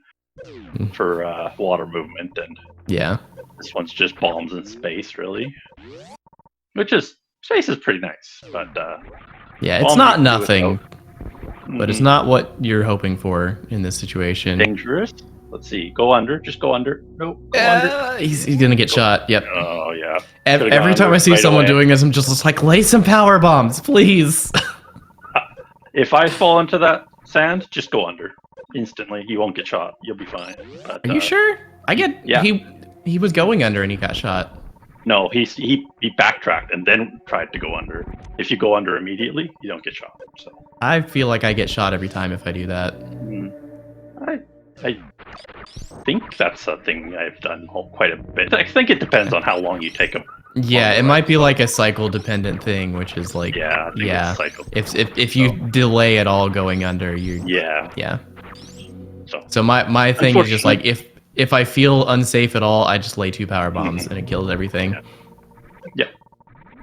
for water movement, and Yeah. this one's just bombs in space, really. Which is space is pretty nice, but Yeah, it's bombs not you can do nothing, without. but it's not what you're hoping for in this situation. Dangerous. Let's see. Go under. Just go under. Nope. Go under. He's gonna get shot. Yep. Oh yeah. Every gone time I under see right someone away. doing this, I'm just like, lay some power bombs, please. If I fall into that sand, just go under instantly. You won't get shot. You'll be fine. But, Are you sure? Yeah. He was going under and he got shot. No, he backtracked and then tried to go under. If you go under immediately, you don't get shot. So I feel like I get shot every time if I do that. I think that's a thing I've done quite a bit. I think it depends on how long you take them. Yeah, it might be like a cycle dependent thing, which is like Yeah, I think yeah. it's cycle. If you delay at all going under, you Yeah. So my thing is just like if I feel unsafe at all, I just lay 2 power bombs and it kills everything. Yeah.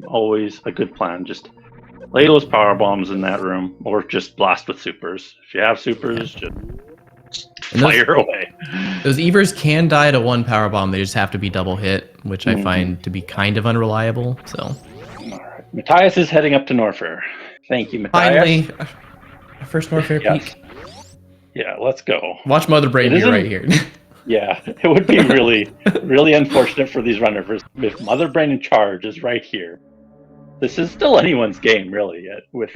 Always a good plan. Just lay those power bombs in that room, or just blast with supers. If you have supers, just fire away. Those Evers can die to 1 power bomb. They just have to be double hit, which I find to be kind of unreliable. So All right. Mattias is heading up to Norfair. Thank you, Mattias. finally, first Norfair peak. Yeah, let's go. Watch Mother Brain It be right isn't- here. Yeah, it would be really, really unfortunate for these runners if Mother Brain in charge is right here. this is still anyone's game, really, yet with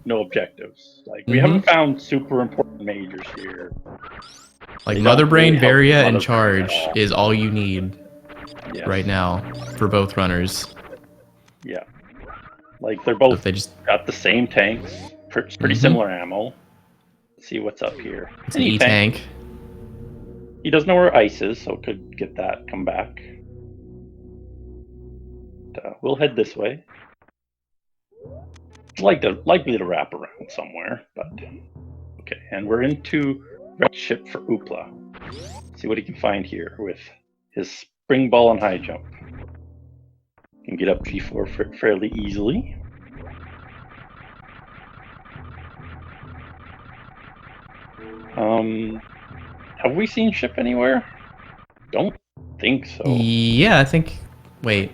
no objectives. Like we haven't found super important majors here. Like They Mother don't Brain, really help Varia, Mother and Brain Charge at all. is all you need right now for both runners. Yeah, like they're both They just got the same tanks, pretty similar ammo. Let's see what's up here. It's an E-tank. He doesn't know where ice is, so could get that. Come back. We'll head this way. Likely to wrap around somewhere, but okay. And we're into red ship for Oopla. See what he can find here with his spring ball and high jump. Can get up G4 fairly easily. Have we seen ship anywhere? Don't think so. Yeah, I think. Wait,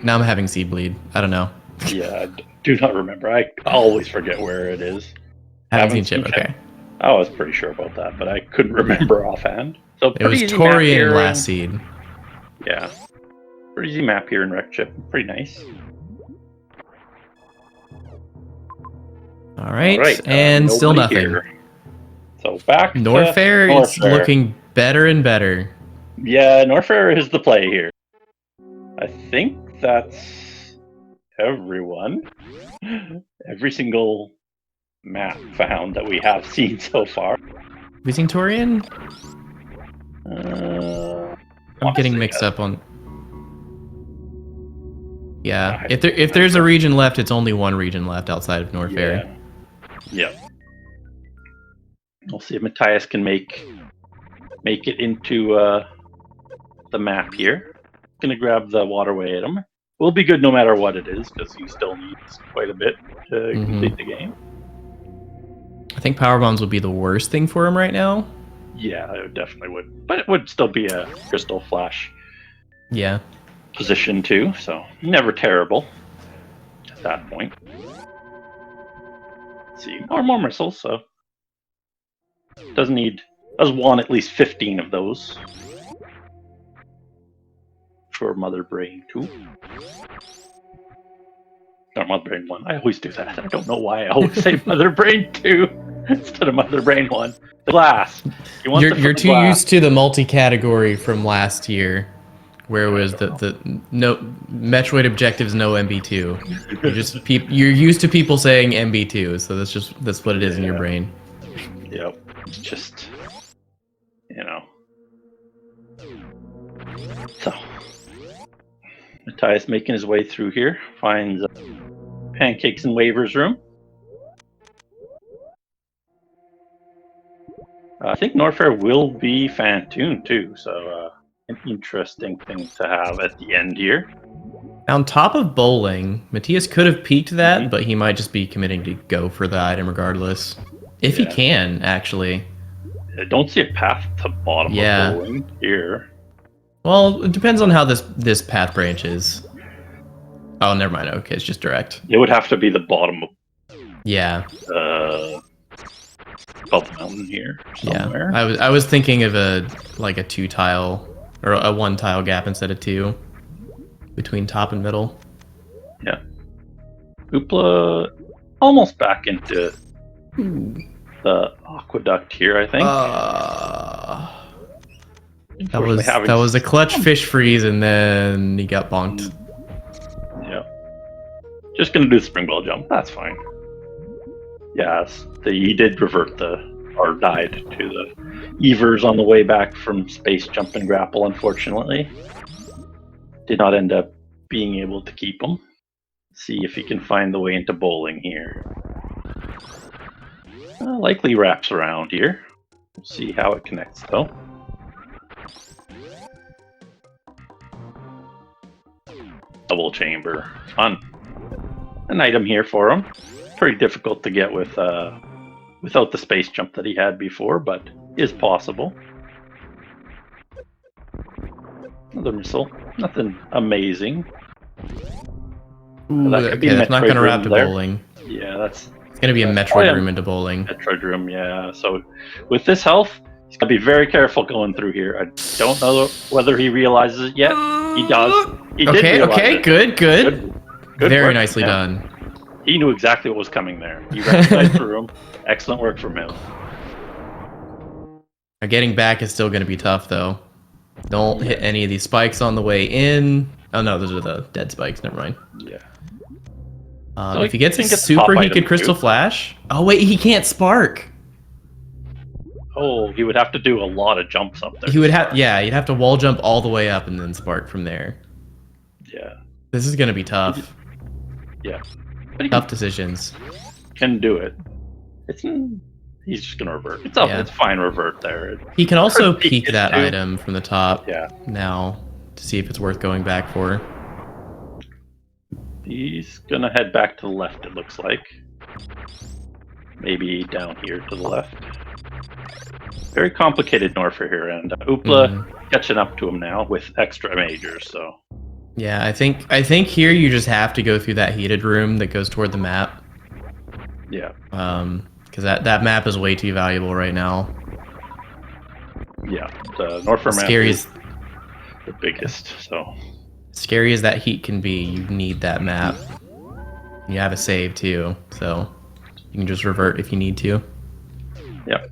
now I'm having seed bleed. I don't know. Yeah, I do not remember. I always forget where it is. Haven't seen ship. Okay. I was pretty sure about that, but I couldn't remember offhand. So it was Torian and last seed. Yeah, pretty easy map here in Wreck Chip. Pretty nice. All right, and still nothing. Here. So back Norfair to is looking better and better. Yeah, Norfair is the play here. I think that's everyone. Every single map found that we have seen so far. We seen Torian? I'm getting mixed up on. Yeah, if there's a region left, it's only one region left outside of Norfair. Yeah. We'll see if Mattias can make it into the map here. Gonna grab the waterway item. Will be good no matter what it is, because he still needs quite a bit to complete the game. I think power bombs would be the worst thing for him right now. Yeah, it definitely would. But it would still be a crystal flash. Yeah. Position too, so never terrible at that point. Let's see, or more missiles, so does want at least 15 of those for Mother Brain 2. Or Mother Brain 1. I always do that. I don't know why I always say Mother Brain 2 instead of Mother Brain 1. The glass. You're too used to the multi-category from last year, where it was the no Metroid objectives, no MB2. You're used to people saying MB2, so that's what it is in your brain. Yep. Just So Mattias making his way through here, finds Pancakes and Waivers room. I think Norfair will be Fantoon too, so an interesting thing to have at the end here. On top of bowling, Mattias could have peaked that, but he might just be committing to go for the item regardless. If he can, actually. I don't see a path to bottom of bowling here. Well, it depends on how this path branches. Oh, never mind. Okay, it's just direct. It would have to be the bottom of above the mountain here somewhere. Yeah, I was thinking of a 2-tile or a 1-tile gap instead of 2 between top and middle. Yeah. Oopla almost back into the aqueduct here, I think. That was a clutch fish freeze, and then he got bonked. Yeah. Just gonna do the spring ball jump. That's fine. Yes, he did died to the Evers on the way back from space jump and grapple, unfortunately. Did not end up being able to keep him. See if he can find the way into bowling here. Likely wraps around here. We'll see how it connects though. Double chamber. Fun. An item here for him. Pretty difficult to get without the space jump that he had before, but is possible. Another missile. Nothing amazing. Ooh, that's not going to wrap to bowling. Yeah, it's going to be a Metroid room into bowling. Metroid room, yeah. So with this health, he's got to be very careful going through here. I don't know whether he realizes it yet. He does. He did realize it. Good. Good Very work nicely from him. done. He knew exactly what was coming there. He recognized the room. Excellent work from him. Now, getting back is still going to be tough, though. Don't hit any of these spikes on the way in. Oh, no, those are the dead spikes. Never mind. Yeah. If he gets a can get the super, top he could item, Crystal too. Flash. Oh, wait, he can't spark. Oh, he would have to do a lot of jumps up there. He would have, yeah, you'd have to wall jump all the way up and then spark from there. Yeah. This is going to be tough. Yeah. But he Tough decisions. can do it. He's just gonna revert. It's up. Yeah. It's fine. Revert there. He can also Could peek peek it that too. item from the top Yeah. now to see if it's worth going back for. He's gonna head back to the left. It looks like. Maybe down here to the left. Very complicated Norfair here, and Oopla catching up to him now with extra majors. So. Yeah, I think here you just have to go through that heated room that goes toward the map. Yeah. Because that map is way too valuable right now. Yeah. The Norfair map Scary is as the biggest. So. scary as that heat can be, you need that map. You have a save too, so you can just revert if you need to. Yep.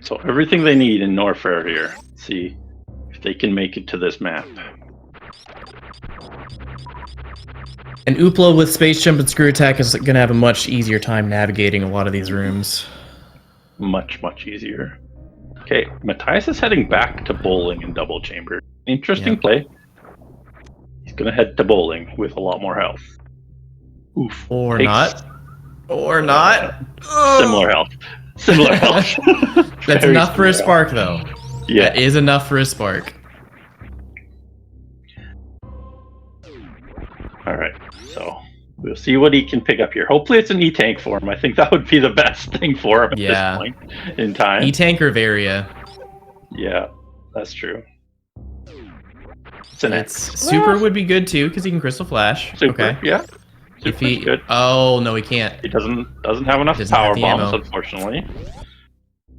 So everything they need in Norfair here. See if they can make it to this map. And Oopla with Space Jump and Screw Attack is going to have a much easier time navigating a lot of these rooms. Much easier. Okay, Mattias is heading back to bowling and double chamber. Interesting play. He's gonna head to bowling with a lot more health. Oof. Or Takes not. Or not. Similar health. Similar health. That's Very enough for a similar spark, though. Yeah. That is enough for a spark. All right. So we'll see what he can pick up here. Hopefully, it's an E-tank for him. I think that would be the best thing for him at this point in time. E-tank or Varia. Yeah, that's true. It's an X. Super would be good too because he can Crystal Flash. Super, okay. yeah. If Super's he, good. oh no, he can't. He doesn't have enough Doesn't power have the bombs, ammo. unfortunately.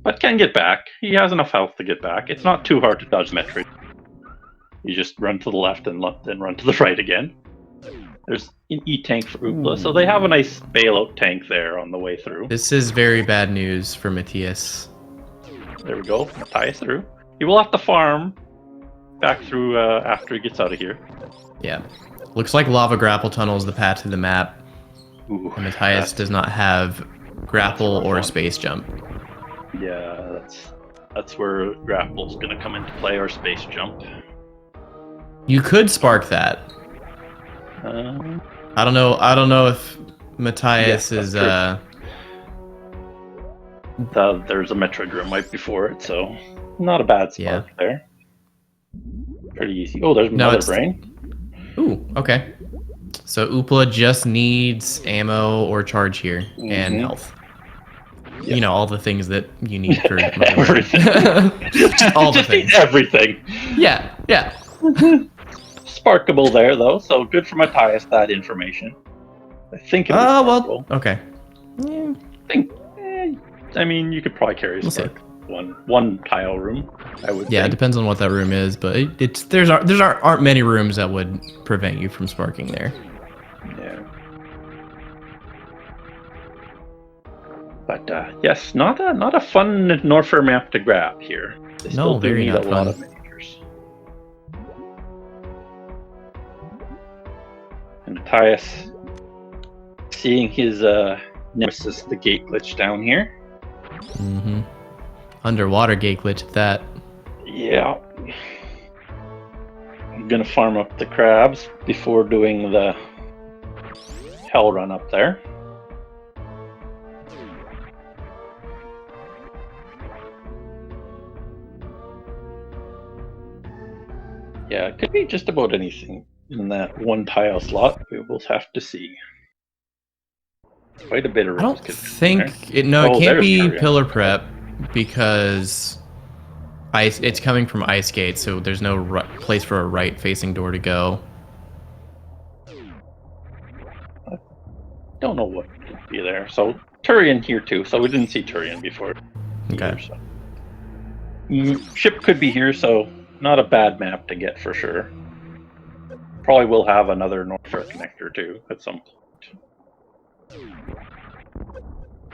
But can get back. He has enough health to get back. It's not too hard to dodge Metroid. You just run to the left and then run to the right again. There's an E-tank for Oopla, so they have a nice bailout tank there on the way through. This is very bad news for Mattias. There we go. Mattias through. He will have to farm back through after he gets out of here. Yeah. Looks like Lava Grapple Tunnel is the path to the map. Ooh, And Mattias does not have grapple or space jump. Yeah, that's where grapple's gonna come into play, or space jump. You could spark that. I don't know if Mattias is there's a Metroid room right before it, so not a bad spark there. Pretty easy. Oh, there's another brain. Ooh, okay. So Oopla just needs ammo or charge here and health. Yep. You know, all the things that you need for everything. all the things. Everything. Yeah, yeah. Sparkable there though, so good for Mattias that information. I think it was well, okay. Yeah. I mean, you could probably carry one tile room. I would. Yeah, it depends on what that room is, but there aren't many rooms that would prevent you from sparking there. Yeah. But yes, not a fun Norfair map to grab here. They still do very need not a lot of majors. And Mattias seeing his nemesis, the gate glitch down here. Mm-hmm. Underwater gate glitch at that. Yeah. I'm gonna farm up the crabs before doing the hell run up there. Yeah, it could be just about anything in that one tile slot. We will have to see. Quite a bit of I don't think it. No, it can't be pillar prep because it's coming from ice gate, so there's no place for a right-facing door to go. I don't know what could be there. So Turian here too. So we didn't see Turian before. Okay. Either, so. Ship could be here, so not a bad map to get for sure. Probably will have another Norfair Norfair connector too at some point.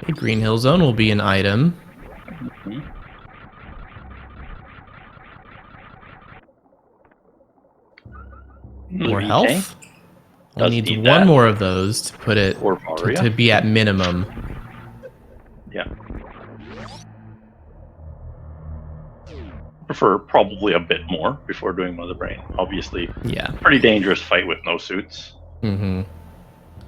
Okay, Green Hill Zone will be an item. Mhm. More The health. tank Only does needs need one that. more of those to put it Or Varia. to be at minimum. Yeah. Prefer probably a bit more before doing Mother Brain. Obviously, Yeah. pretty dangerous fight with no suits. Mm-hmm.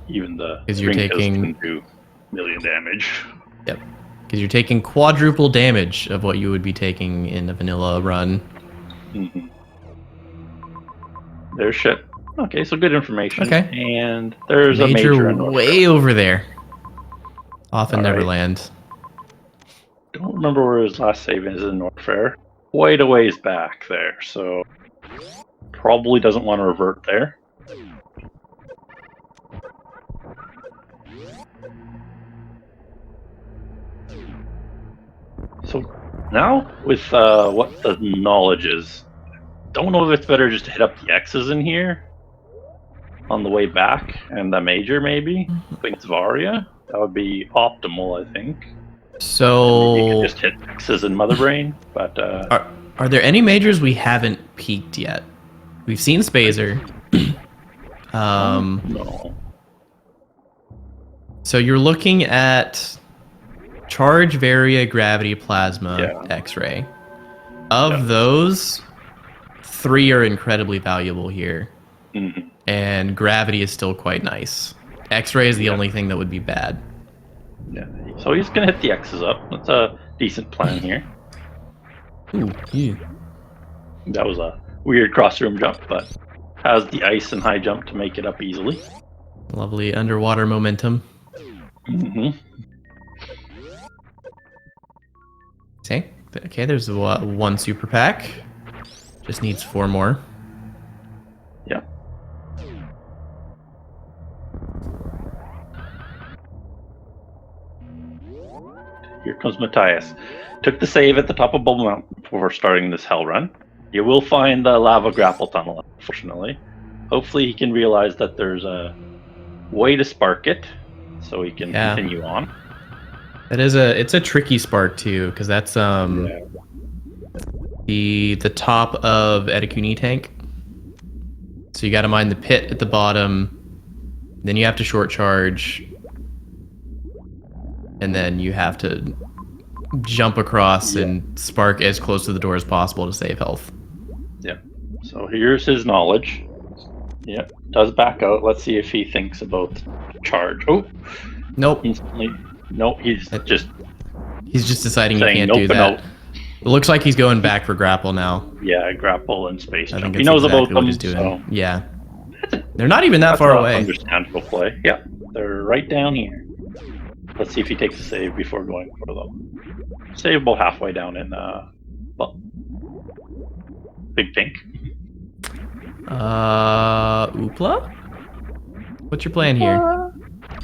Even the Because you're ring kills taking. can do million damage. Yep. Because you're taking quadruple damage of what you would be taking in a vanilla run. Mm-hmm. There's shit. Okay, so good information. Okay. And there's a major in North way over there. Off in All right. Neverland. Don't remember where his last save is in Norfair. Quite a ways back there, so probably doesn't want to revert there. So now with what the knowledge is, don't know if it's better just to hit up the X's in here on the way back and the major maybe with Varia. That would be optimal, I think. So Maybe you could just hit X's and Mother Brain, but are there any majors we haven't peaked yet? We've seen Spazer. no. So you're looking at Charge, Varia, Gravity, Plasma, Yeah. X-Ray. Of those, 3 are incredibly valuable here. Mm-hmm. And Gravity is still quite nice. X-Ray is the only thing that would be bad. Yeah. So he's gonna hit the X's up. That's a decent plan here. Ooh, yeah. That was a weird cross-room jump, but has the ice and high jump to make it up easily. Lovely underwater momentum. Mm-hmm. Okay, there's one super pack. Just needs 4 more. Yeah. Here comes Mattias. Took the save at the top of Bubble Mountain before starting this hell run. You will find the lava grapple tunnel, unfortunately. Hopefully he can realize that there's a way to spark it, so he can continue on. It's a tricky spark too, because that's the top of Etakuni tank. So you got to mine the pit at the bottom, then you have to short charge, and then you have to jump across and spark as close to the door as possible to save health. Yeah. So here's his knowledge. Yeah, does back out. Let's see if he thinks about charge. Oh, nope. Instantly. Nope. He's just deciding he can't nope do that. Nope. It looks like he's going back for grapple now. Yeah, grapple and space jump. I think He knows exactly about what them. he's doing. So Yeah, they're not even that far away. Understandable play. Yeah, they're right down here. Let's see if he takes a save before going for them. Save about halfway down in Big Pink. Oopla? What's your plan here?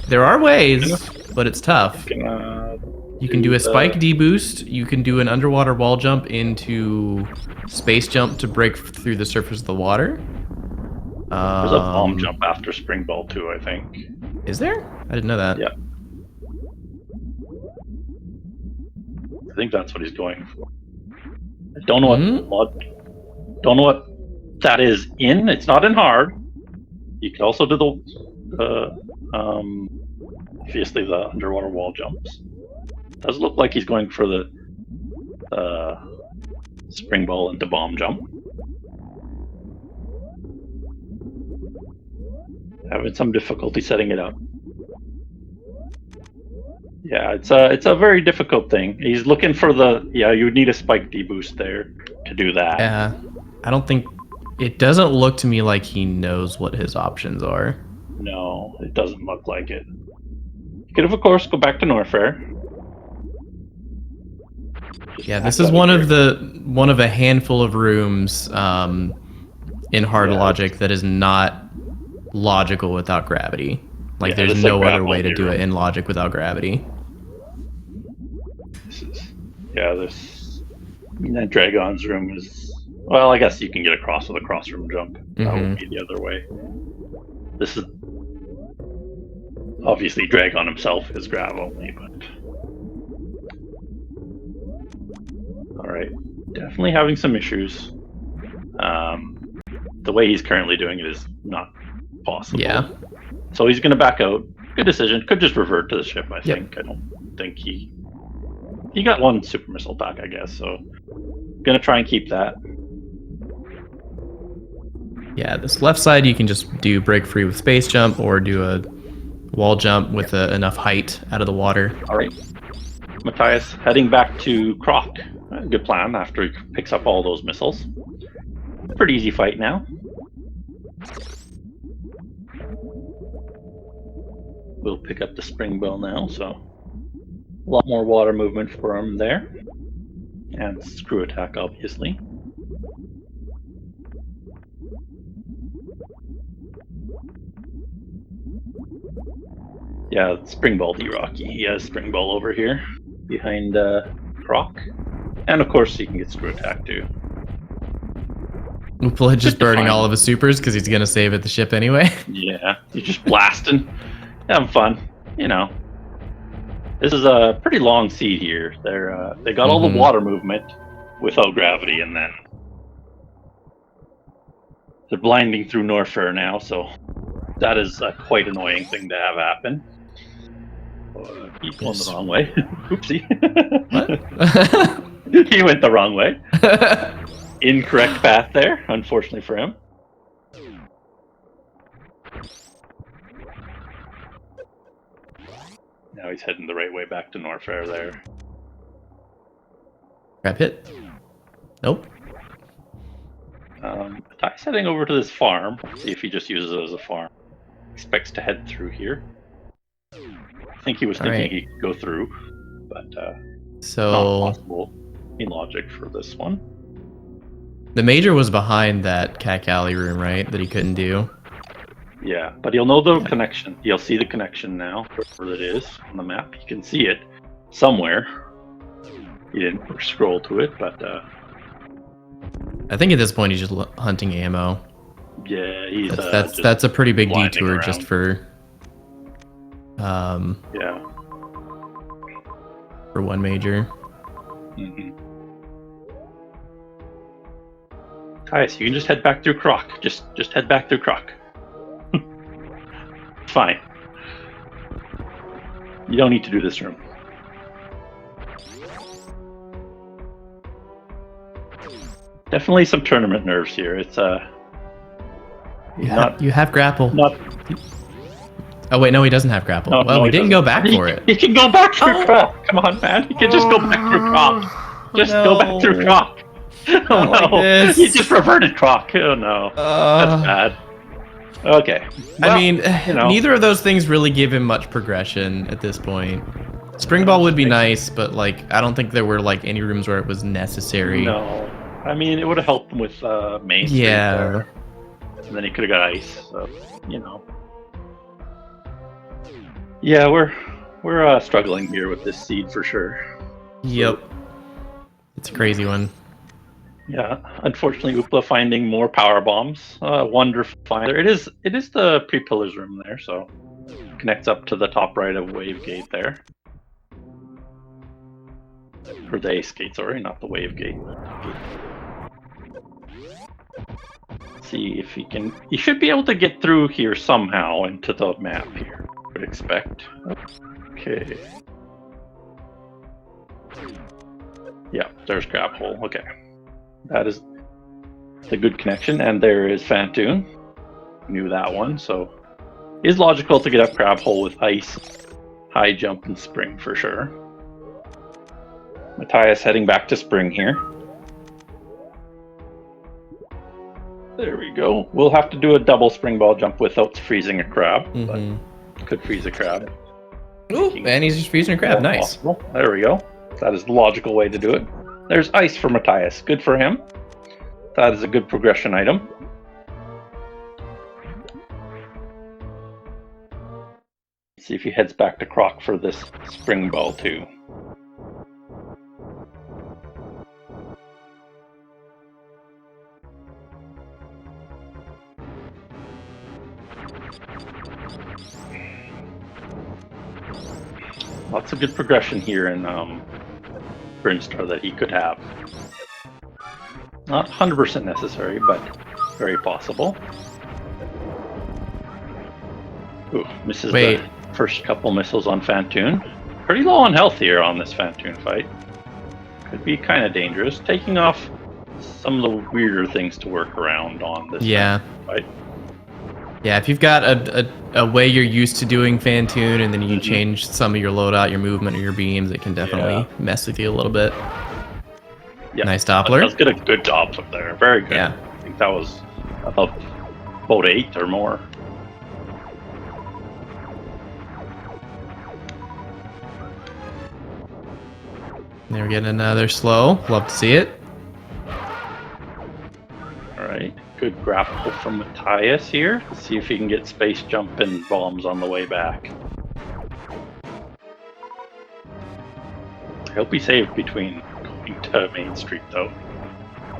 There are ways, but it's tough. You can do a spike deboost. You can do an underwater wall jump into space jump to break through the surface of the water. There's a bomb jump after Spring Ball too, I think. Is there? I didn't know that. Yeah. I think that's what he's going for. I don't know what that is in. It's not in hard. You can also do the obviously the underwater wall jumps. Does look like he's going for the spring ball into bomb jump. Having some difficulty setting it up. Yeah, it's a very difficult thing. He's looking for you would need a spike deboost there to do that. Yeah, I don't think it doesn't look to me like he knows what his options are. No, it doesn't look like it. You could, of course, go back to Norfair. Yeah, this is one of a handful of rooms in hard logic that is not logical without gravity. Like there's no other way to do it in logic without gravity. This Dragon's room is, well, I guess you can get across with a cross room jump. That would be the other way. This is obviously drag on himself is grab only, but all right, definitely having some issues. The way he's currently doing it is not possible. Yeah. So he's going to back out. Good decision. Could just revert to the ship, I Yep. think. I don't think he got one super missile back, I guess. So going to try and keep that. Yeah, this left side you can just do break free with space jump or do a wall jump with enough height out of the water. All right. Mattias heading back to Croc. Good plan after he picks up all those missiles. Pretty easy fight now. We'll pick up the spring bell now, so a lot more water movement for him there. And screw attack, obviously. Yeah, spring ball D-Rocky. He has spring ball over here behind Croc. And of course he can get screw attack too. Oopla just burning all of his supers because he's going to save at the ship anyway. Yeah, he's just blasting. Having fun, you know. This is a pretty long seed here. They got all the water movement without gravity, and then they're blinding through Norfair now, so that is a quite annoying thing to have happen. He's going the wrong way. Oopsie. What? He went the wrong way. Incorrect path there, unfortunately for him. Now he's heading the right way back to Norfair there. Grab hit. Nope. Ty's heading over to this farm. See if he just uses it as a farm. Expects to head through here. I think he was thinking he could go through, but not possible in logic for this one. The major was behind that cat alley room, right? That he couldn't do. Yeah, but he'll know the connection. He'll see the connection now, wherever it is on the map. He can see it somewhere. He didn't scroll to it, but I think at this point he's just hunting ammo. yeah, he's that's a pretty big detour around. just for yeah, for one major. Tyus, you can just head back through Croc. Just head back through Croc. Fine. You don't need to do this room. Definitely some tournament nerves here. It's You have grapple. not. Oh wait, no, he doesn't have grapple. No, well, no, we he didn't doesn't. go back for it. He can go back through Croc. Come on, man. He can just go back through Croc. Just go back through Croc. Oh no! Like He just reverted Croc. Oh no! That's bad. Okay. Well, I mean, you know. neither of those things really give him much progression at this point. Spring ball would be nice, but like I don't think there were like any rooms where it was necessary. No, I mean it would have helped him with main street there. And then he could have got ice. So you know. Yeah, we're struggling here with this seed for sure. Yep. It's a crazy one. Yeah, unfortunately, Oopla finding more power bombs. Wonderful finder. It is the pre-pillars room there, so connects up to the top right of wave gate there. Or the ace gate, sorry, not the wave gate. See if he can. He should be able to get through here somehow into the map here. Would expect. Okay. Yeah, there's grab hole. Okay. That is the good connection, and there is Fantoon. Knew that one, so it is logical to get up grab hole with ice, high jump, and spring for sure. Mattias heading back to spring here. There we go. We'll have to do a double spring ball jump without freezing a crab, but could freeze a crab. Ooh, and he's just freezing a crab. Nice. Possible. There we go. That is the logical way to do it. There's ice for Mattias. Good for him. That is a good progression item. See if he heads back to Croc for this spring ball too. Lots of good progression here in Brinstar that he could have. Not 100% necessary, but very possible. Ooh, misses the first couple missiles on Fantoon. Pretty low on health here on this Fantoon fight. Could be kind of dangerous. Taking off some of the weirder things to work around on this fight. Yeah, if you've got a way you're used to doing Fantoon and then you change some of your loadout, your movement, or your beams, it can definitely mess with you a little bit. Yeah. Nice Doppler. Let's get a good job up there. Very good. Yeah. I think that was about 8 or more. They're getting another slow. Love to see it. Alright. Good grapple from Mattias here. Let's see if he can get space jump and bombs on the way back. I hope he saved between going to Main Street though.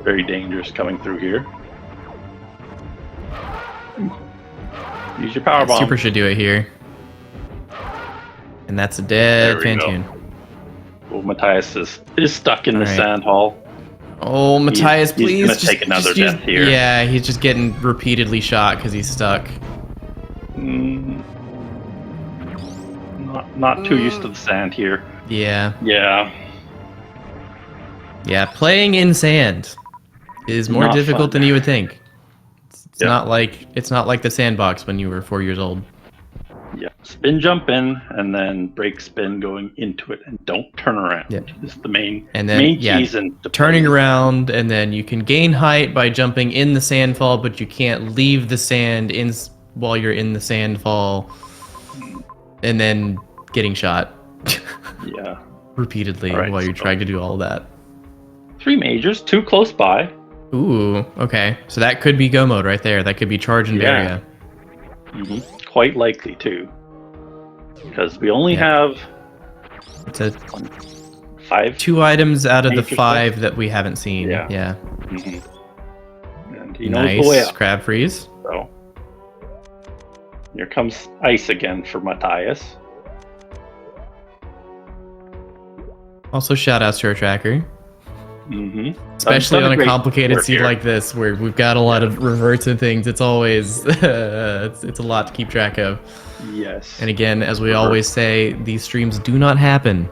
Very dangerous coming through here. Use your power bomb. Super should do it here. And that's a dead Fantoon. Oh, Mattias is stuck in the sand hall. Oh, Mattias, please. He's gonna take another death here. Yeah, he's just getting repeatedly shot because he's stuck. Not too used to the sand here. Yeah. Yeah. Yeah, playing in sand is more difficult than you would think. It's not like the sandbox when you were 4 years old. Yeah, spin jump in and then break spin going into it and don't turn around. Yeah. This is the main keys turning around, and then you can gain height by jumping in the sandfall, but you can't leave the sand in while you're in the sandfall, and then getting shot. Yeah. Repeatedly while you're trying to do all of that. 3 majors, 2 close by. Ooh, okay. So that could be go mode right there. That could be charge and Varia. Quite likely too, because we only have it's a 2 items out of the 5 that we haven't seen. Yeah. And he knows the way up. Crab freeze. So here comes ice again for Mattias. Also, shout outs to our tracker. Especially on a complicated seed like this, where we've got a lot of reverts and things. It's always it's a lot to keep track of. Yes. And again, as we always say, these streams do not happen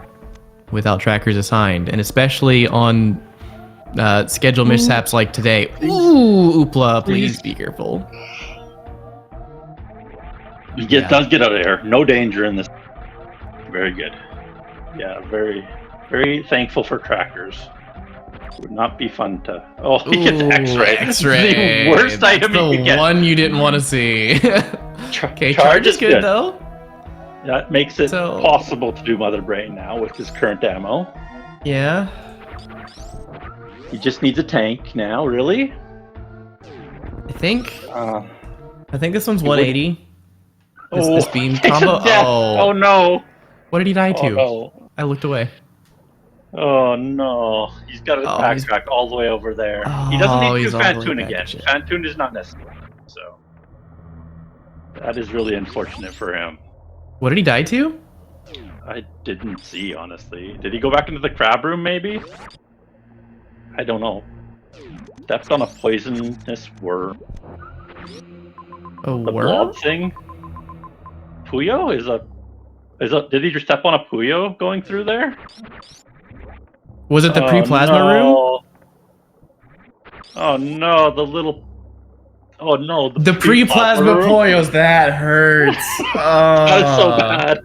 without trackers assigned, and especially on schedule mishaps like today. Ooh, Oopla, please be careful. He does get out of there. No danger in this. Very good. Yeah, very, very thankful for trackers. Would not be fun to. Oh, he gets X-ray. X-ray. The worst item you could get. The one you didn't want to see. Okay, charge is good though. That makes it possible to do Mother Brain now with his current ammo. Yeah. He just needs a tank now, really? I think this one's 180. This beam combo. Oh no. What did he die to? No. I looked away. Oh no, he's got a backtrack all the way over there. He doesn't need to do Fantoon again. Fantoon is not necessary, so that is really unfortunate for him. What did he die to? I didn't see, honestly. Did he go back into the crab room, maybe? I don't know. Stepped on a poisonous worm. A the worm? Blob thing? Puyo? Did he just step on a Puyo going through there? Was it the pre-plasma room? Oh no, the little... Oh no, the pre-plasma Puyos, that hurts. That's so bad.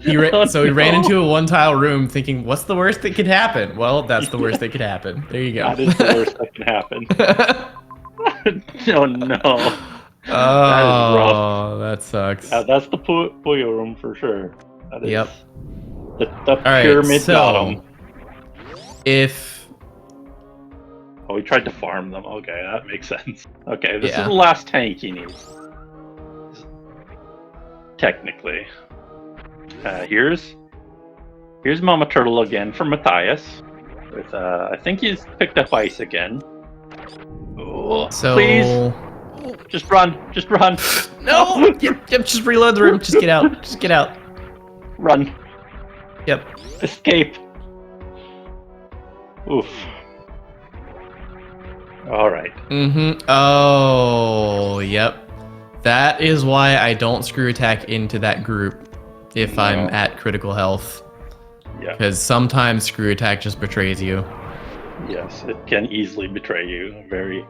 He ran into a one-tile room thinking, what's the worst that could happen? Well, that's the worst that could happen. There you go. That is the worst that can happen. Oh no. Oh, that is rough. That sucks. That's the Puyo room for sure. That is the right, pyramid bottom. Oh, he tried to farm them. Okay, that makes sense. Okay, this is the last tank he needs. Technically. Here's Mama Turtle again from Mattias. With I think he's picked up ice again. Oh, please. Just run. No! Yep, just reload the room. Just get out. Just get out. Run. Yep. Escape. Oof. All right. Oh, yep. That is why I don't screw attack into that group if I'm at critical health. Yeah. Because sometimes screw attack just betrays you. Yes, it can easily betray you. Very,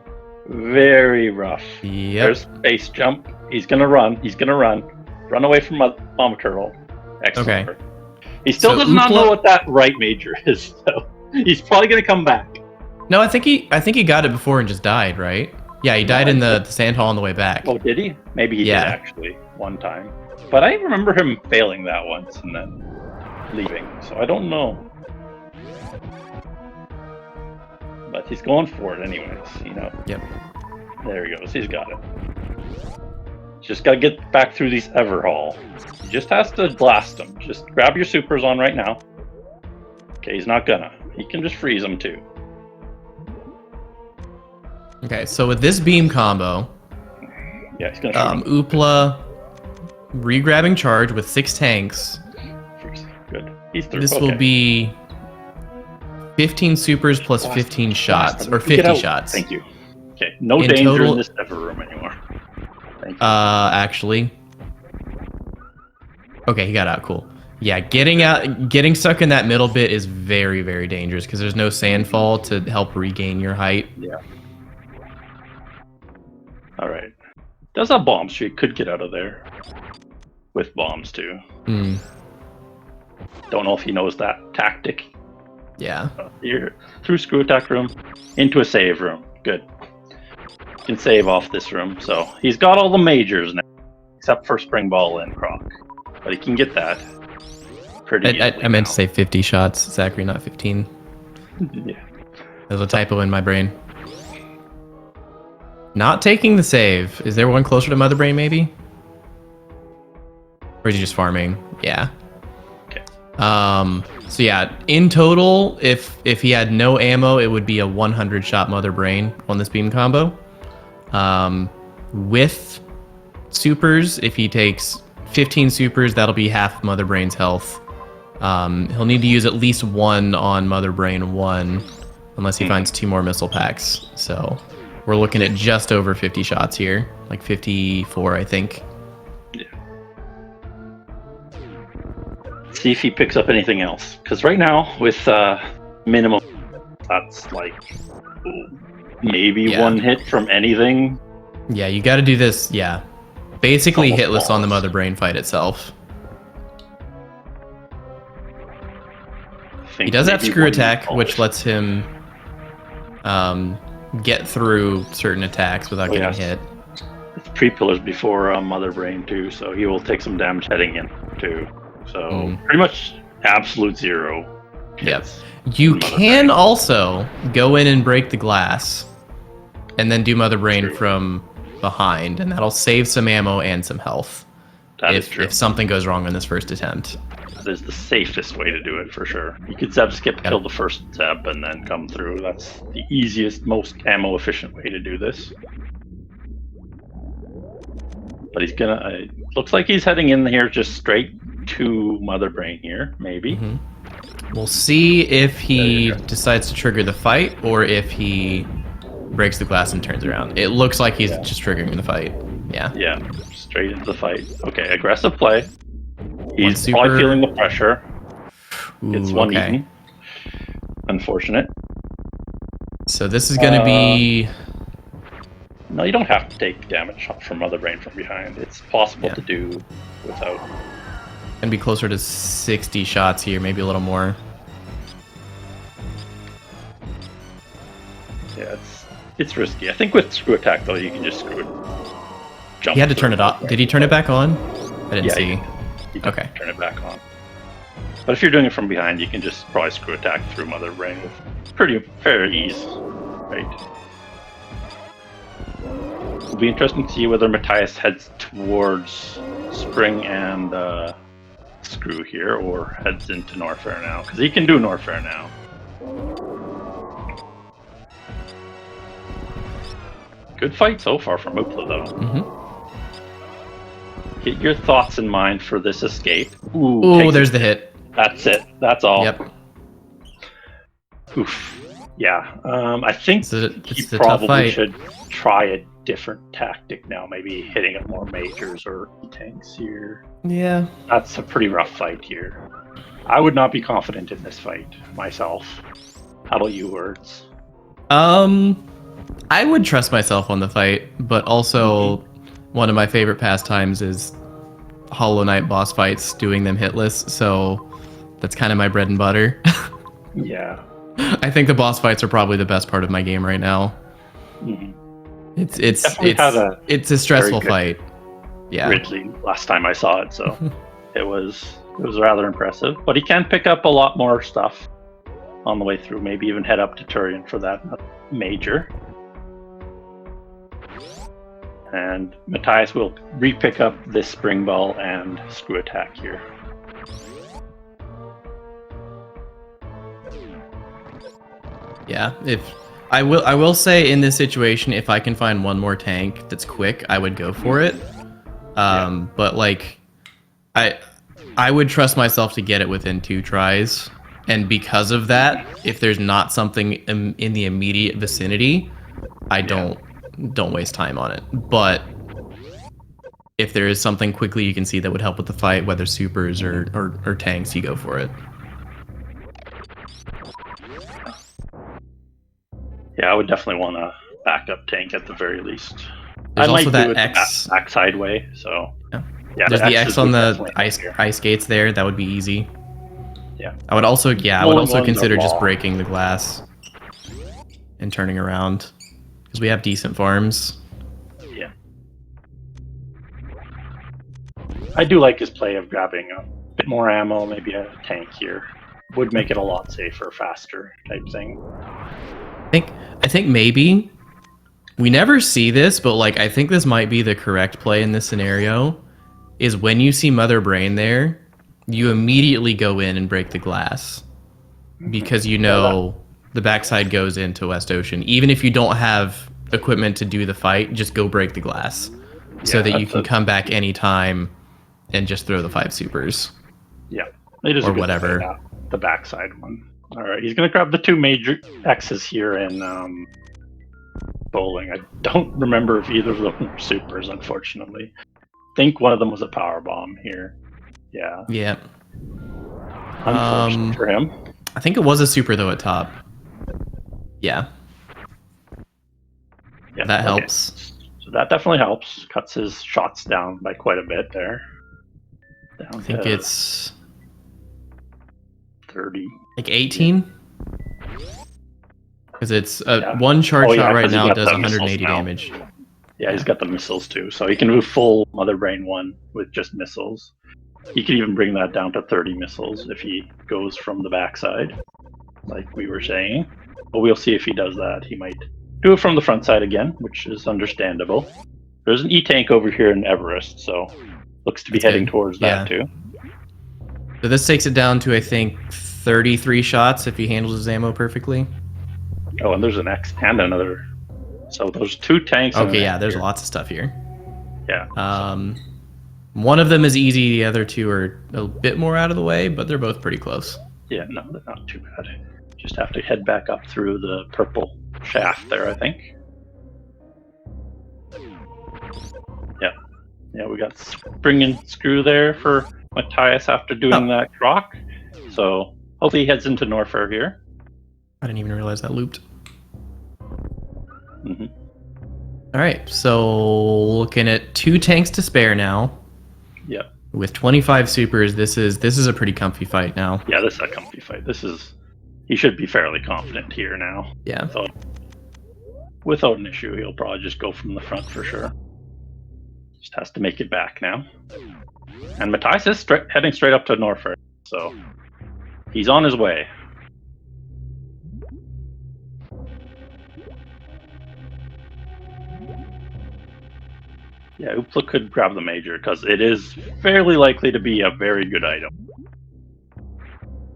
very rough. Yep. There's base jump. He's gonna run. He's gonna run. Run away from Mama Turtle. Excellent. Okay. He still So does not Oopla- know what that right major is, so he's probably gonna come back. No, I think he got it before and just died, right? Yeah, he died in the sand hall on the way back. Oh, did he? Maybe he did actually one time. But I remember him failing that once and then leaving, so I don't know. But he's going for it anyways, you know. Yep. There he goes. He's got it. Just got to get back through these Everhall. He just has to blast them. Just grab your supers on right now. Okay, he's not gonna. He can just freeze them too. Okay, so with this beam combo, Yeah, he's gonna shoot him. Oopla re-grabbing charge with 6 tanks. Freeze. Good. He's through. This Okay. will be 15 supers plus 15 shots, or 50 shots. Thank you. Okay, no In danger total- in this Ever room anymore. Thank you. Actually. Okay, he got out. Cool. Yeah, getting stuck in that middle bit is very, very dangerous because there's no sandfall to help regain your height. Yeah. All right. Does have bombs, so you could get out of there. With bombs, too. Hmm. Don't know if he knows that tactic. Yeah. You're through screw attack room, into a save room. Good. You can save off this room. So he's got all the majors now, except for Spring Ball and Croc. But he can get that pretty easily I meant now. to say 50 shots, Zachary, not 15. Yeah. There's a typo in my brain. Not taking the save. Is there one closer to Mother Brain, maybe? Or is he just farming? Yeah. Okay. So yeah, in total, if he had no ammo, it would be a 100 shot Mother Brain on this beam combo. With supers, if he takes 15 supers, that'll be half Mother Brain's health. He'll need to use at least one on Mother Brain 1, unless he finds 2 more missile packs. So we're looking at just over 50 shots here, like 54, I think. Yeah. See if he picks up anything else. Because right now, with minimum, that's like maybe one hit from anything. Yeah, you got to do this. Yeah, basically Almost hitless on the Mother Brain fight itself. He does have screw attack, which lets him get through certain attacks without getting hit. It's 3 pillars before Mother Brain too, so he will take some damage heading in too. So pretty much absolute 0. Yep. You can also go in and break the glass, and then do Mother Brain from behind, and that'll save some ammo and some health. That is true. If something goes wrong on this first attempt. That is the safest way to do it for sure. You could Zeb skip, kill the first Zeb, and then come through. That's the easiest, most ammo efficient way to do this. But he's gonna. Looks like he's heading in here just straight to Mother Brain here, maybe. We'll see if he decides to trigger the fight or if he breaks the glass and turns around. It looks like he's just triggering the fight. Yeah. Yeah, straight into the fight. Okay, aggressive play. He's super- probably feeling the pressure. It's Ooh, one okay. eaten. Unfortunate. So this is going to be... No, you don't have to take damage from Mother Brain from behind. It's possible to do without. Going to be closer to 60 shots here, maybe a little more. Yeah, it's risky. I think with screw attack though, you can just screw it. Jump. He had to turn it off. Did he turn it back on? I didn't see. You can Okay. turn it back on. But if you're doing it from behind, you can just probably screw attack through Mother Brain with fair ease, right? It'll be interesting to see whether Mattias heads towards Spring and Screw here, or heads into Norfair now, because he can do Norfair now. Good fight so far from Oopla, though. Get your thoughts in mind for this escape. Ooh, there's the hit. That's it. That's all. Yep. Oof. Yeah. I think he it's a tough probably fight. should try a different tactic now. Maybe hitting up more majors or tanks here. Yeah. That's a pretty rough fight here. I would not be confident in this fight myself. How about you, Words? I would trust myself on the fight, but also one of my favorite pastimes is Hollow Knight boss fights, doing them hitless. So that's kind of my bread and butter. Yeah. I think the boss fights are probably the best part of my game right now. It's a stressful fight. Yeah. Ridley last time I saw it, so it was rather impressive. But he can pick up a lot more stuff on the way through. Maybe even head up to Turian for that major. And Mattias will re-pick up this spring ball and screw attack here. Yeah, I will say in this situation, if I can find one more tank that's quick, I would go for it. But like, I would trust myself to get it within 2 tries, and because of that, if there's not something in the immediate vicinity, I don't waste time on it. But if there is something quickly you can see that would help with the fight, whether supers or tanks, you go for it. Yeah, I would definitely want a backup tank at the very least. There's I might also do that it X. backside way, so yeah. There's the X on the ice gates there. That would be easy. Yeah. I would also consider just breaking the glass and turning around because we have decent farms. Yeah. I do like his play of grabbing a bit more ammo, maybe a tank here. Would make it a lot safer, faster type thing. I think maybe we never see this, but like I think this might be the correct play in this scenario. Is when you see Mother Brain there, you immediately go in and break the glass because you know the backside goes into West Ocean. Even if you don't have equipment to do the fight, just go break the glass so that you can come back anytime and just throw the 5 supers. Yeah, it is or whatever. The backside one. All right, he's gonna grab the 2 major X's here in bowling. I don't remember if either of them were supers, unfortunately. I think one of them was a power bomb here. Yeah. Yeah. Unfortunate for him. I think it was a super though at top. Yeah. Yeah, that helps. So that definitely helps. Cuts his shots down by quite a bit there. I think it's 30. Like 18? Because it's one charge shot right now does 180 damage. Yeah, he's got the missiles too, so he can move full Mother Brain 1 with just missiles. He can even bring that down to 30 missiles if he goes from the backside, like we were saying. But we'll see if he does that. He might do it from the front side again, which is understandable. There's an E-tank over here in Everest, so looks to be heading towards that too. So this takes it down to, I think, 33 shots if he handles his ammo perfectly. Oh, and there's an X and another. So those 2 tanks. Okay, yeah, there's lots of stuff here. Yeah. One of them is easy. The other 2 are a bit more out of the way, but they're both pretty close. Yeah, no, they're not too bad. Just have to head back up through the purple shaft there, I think. Yeah. Yeah, we got spring and screw there for Mattias after doing that Croc. So hopefully he heads into Norfair here. I didn't even realize that looped. All right, so looking at 2 tanks to spare now. Yep. With 25 supers, this is a pretty comfy fight now. Yeah, this is a comfy fight. He should be fairly confident here now. Yeah. Without an issue, he'll probably just go from the front for sure. Just has to make it back now. And Mattias is heading straight up to Norfair, so he's on his way. Yeah, Oopla could grab the major because it is fairly likely to be a very good item.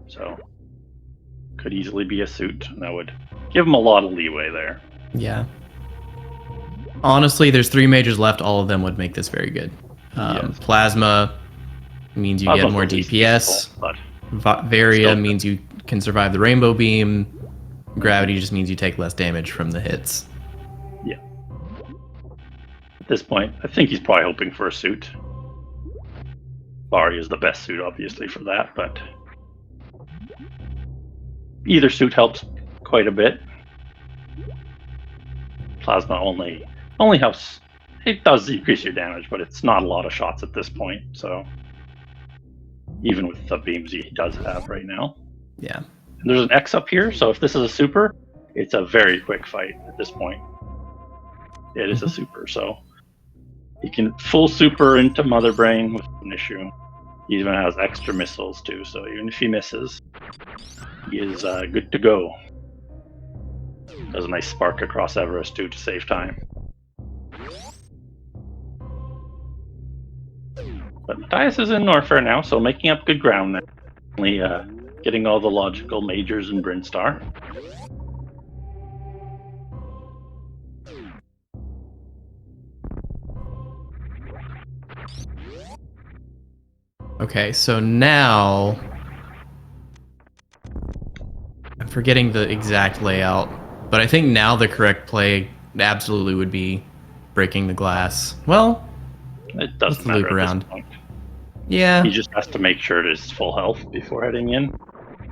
So, could easily be a suit, and that would give him a lot of leeway there. Yeah. Honestly, there's 3 majors left. All of them would make this very good. Yes. Plasma means you get more the least DPS. useful, but Varia still means you can survive the rainbow beam. Gravity just means you take less damage from the hits. yeah. At this point, I think he's probably hoping for a suit. Bari is the best suit, obviously, for that, but either suit helps quite a bit. Plasma only helps. It does decrease your damage, but it's not a lot of shots at this point. So even with the beams he does have right now, Yeah. and there's an X up here. So if this is a super, it's a very quick fight at this point. It is a super, so he can full super into Mother Brain with an issue. He even has extra missiles too, so even if he misses, he is good to go. Does a nice spark across Everest too to save time. But Mattias is in Norfair now, so making up good ground now. Only getting all the logical majors in Brinstar. Okay, so now I'm forgetting the exact layout, but I think now the correct play absolutely would be breaking the glass. Well, It doesn't let's loop matter around. at this point. Yeah. He just has to make sure it is full health before heading in.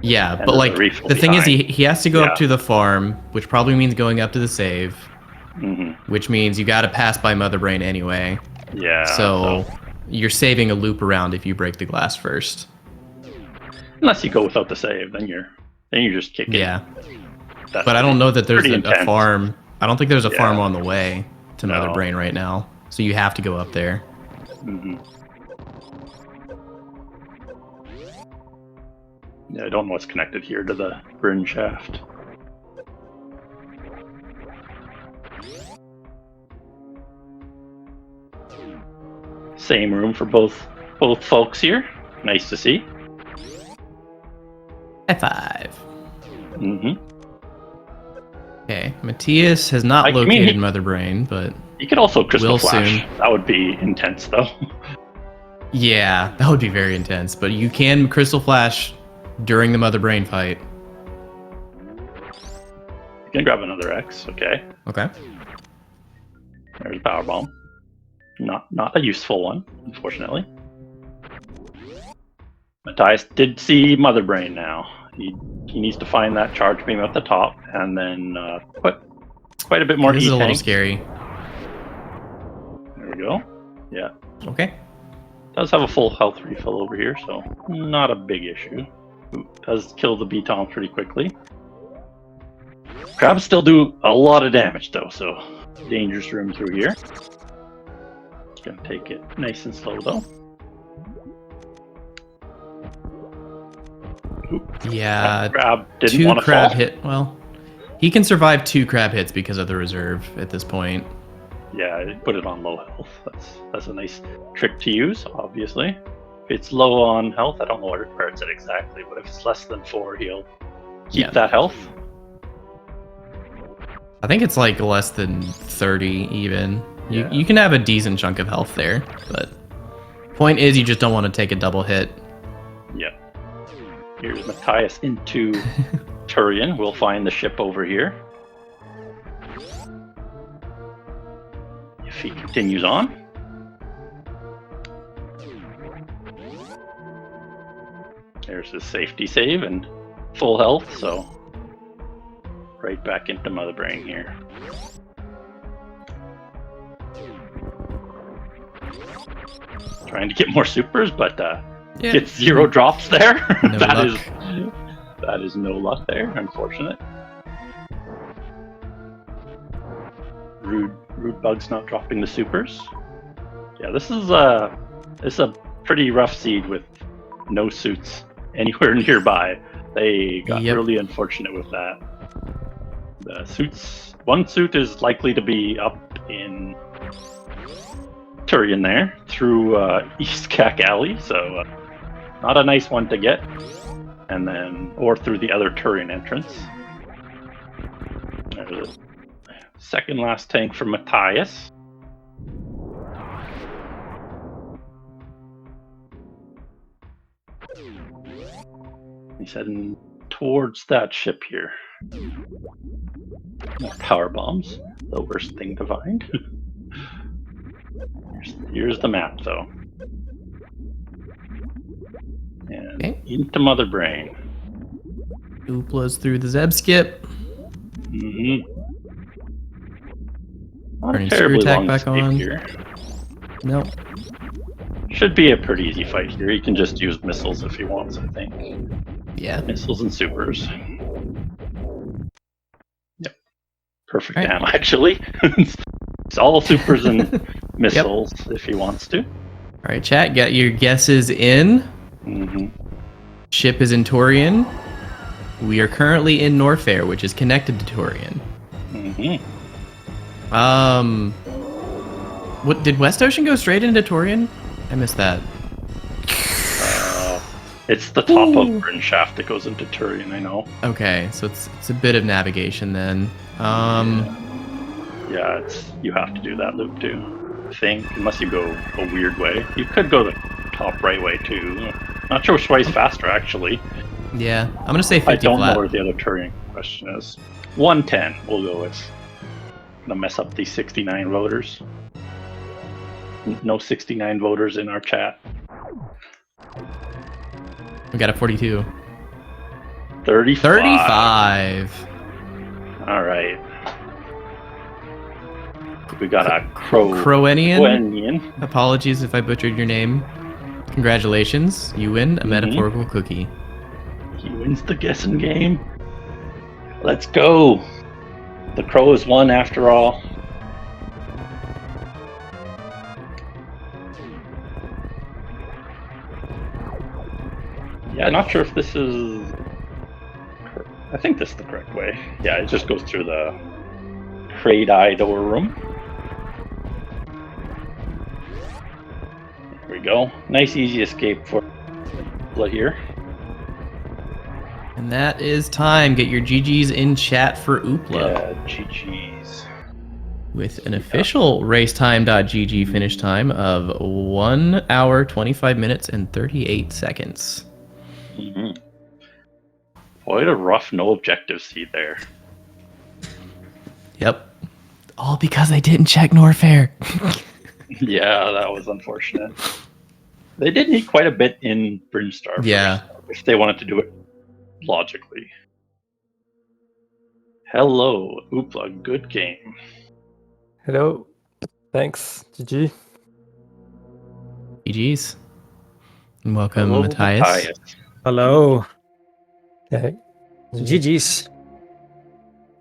Yeah, And but there's like a refill the thing is behind. he has to go Yeah. up to the farm, which probably means going up to the save, which means you got to pass by Mother Brain anyway. Yeah. So you're saving a loop around if you break the glass first. Unless you go without the save, then you're just kicking. Yeah. That's But I don't know that there's pretty a intense. farm. I don't think there's a farm Yeah. on the way to Mother No. Brain right now. So you have to go up there. Yeah, I don't know what's connected here to the Bryn shaft. Same room for both folks here. Nice to see. F5. Mm-hmm. Okay, Mattias has not I mean, located he- Mother Brain, but You could also crystal Will flash. soon. That would be intense, though. yeah, that would be very intense. But you can Crystal Flash during the Mother Brain fight. You can grab another X. Okay. Okay. There's a power bomb. Not a useful one, unfortunately. Mattias did see Mother Brain now. He needs to find that charge beam at the top and then put quite a bit more This is a little E-tank. scary. There we go. Yeah. Okay. Does have a full health refill over here, so not a big issue. Ooh, does kill the B-Tom pretty quickly. Crabs still do a lot of damage though, so dangerous room through here. Gonna take it nice and slow though. Ooh, Yeah, Crab didn't two want to crab fall. hit. Well, he can survive 2 crab hits because of the reserve at this point. Yeah, I put it on low health. That's a nice trick to use, obviously. If it's low on health, I don't know where it's at exactly, but if it's less than 4, he'll keep Yeah. that health. I think it's like less than 30 even. Yeah. You can have a decent chunk of health there, but point is you just don't want to take a double hit. Yeah. Here's Mattias into Turian. We'll find the ship over here. If he continues on. There's his safety save and full health, so right back into Mother Brain here. Trying to get more supers, but gets 0 drops there. No luck. That is no luck there, unfortunate. Rude Bug's not dropping the supers. Yeah, this is a pretty rough seed with no suits anywhere nearby. They got really unfortunate with that. The suits, one suit is likely to be up in Turian there through East Cack Alley, so not a nice one to get. And then, or through the other Turian entrance. There's a second last tank for Mattias. He's heading towards that ship here. Power bombs, the worst thing to find. Here's the map, though. And into Mother Brain. Oopla's through the Zeb skip. Not Turning screw attack long back escape on. here. Nope. Should be a pretty easy fight here. He can just use missiles if he wants, I think. Yeah. Missiles and supers. Yep. Perfect Right. ammo, actually. It's all supers and missiles if he wants to. All right, chat. Get your guesses in. Ship is in Torian. We are currently in Norfair, which is connected to Torian. What did West Ocean go straight into Torian? I missed that. It's the top of Bryn Shaft that goes into Turian, I know. Okay, so it's a bit of navigation then. Yeah, you have to do that loop too, I think, unless you go a weird way. You could go the top right way too. Not sure which way is faster, actually. Yeah, I'm gonna say 50 I don't flat. know where the other Turian question is. 110 we'll go with. Gonna mess up these 69 voters. No 69 voters in our chat. We got a 42. 35. 35. All right. We got a Croenian. Apologies if I butchered your name. Congratulations, you win a metaphorical cookie. He wins the guessing game. Let's go. The crow is won after all. Yeah, not sure if this is... I think this is the correct way. Yeah, it just goes through the Crate-Eye door room. There we go. Nice easy escape for Oopla here. And that is time. Get your GGs in chat for Oopla. Yeah, GGs. With an official racetime.gg finish time of 1 hour, 25 minutes, and 38 seconds. Quite a rough no objective seed there. Yep. All because I didn't check Norfair. Yeah, that was unfortunate. They did need quite a bit in Brinstar. Yeah. If they wanted to do it logically. Hello, Oopla, good game. Hello. Thanks, GG. GGs. And welcome, Hello, Mattias. Hello. Yeah. GG's.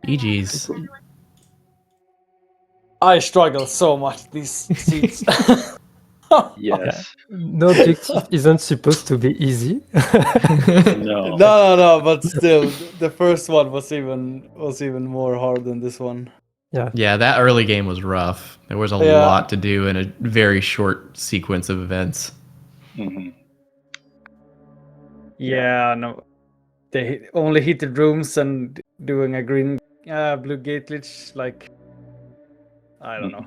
GGs. I struggle so much these seats. Yes. No objective isn't supposed to be easy. No. No, but still, the first one was even more hard than this one. Yeah, that early game was rough. There was a lot to do in a very short sequence of events. Yeah, no. They only hit the rooms and doing a green blue gate glitch, like I don't know.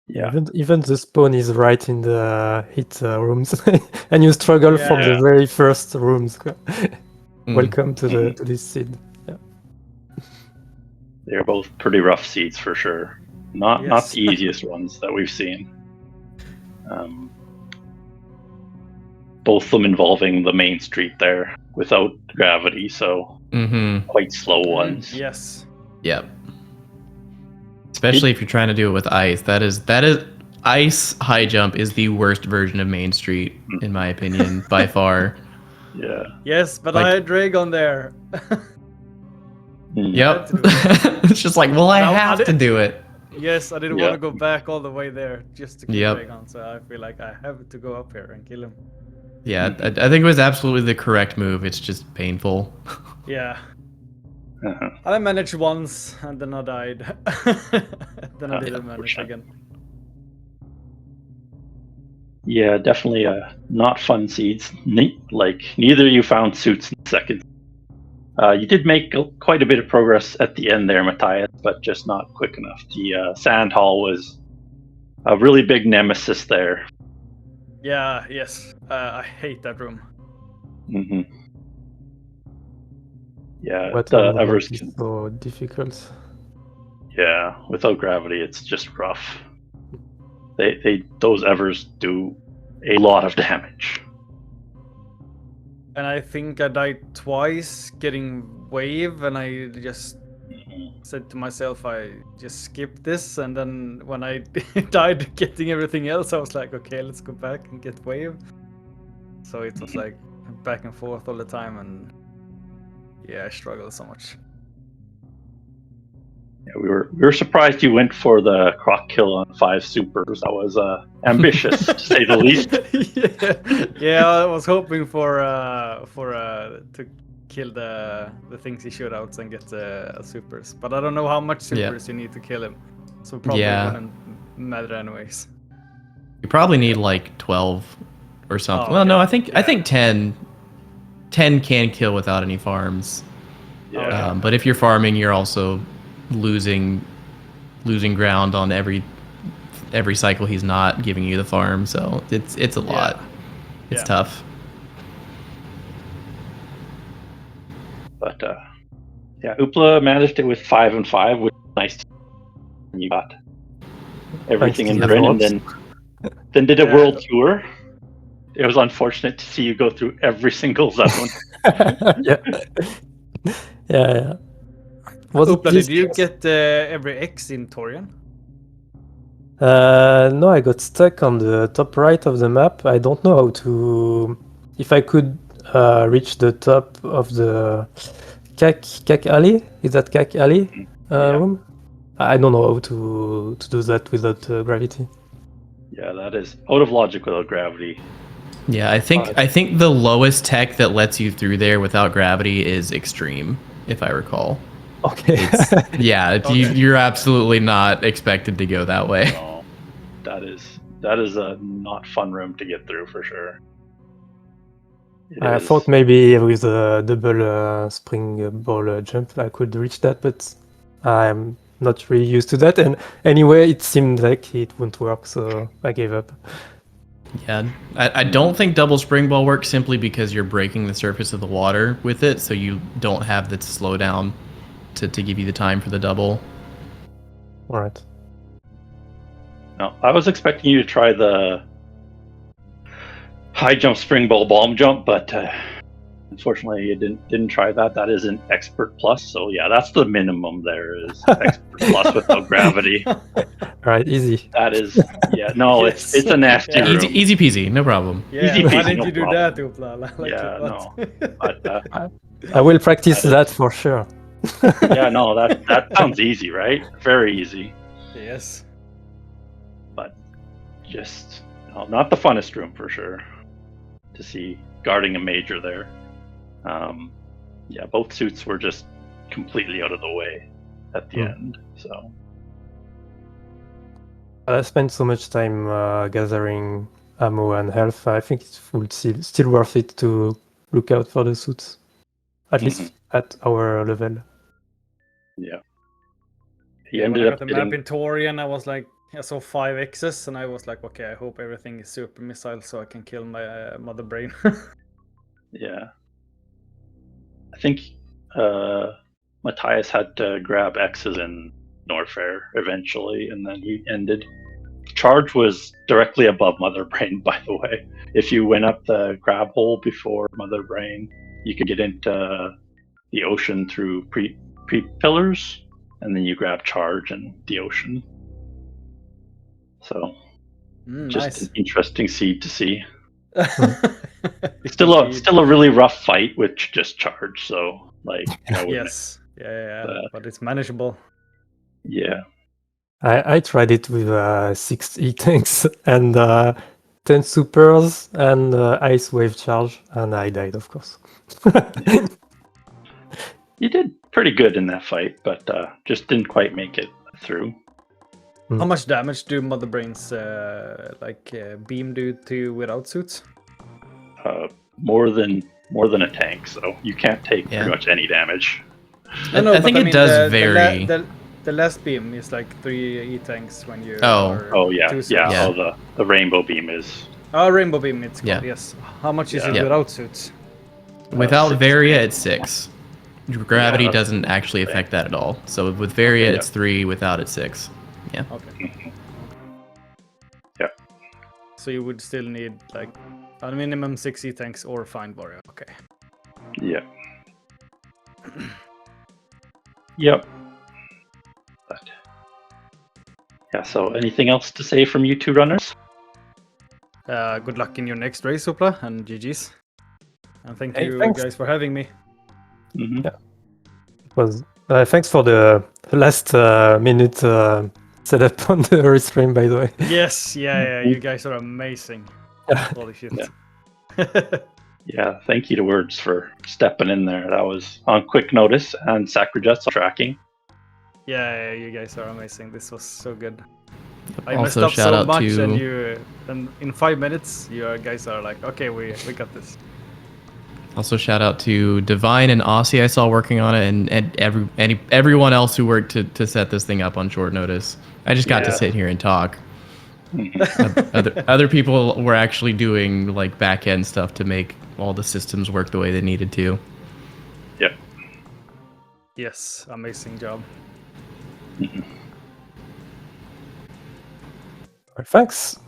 Yeah. Even the spawn is right in the hit rooms, and you struggle from the very first rooms. Welcome to this seed. Yeah. They're both pretty rough seeds for sure. Not the easiest ones that we've seen. Both of them involving the main street there without gravity, so quite slow ones. Yes. Yep. Especially if you're trying to do it with ice. That is ice high jump is the worst version of Main Street, in my opinion, by far. Yeah. Yes, but I had Dragon there. Yep. It's just like, well, I have to do it. Yes, I didn't want to go back all the way there just to kill Dragon, so I feel like I have to go up here and kill him. Yeah, I think it was absolutely the correct move. It's just painful. Yeah. I managed once and then I died. Then I didn't manage again. Yeah, definitely not fun seeds. Neither of you found suits in seconds. You did make quite a bit of progress at the end there, Mattias, but just not quick enough. The sand hall was a really big nemesis there. Yeah, yes. I hate that room. Hmm. Yeah, What the on Evers is can. so difficult? Yeah, without gravity, it's just rough. Those Evers do a lot of damage. And I think I died twice getting wave, and I just said to myself, I just skip this. And then when I died getting everything else, I was like, okay, let's go back and get wave. So it was like back and forth all the time, and yeah, I struggled so much. Yeah, we were surprised you went for the Croc kill on 5 supers. That was ambitious, to say the least. Yeah, I was hoping for to kill the things he shootouts and get supers, but I don't know how much supers you need to kill him, so probably wouldn't matter anyways. You probably need like 12 or something. Oh, Well, no, okay. I think 10 can kill without any farms. Yeah. But if you're farming, you're also losing ground on every cycle he's not giving you the farm, so it's a lot. It's tough. But yeah, Oopla managed it with 5 and 5, which is nice. And you got everything in Thanks to Bryn, the and then did a world tour. It was unfortunate to see you go through every single zone. yeah. Was Oopla, this did you just- get every X in Torian? No, I got stuck on the top right of the map. I don't know how to. If I could reach the top of the Kak Alley. Is that Kak Alley room? I don't know how to do that without gravity. Yeah, that is out of logic without gravity. Yeah, I think the lowest tech that lets you through there without gravity is extreme, if I recall. Okay. Yeah, you're absolutely not expected to go that way. No, that is a not fun room to get through for sure. I thought maybe with a double spring ball jump I could reach that, but I'm not really used to that. And anyway, it seemed like it wouldn't work, so I gave up. Yeah, I don't think double spring ball works simply because you're breaking the surface of the water with it, so you don't have the slowdown to give you the time for the double. All right. No, I was expecting you to try the high jump spring ball bomb jump, but unfortunately you didn't try that. That is an expert plus, so yeah, that's the minimum there is expert plus without gravity. All right, easy. That is no, Yes. it's a nasty room. Easy peasy, no problem. Yeah, Easy why peasy, didn't no you do problem. that, Oopla? Like Yeah, you no. thought. But I will practice that for sure. yeah, no, that sounds easy, right? Very easy, Yes. but just not the funnest room for sure. To see guarding a major there. Yeah, both suits were just completely out of the way at the end. So I spent so much time gathering ammo and health. I think it would still worth it to look out for the suits, at least at our level. yeah, he When ended I got up the getting map in Torian, I was like, I saw 5 X's, and I was like, okay, I hope everything is super missile so I can kill my mother brain. yeah. I think Mattias had to grab X's in Norfair eventually, and then he ended. Charge was directly above Mother Brain, by the way. If you went up the crab hole before Mother Brain, you could get into the ocean through pre pillars, and then you grab Charge and the ocean. So, just Nice. an interesting seed to see. Still a really rough fight with just Charge. So, like, Yes. Yeah. But it's manageable. Yeah. I tried it with 6 E-tanks and 10 supers and ice wave charge, and I died, of course. You did pretty good in that fight, but just didn't quite make it through. How much damage do Mother Brain's beam do to you without suits? More than a tank, so you can't take pretty much any damage. I think it does vary. The last beam is like 3 E-tanks when you Oh yeah. two suits. Yeah. Oh, the rainbow beam is Oh, Rainbow Beam, it's called, Yeah. yes. How much is it Yeah. without suits? Without 6. Varia, it's 6. Gravity Yeah, doesn't actually affect that at all. So with Varia, Okay, it's 3. Without, it's 6. Yeah. Okay. Yeah. So you would still need like a minimum 6 E-tanks or Find Warrior. Okay. Yeah. Yep. But, yeah, so anything else to say from you two runners? Good luck in your next race, Oopla, and GG's. And thank Hey, you thanks. guys for having me. Mm-hmm. Yeah. Was thanks for the last minute setup on the restream, by the way. Yes, yeah, you guys are amazing. Holy shit. Yeah. Yeah, thank you to Words for stepping in there. That was on quick notice, and Sacrajet's tracking. Yeah, you guys are amazing. This was so good. I Also, messed up shout so out much, to and in 5 minutes, you guys are like, okay, we got this. also shout out to Divine and Aussie I saw working on it, and everyone else who worked to set this thing up on short notice. I just got to Yeah. sit here and talk. Mhm. Other people were actually doing like back end stuff to make all the systems work the way they needed to. Yeah. Yes, amazing job. Thanks.